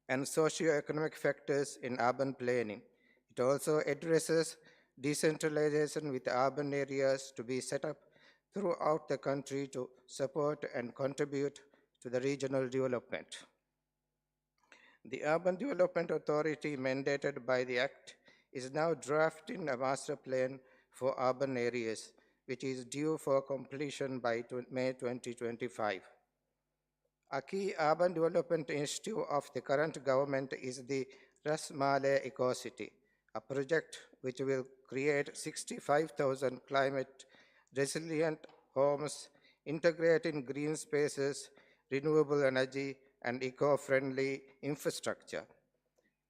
and socio-economic factors in urban planning. It also addresses decentralization with urban areas to be set up throughout the country to support and contribute to the regional development. The Urban Development Authority, mandated by the Act, is now drafting a master plan for urban areas, which is due for completion by May 2025. A key urban development initiative of the current government is the Ras Malay Eco-City, a project which will create 65,000 climate-resilient homes, integrating green spaces, renewable energy, and eco-friendly infrastructure.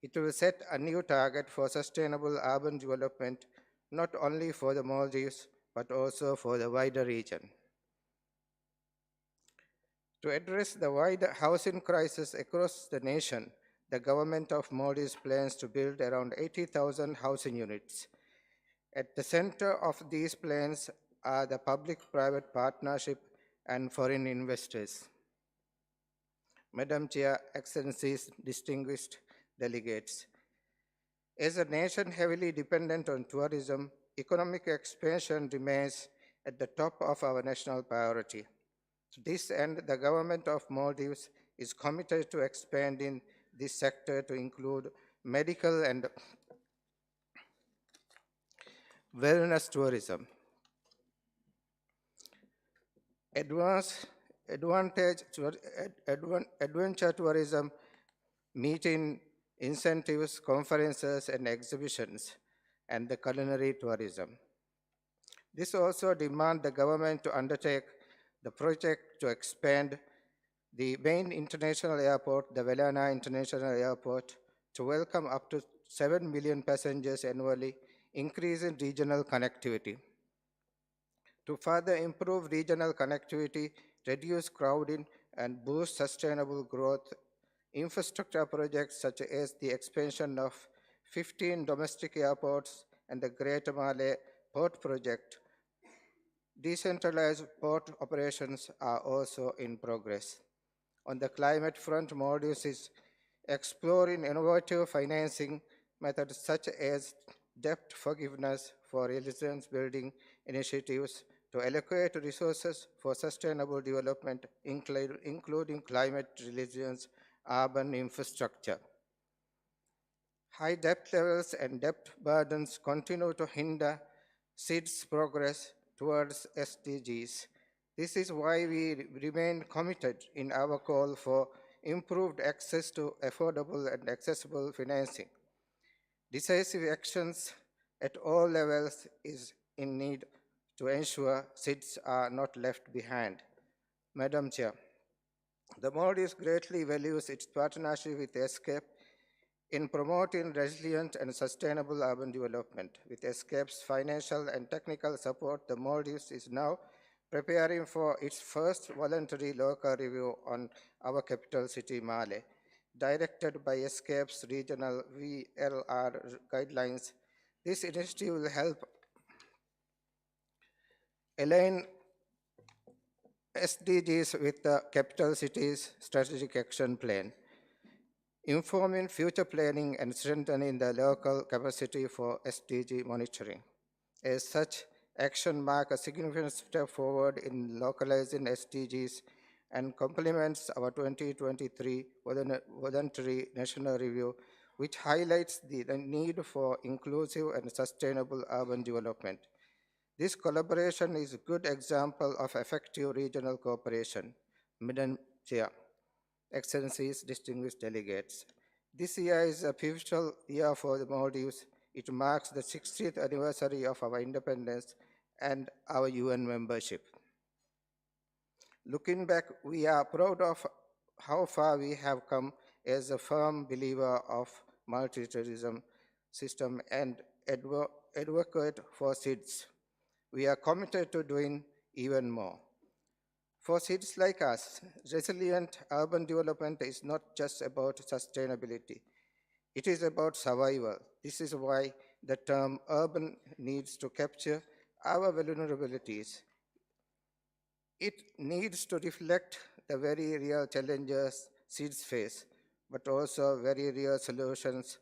It will set a new target for sustainable urban development, not only for the Maldives, but also for the wider region. To address the wider housing crisis across the nation, the government of Maldives plans to build around 80,000 housing units. At the center of these plans are the public-private partnership and foreign investors. Madam Chair, Excellencies, distinguished delegates, as a nation heavily dependent on tourism, economic expansion remains at the top of our national priority. To this end, the government of Maldives is committed to expanding this sector to include medical and wellness tourism. Adventure tourism, meeting incentives, conferences, and exhibitions, and the culinary tourism. This also demands the government to undertake the project to expand the main international airport, the Velana International Airport, to welcome up to 7 million passengers annually, increasing regional connectivity. To further improve regional connectivity, reduce crowding, and boost sustainable growth, infrastructure projects such as the expansion of 15 domestic airports and the Greater Malay Port Project, decentralized port operations are also in progress. On the climate front, Maldives is exploring innovative financing methods such as debt forgiveness for resilience building initiatives to allocate resources for sustainable development, including climate resilience, urban infrastructure. High debt levels and debt burdens continue to hinder SID's progress towards SDGs. This is why we remain committed in our call for improved access to affordable and accessible financing. Decisive actions at all levels is in need to ensure SIDs are not left behind. Madam Chair, the Maldives greatly values its partnership with ESCAP in promoting resilient and sustainable urban development. With ESCAP's financial and technical support, the Maldives is now preparing for its first voluntary local review on our capital city, Male. Directed by ESCAP's regional VLR guidelines, this initiative will help align SDGs with the capital city's strategic action plan, informing future planning and strengthening the local capacity for SDG monitoring. As such, action marks a significant step forward in localizing SDGs and complements our 2023 voluntary national review, which highlights the need for inclusive and sustainable urban development. This collaboration is a good example of effective regional cooperation. Madam Chair, Excellencies, distinguished delegates, this year is a pivotal year for the Maldives. It marks the 60th anniversary of our independence and our UN membership. Looking back, we are proud of how far we have come as a firm believer of multilateralism system and advocate for SIDS. We are committed to doing even more. For cities like us, resilient urban development is not just about sustainability. It is about survival. This is why the term urban needs to capture our vulnerabilities. It needs to reflect the very real challenges cities face, but also very real solutions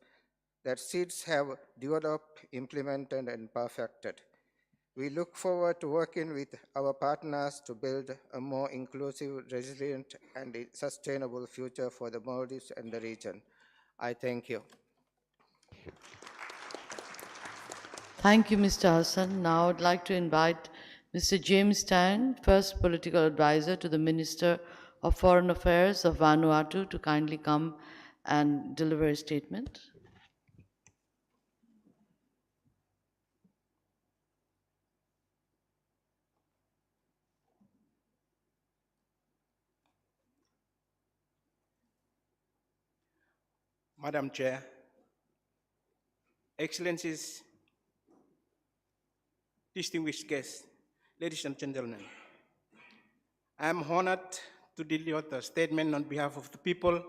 that cities have developed, implemented, and perfected. We look forward to working with our partners to build a more inclusive, resilient, and sustainable future for the Maldives and the region. I thank you. Thank you, Mr. Hassan. Now I'd like to invite Mr. James Tan, first political advisor to the Minister of Foreign Affairs of Vanuatu, to kindly come and deliver a statement. Madam Chair, Excellencies, distinguished guests, ladies and gentlemen, I am honored to deliver the statement on behalf of the people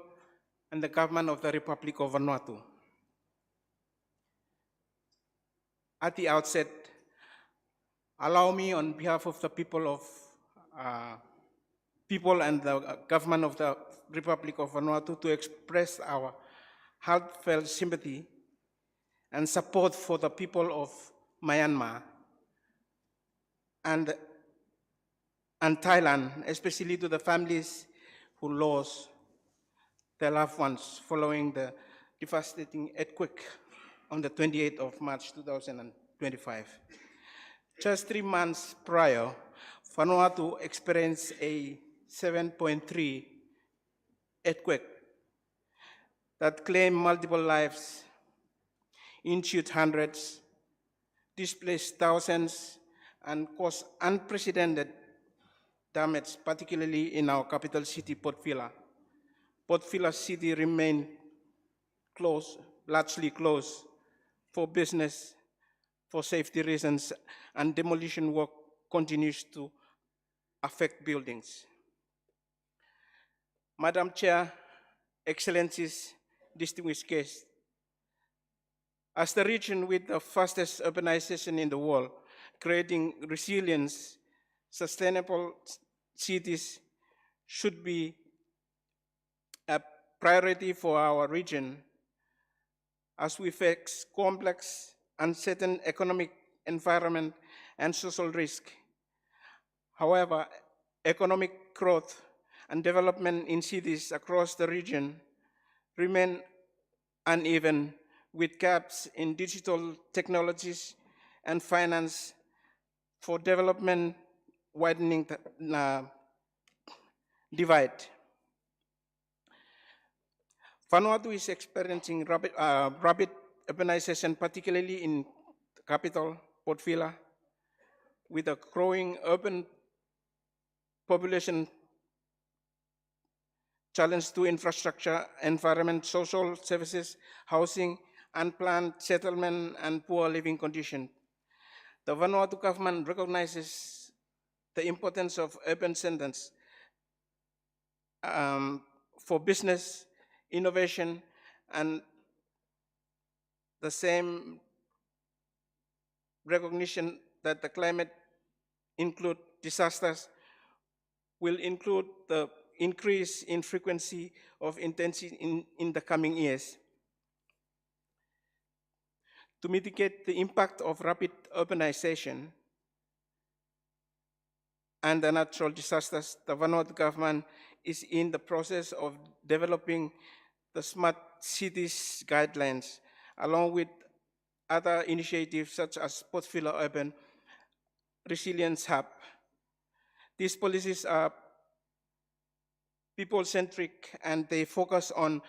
and the government of the Republic of Vanuatu. At the outset, allow me on behalf of the people and the government of the Republic of Vanuatu to express our heartfelt sympathy and support for the people of Myanmar and Thailand, especially to the families who lost their loved ones following the devastating earthquake on the 28th of March 2025. Just 3 months prior, Vanuatu experienced a 7.3 earthquake that claimed multiple lives, injured hundreds, displaced thousands, and caused unprecedented damage, particularly in our capital city, Port Vila. Port Vila city remained closed, largely closed for business, for safety reasons, and demolition work continues to affect buildings. Madam Chair, Excellencies, distinguished guests, as the region with the fastest urbanization in the world, creating resilience, sustainable cities should be a priority for our region as we face complex, uncertain economic environment and social risk. However, economic growth and development in cities across the region remain uneven, with gaps in digital technologies and finance for development widening the divide. Vanuatu is experiencing rapid urbanization, particularly in the capital, Port Vila, with a growing urban population, challenge to infrastructure, environment, social services, housing, unplanned settlement, and poor living conditions. The Vanuatu government recognizes the importance of urban centers for business, innovation, and the same recognition that the climate include disasters will include the increase in frequency of intensity in the coming years. To mitigate the impact of rapid urbanization and the natural disasters, the Vanuatu government is in the process of developing the smart cities guidelines, along with other initiatives such as Portfolio Urban Resilience Hub. These policies are people-centric and they focus on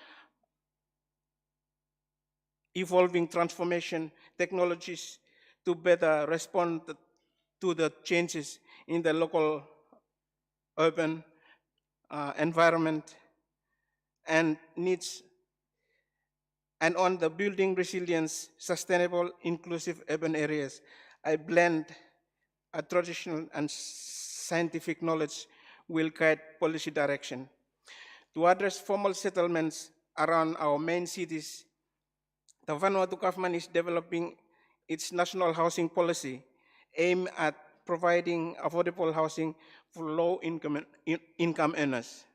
evolving transformation technologies to better respond to the changes in the local urban environment and needs, and on the building resilience, sustainable, inclusive urban areas. I blend a traditional and scientific knowledge will guide policy direction. To address formal settlements around our main cities, the Vanuatu government is developing its national housing policy aimed at providing affordable housing for low-income earners.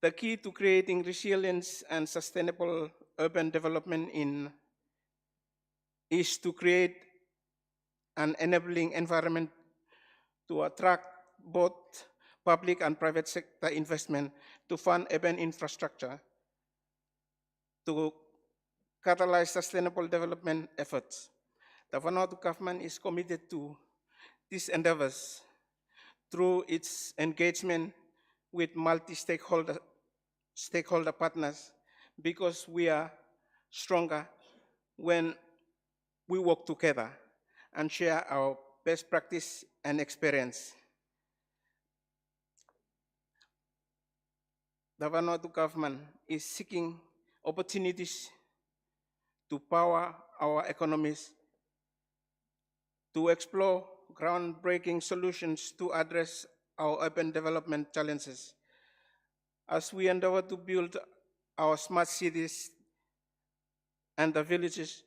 The key to creating resilience and sustainable urban development is to create an enabling environment to attract both public and private sector investment to fund urban infrastructure, to catalyze sustainable development efforts. The Vanuatu government is committed to these endeavors through its engagement with multi-stakeholder partners, because we are stronger when we work together and share our best practice and experience. The Vanuatu government is seeking opportunities to power our economies, to explore groundbreaking solutions to address our urban development challenges. As we endeavor to build our smart cities and the villages,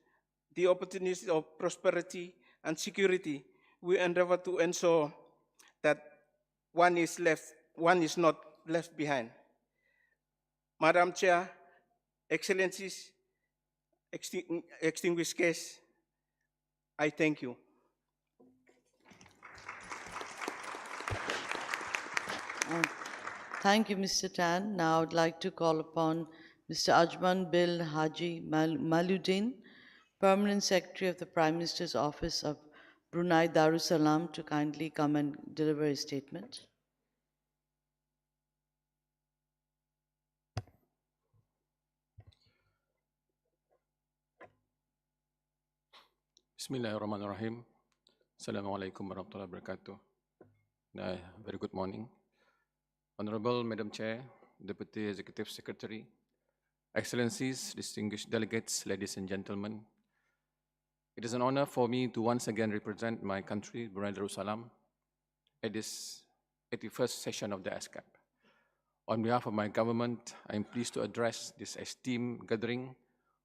the opportunities of prosperity and security, we endeavor to ensure that one is not left behind. Madam Chair, Excellencies, extinguished guests, I thank you. Thank you, Mr. Tan. Now I'd like to call upon Mr. Ajman Bil Haji Maluddin, Permanent Secretary of the Prime Minister's Office of Brunei Darussalam, to kindly come and deliver his statement. Bismillahirrahmanirrahim. Assalamualaikum warahmatullahi wabarakatuh. Very good morning. Honorable Madam Chair, Deputy Executive Secretary, Excellencies, distinguished delegates, ladies and gentlemen. It is an honor for me to once again represent my country, Brunei Darussalam, at this 81st session of the ESCAP. On behalf of my government, I am pleased to address this esteemed gathering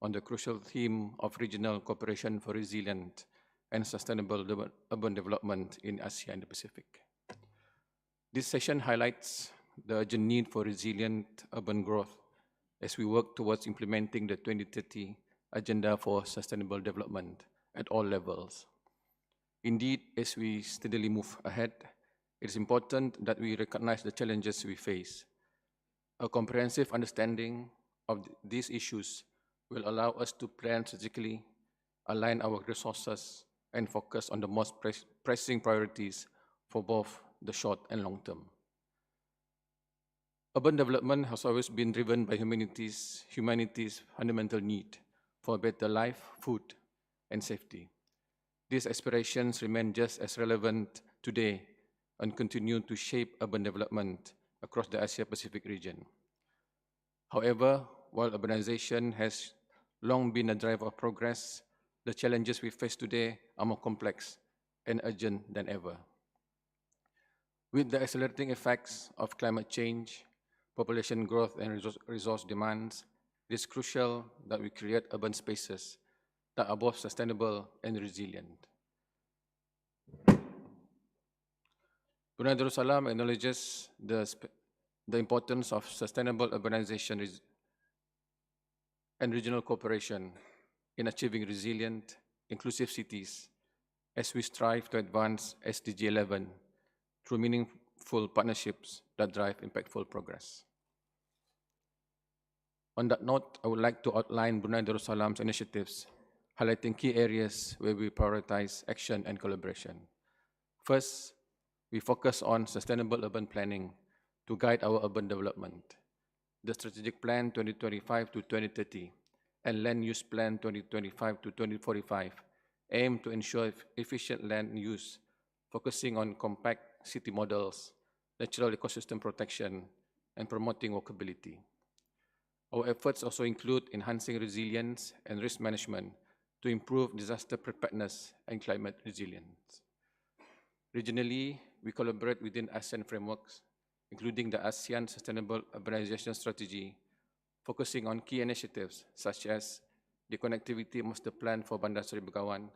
on the crucial theme of regional cooperation for resilient and sustainable urban development in Asia and the Pacific. This session highlights the urgent need for resilient urban growth as we work towards implementing the 2030 Agenda for Sustainable Development at all levels. Indeed, as we steadily move ahead, it is important that we recognize the challenges we face. A comprehensive understanding of these issues will allow us to plan strategically, align our resources, and focus on the most pressing priorities for both the short and long term. Urban development has always been driven by humanity's fundamental need for a better life, food, and safety. These aspirations remain just as relevant today and continue to shape urban development across the Asia-Pacific region. However, while urbanization has long been a driver of progress, the challenges we face today are more complex and urgent than ever. With the accelerating effects of climate change, population growth, and resource demands, it is crucial that we create urban spaces that are both sustainable and resilient. Brunei Darussalam acknowledges the importance of sustainable urbanization and regional cooperation in achieving resilient, inclusive cities as we strive to advance SDG 11 through meaningful partnerships that drive impactful progress. On that note, I would like to outline Brunei Darussalam's initiatives, highlighting key areas where we prioritize action and collaboration. First, we focus on sustainable urban planning to guide our urban development. The Strategic Plan 2025 to 2030 and Land Use Plan 2025 to 2045 aim to ensure efficient land use, focusing on compact city models, natural ecosystem protection, and promoting walkability. Our efforts also include enhancing resilience and risk management to improve disaster preparedness and climate resilience. Regionally, we collaborate within ASEAN frameworks, including the ASEAN Sustainable Urbanization Strategy, focusing on key initiatives such as the Connectivity Master Plan for Bandar Seri Begawan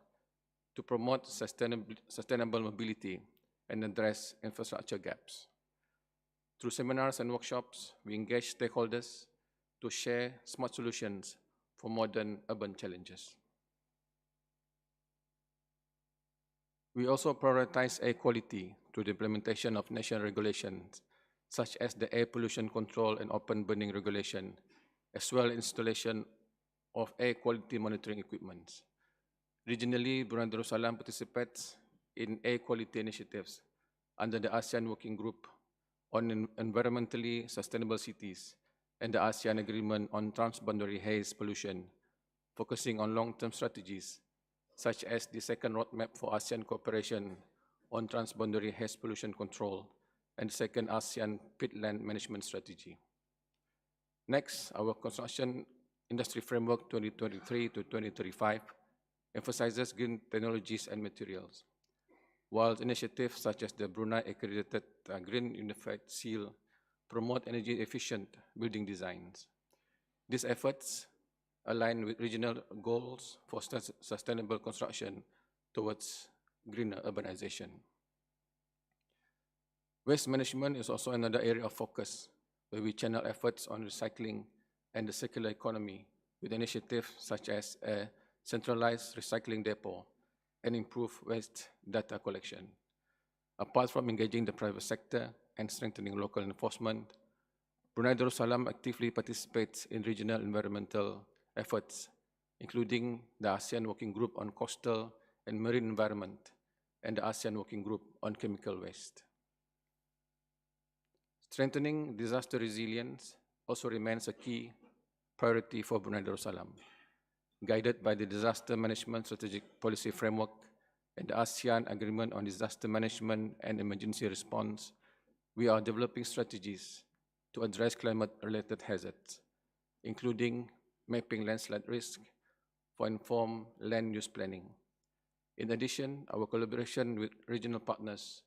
to promote sustainable mobility and address infrastructure gaps. Through seminars and workshops, we engage stakeholders to share smart solutions for modern urban challenges. We also prioritize air quality through the implementation of national regulations, such as the Air Pollution Control and Open Burning Regulation, as well as installation of air quality monitoring equipment. Regionally, Brunei Darussalam participates in air quality initiatives under the ASEAN Working Group on Environmentally Sustainable Cities and the ASEAN Agreement on Transboundary Haze Pollution, focusing on long-term strategies such as the second roadmap for ASEAN cooperation on transboundary haze pollution control and the second ASEAN peatland management strategy. Next, our Construction Industry Framework 2023 to 2035 emphasizes green technologies and materials, while initiatives such as the Brunei Accredited Green Unified Seal promote energy-efficient building designs. These efforts align with regional goals for sustainable construction towards greener urbanization. Waste management is also another area of focus, where we channel efforts on recycling and the circular economy with initiatives such as a centralized recycling depot and improved waste data collection. Apart from engaging the private sector and strengthening local enforcement, Brunei Darussalam actively participates in regional environmental efforts, including the ASEAN Working Group on Coastal and Marine Environment and the ASEAN Working Group on Chemical Waste. Strengthening disaster resilience also remains a key priority for Brunei Darussalam. Guided by the Disaster Management Strategic Policy Framework and the ASEAN Agreement on Disaster Management and Emergency Response, we are developing strategies to address climate-related hazards, including mapping landslide risk for informed land use planning. In addition, our collaboration with regional partners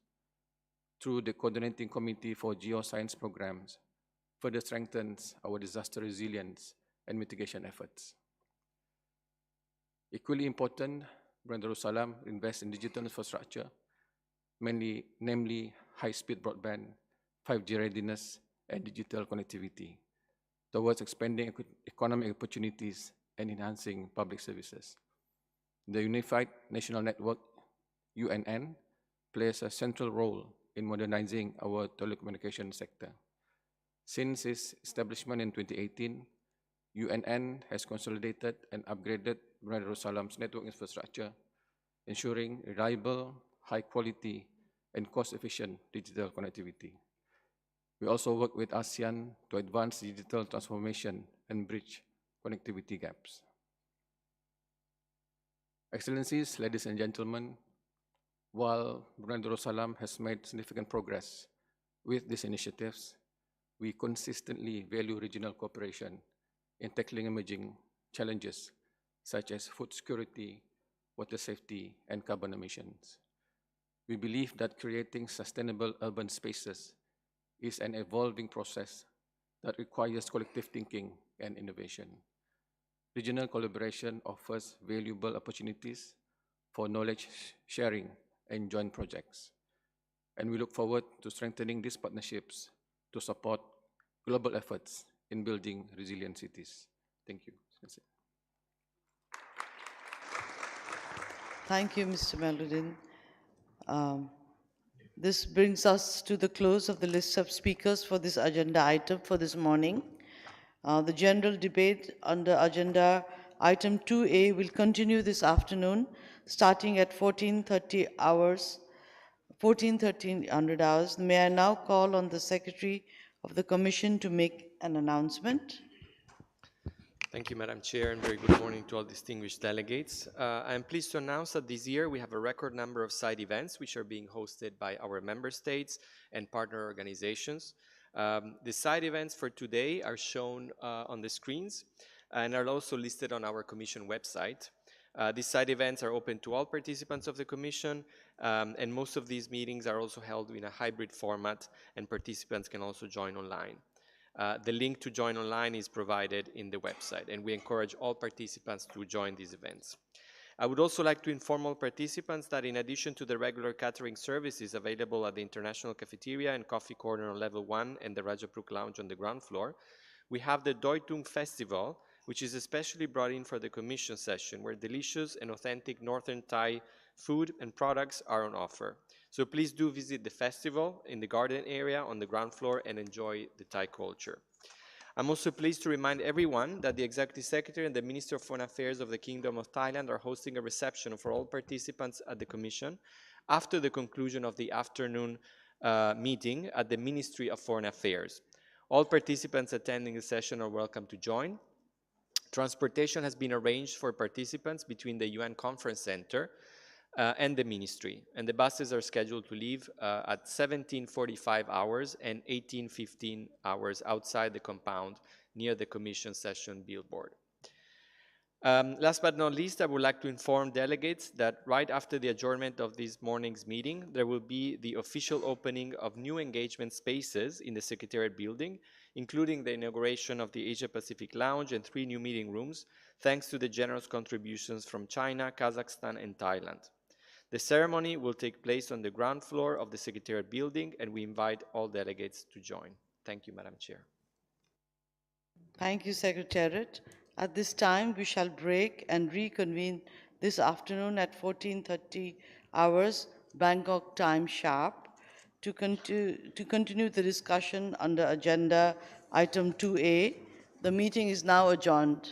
through the Coordinating Committee for Geoscience Programs further strengthens our disaster resilience and mitigation efforts. Equally important, Brunei Darussalam invests in digital infrastructure, namely high-speed broadband, 5G readiness, and digital connectivity, towards expanding economic opportunities and enhancing public services. The Unified National Network, UNN, plays a central role in modernizing our telecommunications sector. Since its establishment in 2018, UNN has consolidated and upgraded Brunei Darussalam's network infrastructure, ensuring reliable, high-quality, and cost-efficient digital connectivity. We also work with ASEAN to advance digital transformation and bridge connectivity gaps. Excellencies, ladies and gentlemen, while Brunei Darussalam has made significant progress with these initiatives, we consistently value regional cooperation in tackling emerging challenges such as food security, water safety, and carbon emissions. We believe that creating sustainable urban spaces is an evolving process that requires collective thinking and innovation. Regional collaboration offers valuable opportunities for knowledge sharing and joint projects. And we look forward to strengthening these partnerships to support global efforts in building resilient cities. Thank you. Thank you, Mr. Meludin. This brings us to the close of the list of speakers for this agenda item for this morning. The general debate under agenda item 2A will continue this afternoon, starting at 14:30 hours. May I now call on the Secretary of the Commission to make an announcement? Thank you, Madam Chair, and very good morning to all distinguished delegates. I am pleased to announce that this year we have a record number of side events which are being hosted by our member states and partner organizations. The side events for today are shown on the screens and are also listed on our Commission website. These side events are open to all participants of the Commission, and most of these meetings are also held in a hybrid format, and participants can also join online. The link to join online is provided in the website, and we encourage all participants to join these events. I would also like to inform all participants that in addition to the regular catering services available at the International Cafeteria and Coffee Corner on level 1 and the Rajapruk Lounge on the ground floor, we have the Doi Tung Festival, which is especially brought in for the Commission session, where delicious and authentic Northern Thai food and products are on offer. So please do visit the festival in the garden area on the ground floor and enjoy the Thai culture. I'm also pleased to remind everyone that the Executive Secretary and the Minister of Foreign Affairs of the Kingdom of Thailand are hosting a reception for all participants at the Commission after the conclusion of the afternoon meeting at the Ministry of Foreign Affairs. All participants attending the session are welcome to join. Transportation has been arranged for participants between the UN Conference Center and the Ministry, and the buses are scheduled to leave at 17:45 hours and 18:15 hours outside the compound near the Commission session billboard. Last but not least, I would like to inform delegates that right after the adjournment of this morning's meeting, there will be the official opening of new engagement spaces in the Secretariat building, including the inauguration of the Asia-Pacific Lounge and 3 new meeting rooms, thanks to the generous contributions from China, Kazakhstan, and Thailand. The ceremony will take place on the ground floor of the Secretariat building, and we invite all delegates to join. Thank you, Madam Chair. Thank you, Secretariat. At this time, we shall break and reconvene this afternoon at 14:30 hours, Bangkok time sharp, to continue the discussion under agenda item 2A. The meeting is now adjourned.